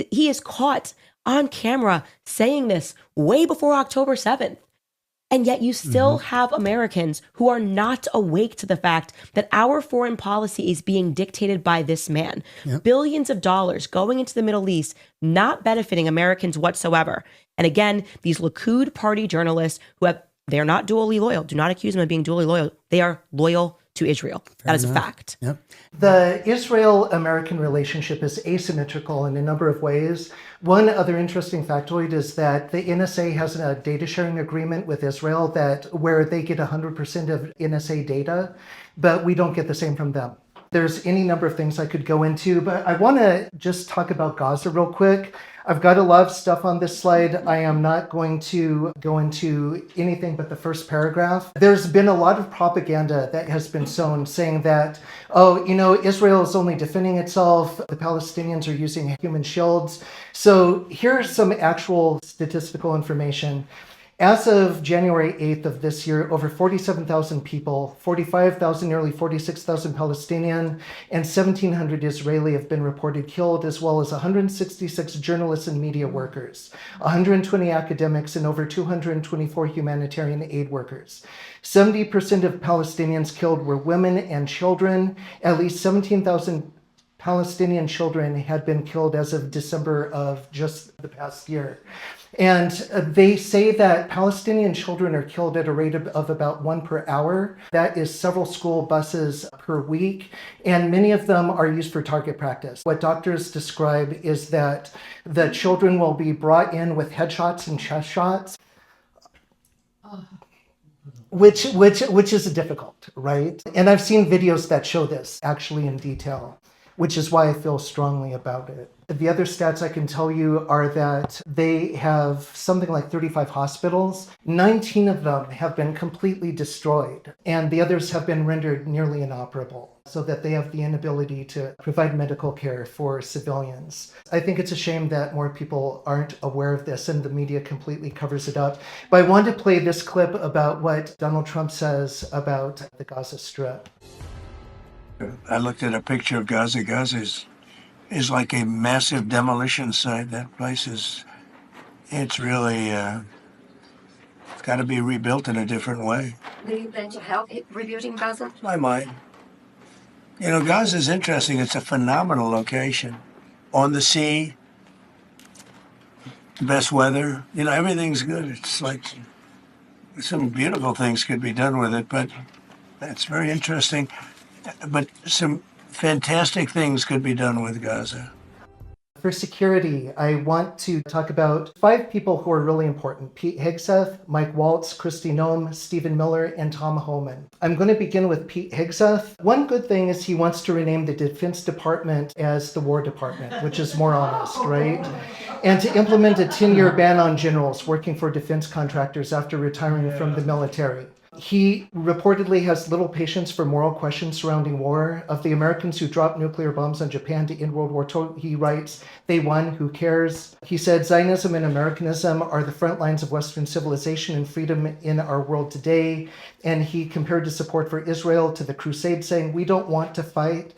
he is caught on camera saying this way before October 7th. And yet you still have Americans who are not awake to the fact that our foreign policy is being dictated by this man. Yep. Billions of dollars going into the Middle East, not benefiting Americans whatsoever. And again, these Likud party journalists who they're not dually loyal. Do not accuse them of being dually loyal. They are loyal to Israel. That is a fact. Yep. The Israel-American relationship is asymmetrical in a number of ways. One other interesting factoid is that the NSA has a data sharing agreement with Israel where they get 100% of NSA data, but we don't get the same from them. There's any number of things I could go into, but I want to just talk about Gaza real quick. I've got a lot of stuff on this slide. I am not going to go into anything but the first paragraph. There's been a lot of propaganda that has been sown saying that, Israel is only defending itself. The Palestinians are using human shields. So here's some actual statistical information. As of January 8th of this year, over 47,000 people, 45,000, nearly 46,000 Palestinian, and 1,700 Israeli have been reported killed, as well as 166 journalists and media workers, 120 academics, and over 224 humanitarian aid workers. 70% of Palestinians killed were women and children. At least 17,000 Palestinian children had been killed as of December of just the past year. And they say that Palestinian children are killed at a rate of about 1 per hour. That is several school buses per week, and many of them are used for target practice. What doctors describe is that the children will be brought in with headshots and chest shots, which is difficult, right? And I've seen videos that show this actually in detail, which is why I feel strongly about it. The other stats I can tell you are that they have something like 35 hospitals. 19 of them have been completely destroyed, and the others have been rendered nearly inoperable, so that they have the inability to provide medical care for civilians. I think it's a shame that more people aren't aware of this and the media completely covers it up. But I wanted to play this clip about what Donald Trump says about the Gaza Strip. I looked at a picture of Gaza. Gaza is like a massive demolition site. That place it's really, it's got to be rebuilt in a different way. Do you plan to help rebuilding Gaza? I might. Gaza is interesting. It's a phenomenal location. On the sea, best weather. Everything's good. It's like some beautiful things could be done with it, but that's very interesting. But some fantastic things could be done with Gaza. For security, I want to talk about 5 people who are really important: Pete Hegseth, Mike Waltz, Kristi Noem, Stephen Miller, and Tom Homan. I'm going to begin with Pete Hegseth. One good thing is he wants to rename the Defense Department as the War Department, which is more honest, right? And to implement a 10-year ban on generals working for defense contractors after retiring from the military. He reportedly has little patience for moral questions surrounding war. Of the Americans who dropped nuclear bombs on Japan to end World War II, he writes, "They won, who cares?" He said, "Zionism and Americanism are the front lines of Western civilization and freedom in our world today." And he compared his support for Israel to the Crusade, saying, "We don't want to fight,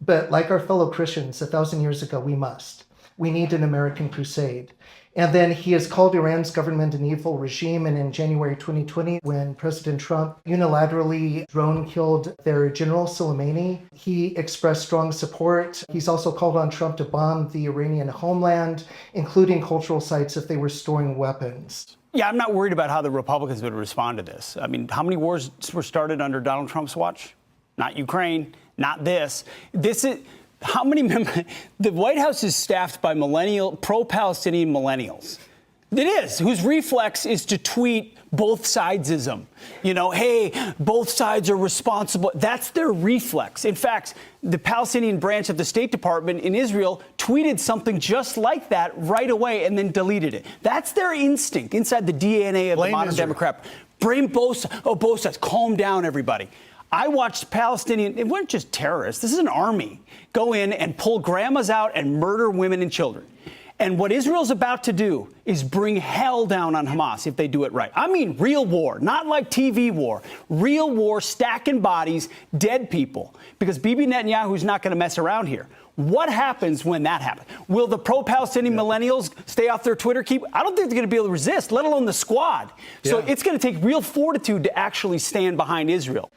but like our fellow Christians 1,000 years ago, we must. We need an American crusade." And then he has called Iran's government an evil regime. And in January 2020, when President Trump unilaterally drone-killed their General Soleimani, he expressed strong support. He's also called on Trump to bomb the Iranian homeland, including cultural sites if they were storing weapons. Yeah, I'm not worried about how the Republicans would respond to this. I mean, how many wars were started under Donald Trump's watch? Not Ukraine, not this. How many members? The White House is staffed by pro-Palestinian millennials. It is, whose reflex is to tweet both sidesism. Hey, both sides are responsible. That's their reflex. In fact, the Palestinian branch of the State Department in Israel tweeted something just like that right away and then deleted it. That's their instinct inside the DNA of the modern Democrat. Blame both sides. Calm down, everybody. I watched Palestinian, it weren't just terrorists, this is an army, go in and pull grandmas out and murder women and children. And what Israel's about to do is bring hell down on Hamas if they do it right. I mean real war, not like TV war. Real war, stacking bodies, dead people. Because Bibi Netanyahu's not going to mess around here. What happens when that happens? Will the pro-Palestinian millennials stay off their Twitter keep? I don't think they're going to be able to resist, let alone the squad. So it's going to take real fortitude to actually stand behind Israel.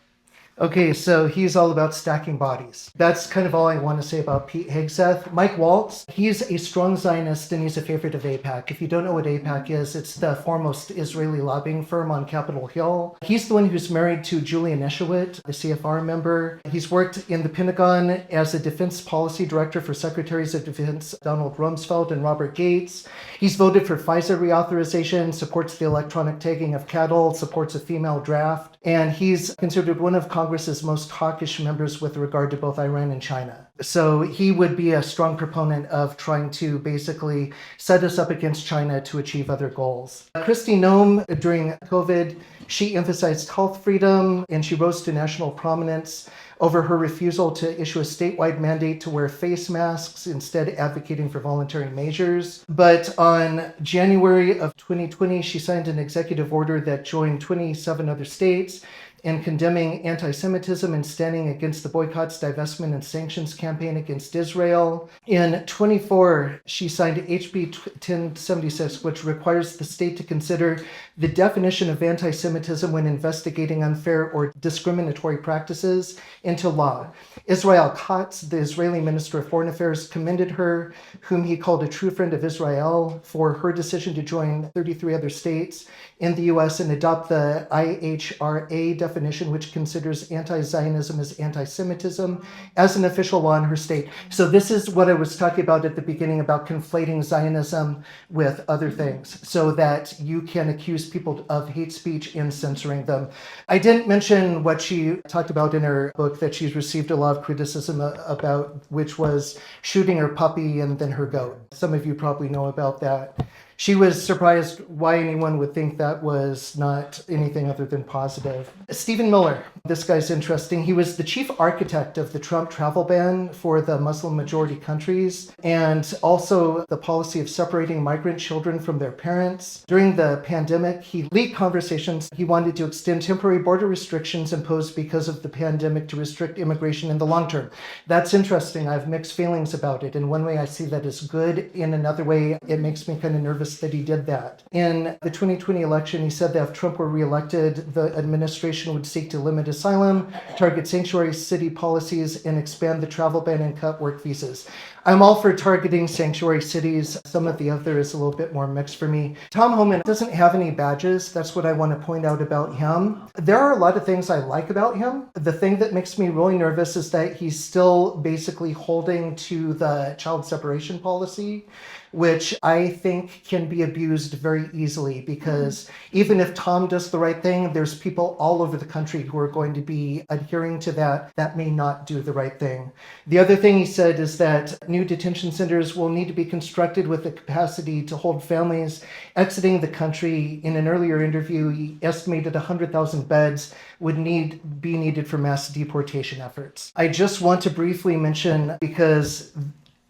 Okay, so he's all about stacking bodies. That's kind of all I want to say about Pete Hegseth. Mike Waltz, he's a strong Zionist and he's a favorite of AIPAC. If you don't know what AIPAC is, it's the foremost Israeli lobbying firm on Capitol Hill. He's the one who's married to Julia Neshowitz, the CFR member. He's worked in the Pentagon as a defense policy director for Secretaries of Defense Donald Rumsfeld and Robert Gates. He's voted for FISA reauthorization, supports the electronic tagging of cattle, supports a female draft, and he's considered one of Congress's most hawkish members with regard to both Iran and China. So he would be a strong proponent of trying to basically set us up against China to achieve other goals. Kristi Noem, during COVID, she emphasized health freedom and she rose to national prominence over her refusal to issue a statewide mandate to wear face masks, instead advocating for voluntary measures. But on January of 2020, she signed an executive order that joined 27 other states in condemning anti-Semitism and standing against the boycotts, divestment, and sanctions campaign against Israel. In 24, she signed HB 1076, which requires the state to consider the definition of anti-Semitism when investigating unfair or discriminatory practices into law. Israel Katz, the Israeli Minister of Foreign Affairs, commended her, whom he called a true friend of Israel, for her decision to join 33 other states in the U.S. and adopt the IHRA definition, which considers anti-Zionism as anti-Semitism, as an official law in her state. So this is what I was talking about at the beginning about conflating Zionism with other things so that you can accuse people of hate speech and censoring them. I didn't mention what she talked about in her book that she's received a lot of criticism about, which was shooting her puppy and then her goat. Some of you probably know about that. She was surprised why anyone would think that was not anything other than positive. Stephen Miller, this guy's interesting. He was the chief architect of the Trump travel ban for the Muslim majority countries and also the policy of separating migrant children from their parents. During the pandemic, he leaked conversations. He wanted to extend temporary border restrictions imposed because of the pandemic to restrict immigration in the long term. That's interesting. I have mixed feelings about it. In one way, I see that as good. In another way, it makes me kind of nervous that he did that. In the 2020 election, he said that if Trump were reelected, the administration would seek to limit asylum, target sanctuary city policies, and expand the travel ban and cut work visas. I'm all for targeting sanctuary cities. Some of the other is a little bit more mixed for me. Tom Homan doesn't have any badges. That's what I want to point out about him. There are a lot of things I like about him. The thing that makes me really nervous is that he's still basically holding to the child separation policy, which I think can be abused very easily because even if Tom does the right thing, there's people all over the country who are going to be adhering to that may not do the right thing. The other thing he said is that new detention centers will need to be constructed with the capacity to hold families exiting the country. In an earlier interview, he estimated 100,000 beds would be needed for mass deportation efforts. I just want to briefly mention, because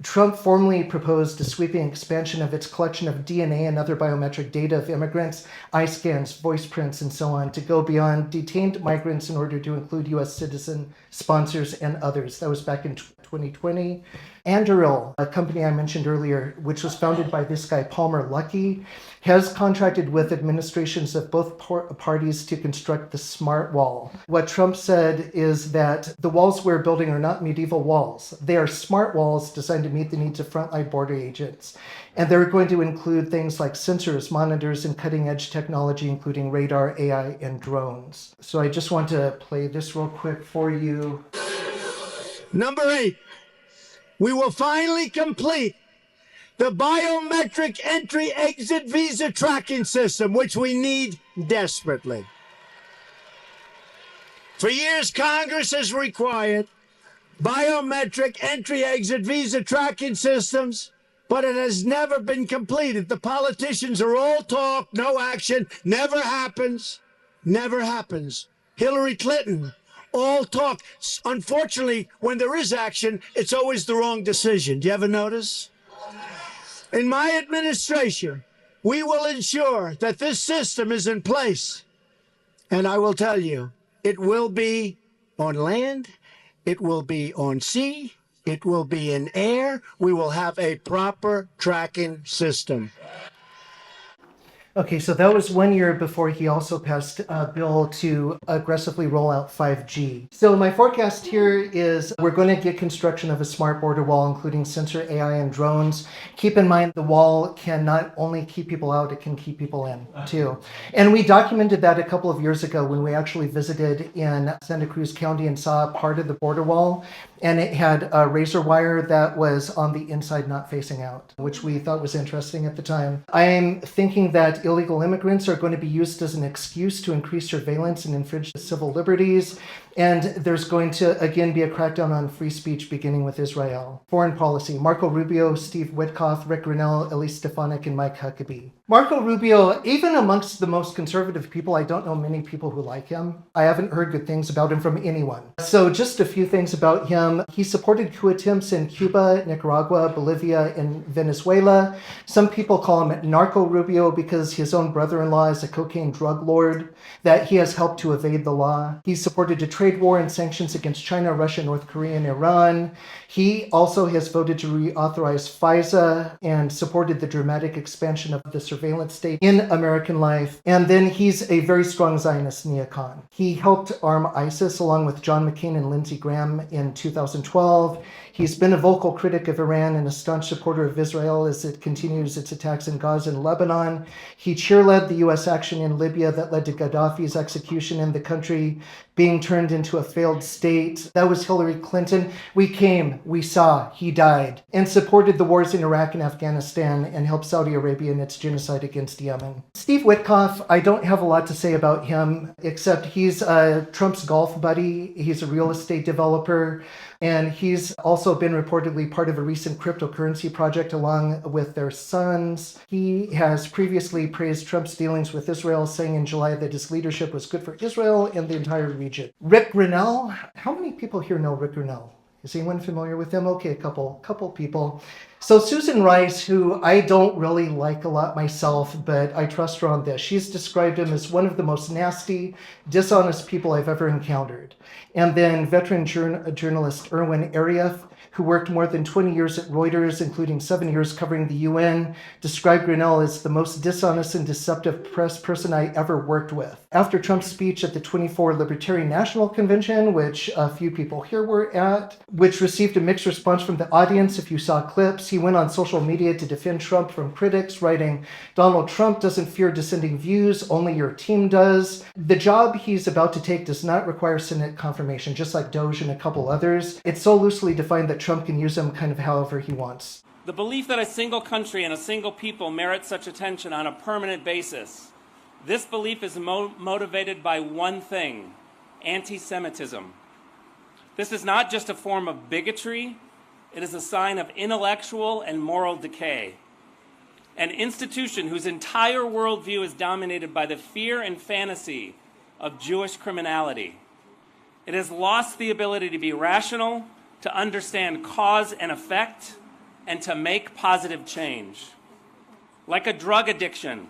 Trump formally proposed a sweeping expansion of its collection of DNA and other biometric data of immigrants, eye scans, voice prints, and so on, to go beyond detained migrants in order to include U.S. citizen sponsors and others. That was back in 2020. Anduril, a company I mentioned earlier, which was founded by this guy, Palmer Luckey, has contracted with administrations of both parties to construct the Smart Wall. What Trump said is that the walls we're building are not medieval walls. They are smart walls designed to meet the needs of frontline border agents. And they're going to include things like sensors, monitors, and cutting-edge technology, including radar, AI, and drones. So I just want to play this real quick for you. Number 8, we will finally complete the biometric entry-exit visa tracking system, which we need desperately. For years, Congress has required biometric entry-exit visa tracking systems, but it has never been completed. The politicians are all talk, no action, never happens, never happens. Hillary Clinton, all talk. Unfortunately, when there is action, it's always the wrong decision. Do you ever notice? In my administration, we will ensure that this system is in place. And I will tell you, it will be on land, it will be on sea, it will be in air. We will have a proper tracking system. Okay, so that was 1 year before he also passed a bill to aggressively roll out 5G. So my forecast here is we're going to get construction of a smart border wall, including sensor AI and drones. Keep in mind, the wall can not only keep people out, it can keep people in too. And we documented that a couple of years ago when we actually visited in Santa Cruz County and saw part of the border wall. And it had a razor wire that was on the inside, not facing out, which we thought was interesting at the time. I'm thinking that illegal immigrants are going to be used as an excuse to increase surveillance and infringe civil liberties. And there's going to, again, be a crackdown on free speech beginning with Israel. Foreign policy, Marco Rubio, Steve Witkoff, Rick Grinnell, Elise Stefanik, and Mike Huckabee. Marco Rubio, even amongst the most conservative people, I don't know many people who like him. I haven't heard good things about him from anyone. So just a few things about him. He supported coup attempts in Cuba, Nicaragua, Bolivia, and Venezuela. Some people call him Narco Rubio because his own brother-in-law is a cocaine drug lord that he has helped to evade the law. He supported a trade war and sanctions against China, Russia, North Korea, and Iran. He also has voted to reauthorize FISA and supported the dramatic expansion of the surveillance state in American life. And then he's a very strong Zionist neocon. He helped arm ISIS along with John McCain and Lindsey Graham in 2012. He's been a vocal critic of Iran and a staunch supporter of Israel as it continues its attacks in Gaza and Lebanon. He cheerled the U.S. action in Libya that led to Gaddafi's execution and the country being turned into a failed state. That was Hillary Clinton. We came, we saw, he died, and supported the wars in Iraq and Afghanistan and helped Saudi Arabia in its genocide against Yemen. Steve Witkoff, I don't have a lot to say about him, except he's Trump's golf buddy. He's a real estate developer. And he's also been reportedly part of a recent cryptocurrency project along with their sons. He has previously praised Trump's dealings with Israel, saying in July that his leadership was good for Israel and the entire region. Rick Grinnell, how many people here know Rick Grinnell? Is anyone familiar with him? Okay, a couple people. So Susan Rice, who I don't really like a lot myself, but I trust her on this. She's described him as one of the most nasty, dishonest people I've ever encountered. And then veteran journalist Erwin Arieff, who worked more than 20 years at Reuters, including 7 years covering the UN, described Grinnell as the most dishonest and deceptive press person I ever worked with. After Trump's speech at the 24 Libertarian National Convention, which a few people here were at, which received a mixed response from the audience if you saw clips, he went on social media to defend Trump from critics, writing, "Donald Trump doesn't fear dissenting views, only your team does. The job he's about to take does not require Senate confirmation, just like Doge and a couple others. It's so loosely defined that Trump can use them kind of however he wants." The belief that a single country and a single people merit such attention on a permanent basis, this belief is motivated by one thing: anti-Semitism. This is not just a form of bigotry, it is a sign of intellectual and moral decay. An institution whose entire worldview is dominated by the fear and fantasy of Jewish criminality. It has lost the ability to be rational, to understand cause and effect, and to make positive change. Like a drug addiction,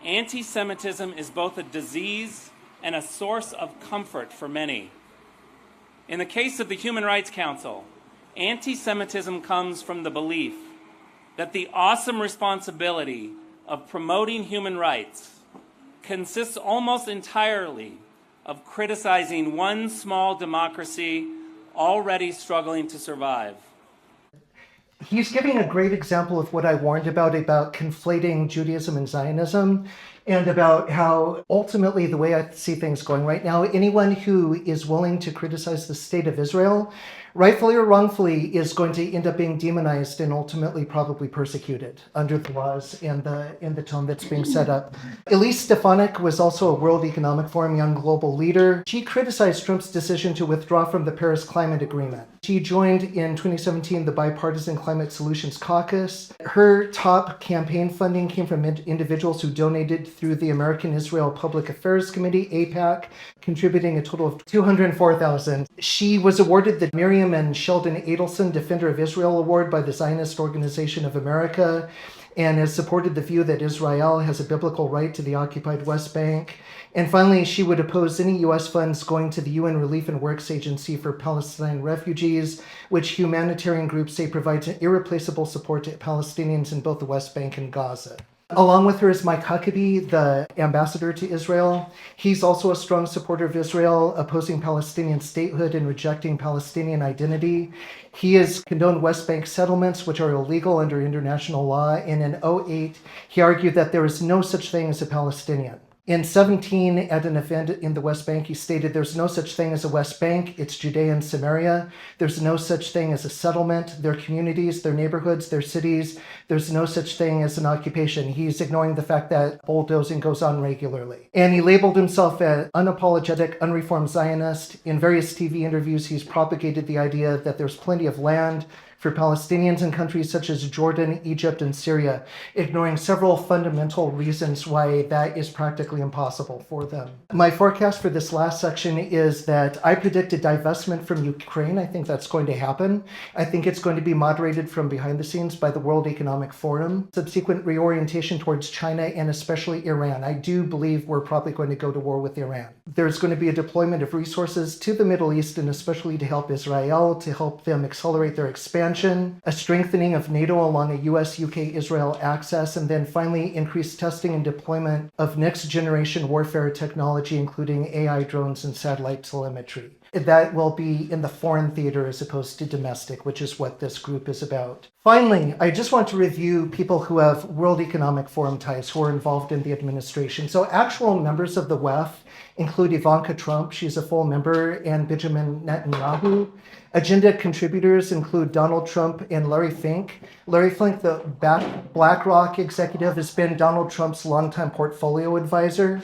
anti-Semitism is both a disease and a source of comfort for many. In the case of the Human Rights Council, anti-Semitism comes from the belief that the awesome responsibility of promoting human rights consists almost entirely of criticizing one small democracy already struggling to survive. He's giving a great example of what I warned about conflating Judaism and Zionism, and about how ultimately the way I see things going right now, anyone who is willing to criticize the state of Israel, rightfully or wrongfully, is going to end up being demonized and ultimately probably persecuted under the laws and the tone that's being set up. Elise Stefanik was also a World Economic Forum Young Global Leader. She criticized Trump's decision to withdraw from the Paris Climate Agreement. She joined in 2017 the Bipartisan Climate Solutions Caucus. Her top campaign funding came from individuals who donated through the American Israel Public Affairs Committee, AIPAC, contributing a total of $204,000. She was awarded the Miriam and Sheldon Adelson Defender of Israel Award by the Zionist Organization of America, and has supported the view that Israel has a biblical right to the occupied West Bank. And finally, she would oppose any U.S. funds going to the UN Relief and Works Agency for Palestine refugees, which humanitarian groups say provides an irreplaceable support to Palestinians in both the West Bank and Gaza. Along with her is Mike Huckabee, the ambassador to Israel. He's also a strong supporter of Israel, opposing Palestinian statehood and rejecting Palestinian identity. He has condoned West Bank settlements, which are illegal under international law. And in 2008, he argued that there is no such thing as a Palestinian. In 2017, at an event in the West Bank, he stated there's no such thing as a West Bank, it's Judea and Samaria. There's no such thing as a settlement, their communities, their neighborhoods, their cities. There's no such thing as an occupation. He's ignoring the fact that bulldozing goes on regularly. And he labeled himself an unapologetic, unreformed Zionist. In various TV interviews, he's propagated the idea that there's plenty of land for Palestinians in countries such as Jordan, Egypt, and Syria, ignoring several fundamental reasons why that is practically impossible for them. My forecast for this last section is that I predicted divestment from Ukraine. I think that's going to happen. I think it's going to be moderated from behind the scenes by the World Economic Forum. Subsequent reorientation towards China and especially Iran. I do believe we're probably going to go to war with Iran. There's going to be a deployment of resources to the Middle East and especially to help Israel, to help them accelerate their expansion, a strengthening of NATO along a US, UK, Israel axis, and then finally increased testing and deployment of next generation warfare technology, including AI drones and satellite telemetry. That will be in the foreign theater as opposed to domestic, which is what this group is about. Finally, I just want to review people who have World Economic Forum ties who are involved in the administration. So actual members of the WEF include Ivanka Trump, she's a full member, and Benjamin Netanyahu. Agenda contributors include Donald Trump and Larry Fink. Larry Fink, the BlackRock executive, has been Donald Trump's longtime portfolio advisor.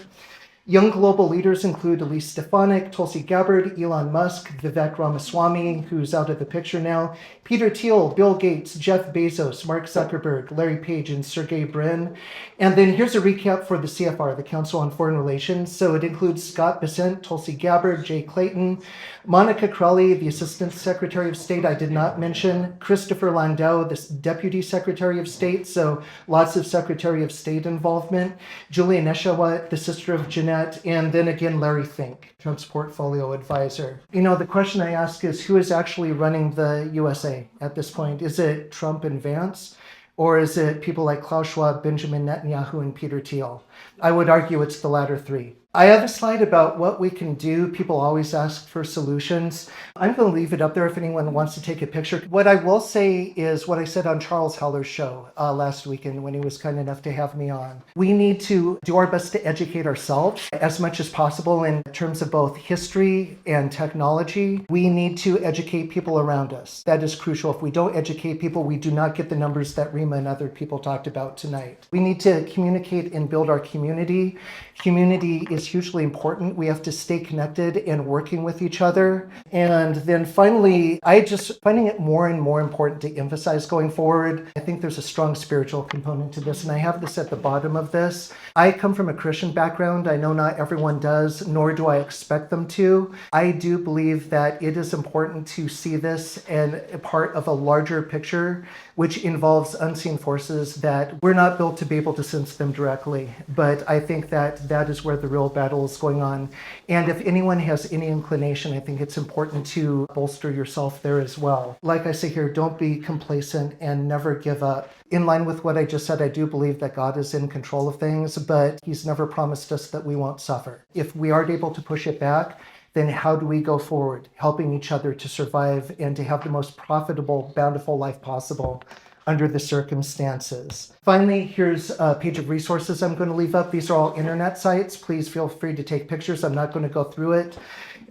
Young global leaders include Elise Stefanik, Tulsi Gabbard, Elon Musk, Vivek Ramaswamy, who's out of the picture now, Peter Thiel, Bill Gates, Jeff Bezos, Mark Zuckerberg, Larry Page, and Sergey Brin. And then here's a recap for the CFR, the Council on Foreign Relations. So it includes Scott Bessent, Tulsi Gabbard, Jay Clayton, Monica Crowley, the Assistant Secretary of State I did not mention, Christopher Landau, the Deputy Secretary of State, so lots of Secretary of State involvement, Julia Neshawat, the sister of Jeanette, and then again Larry Fink, Trump's portfolio advisor. You know, the question I ask is who is actually running the USA at this point? Is it Trump and Vance? Or is it people like Klaus Schwab, Benjamin Netanyahu, and Peter Thiel? I would argue it's the latter three. I have a slide about what we can do. People always ask for solutions. I'm going to leave it up there if anyone wants to take a picture. What I will say is what I said on Charles Heller's show last weekend when he was kind enough to have me on. We need to do our best to educate ourselves as much as possible in terms of both history and technology. We need to educate people around us. That is crucial. If we don't educate people, we do not get the numbers that Rima and other people talked about tonight. We need to communicate and build our community. Community is hugely important. We have to stay connected and working with each other. And then finally, I just finding it more and more important to emphasize going forward. I think there's a strong spiritual component to this, and I have this at the bottom of this. I come from a Christian background. I know not everyone does, nor do I expect them to. I do believe that it is important to see this as a part of a larger picture, which involves unseen forces that we're not built to be able to sense them directly. But I think that that is where the real battle is going on. And if anyone has any inclination, I think it's important to bolster yourself there as well. Like I say here, don't be complacent and never give up. In line with what I just said, I do believe that God is in control of things, but He's never promised us that we won't suffer. If we aren't able to push it back, then how do we go forward, helping each other to survive and to have the most profitable, bountiful life possible under the circumstances? Finally, here's a page of resources I'm going to leave up. These are all internet sites. Please feel free to take pictures. I'm not going to go through it.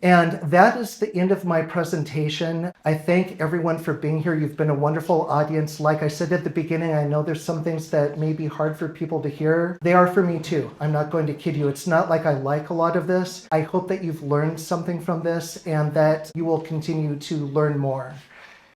And that is the end of my presentation. I thank everyone for being here. You've been a wonderful audience. Like I said at the beginning, I know there's some things that may be hard for people to hear. They are for me too. I'm not going to kid you. It's not like I like a lot of this. I hope that you've learned something from this and that you will continue to learn more.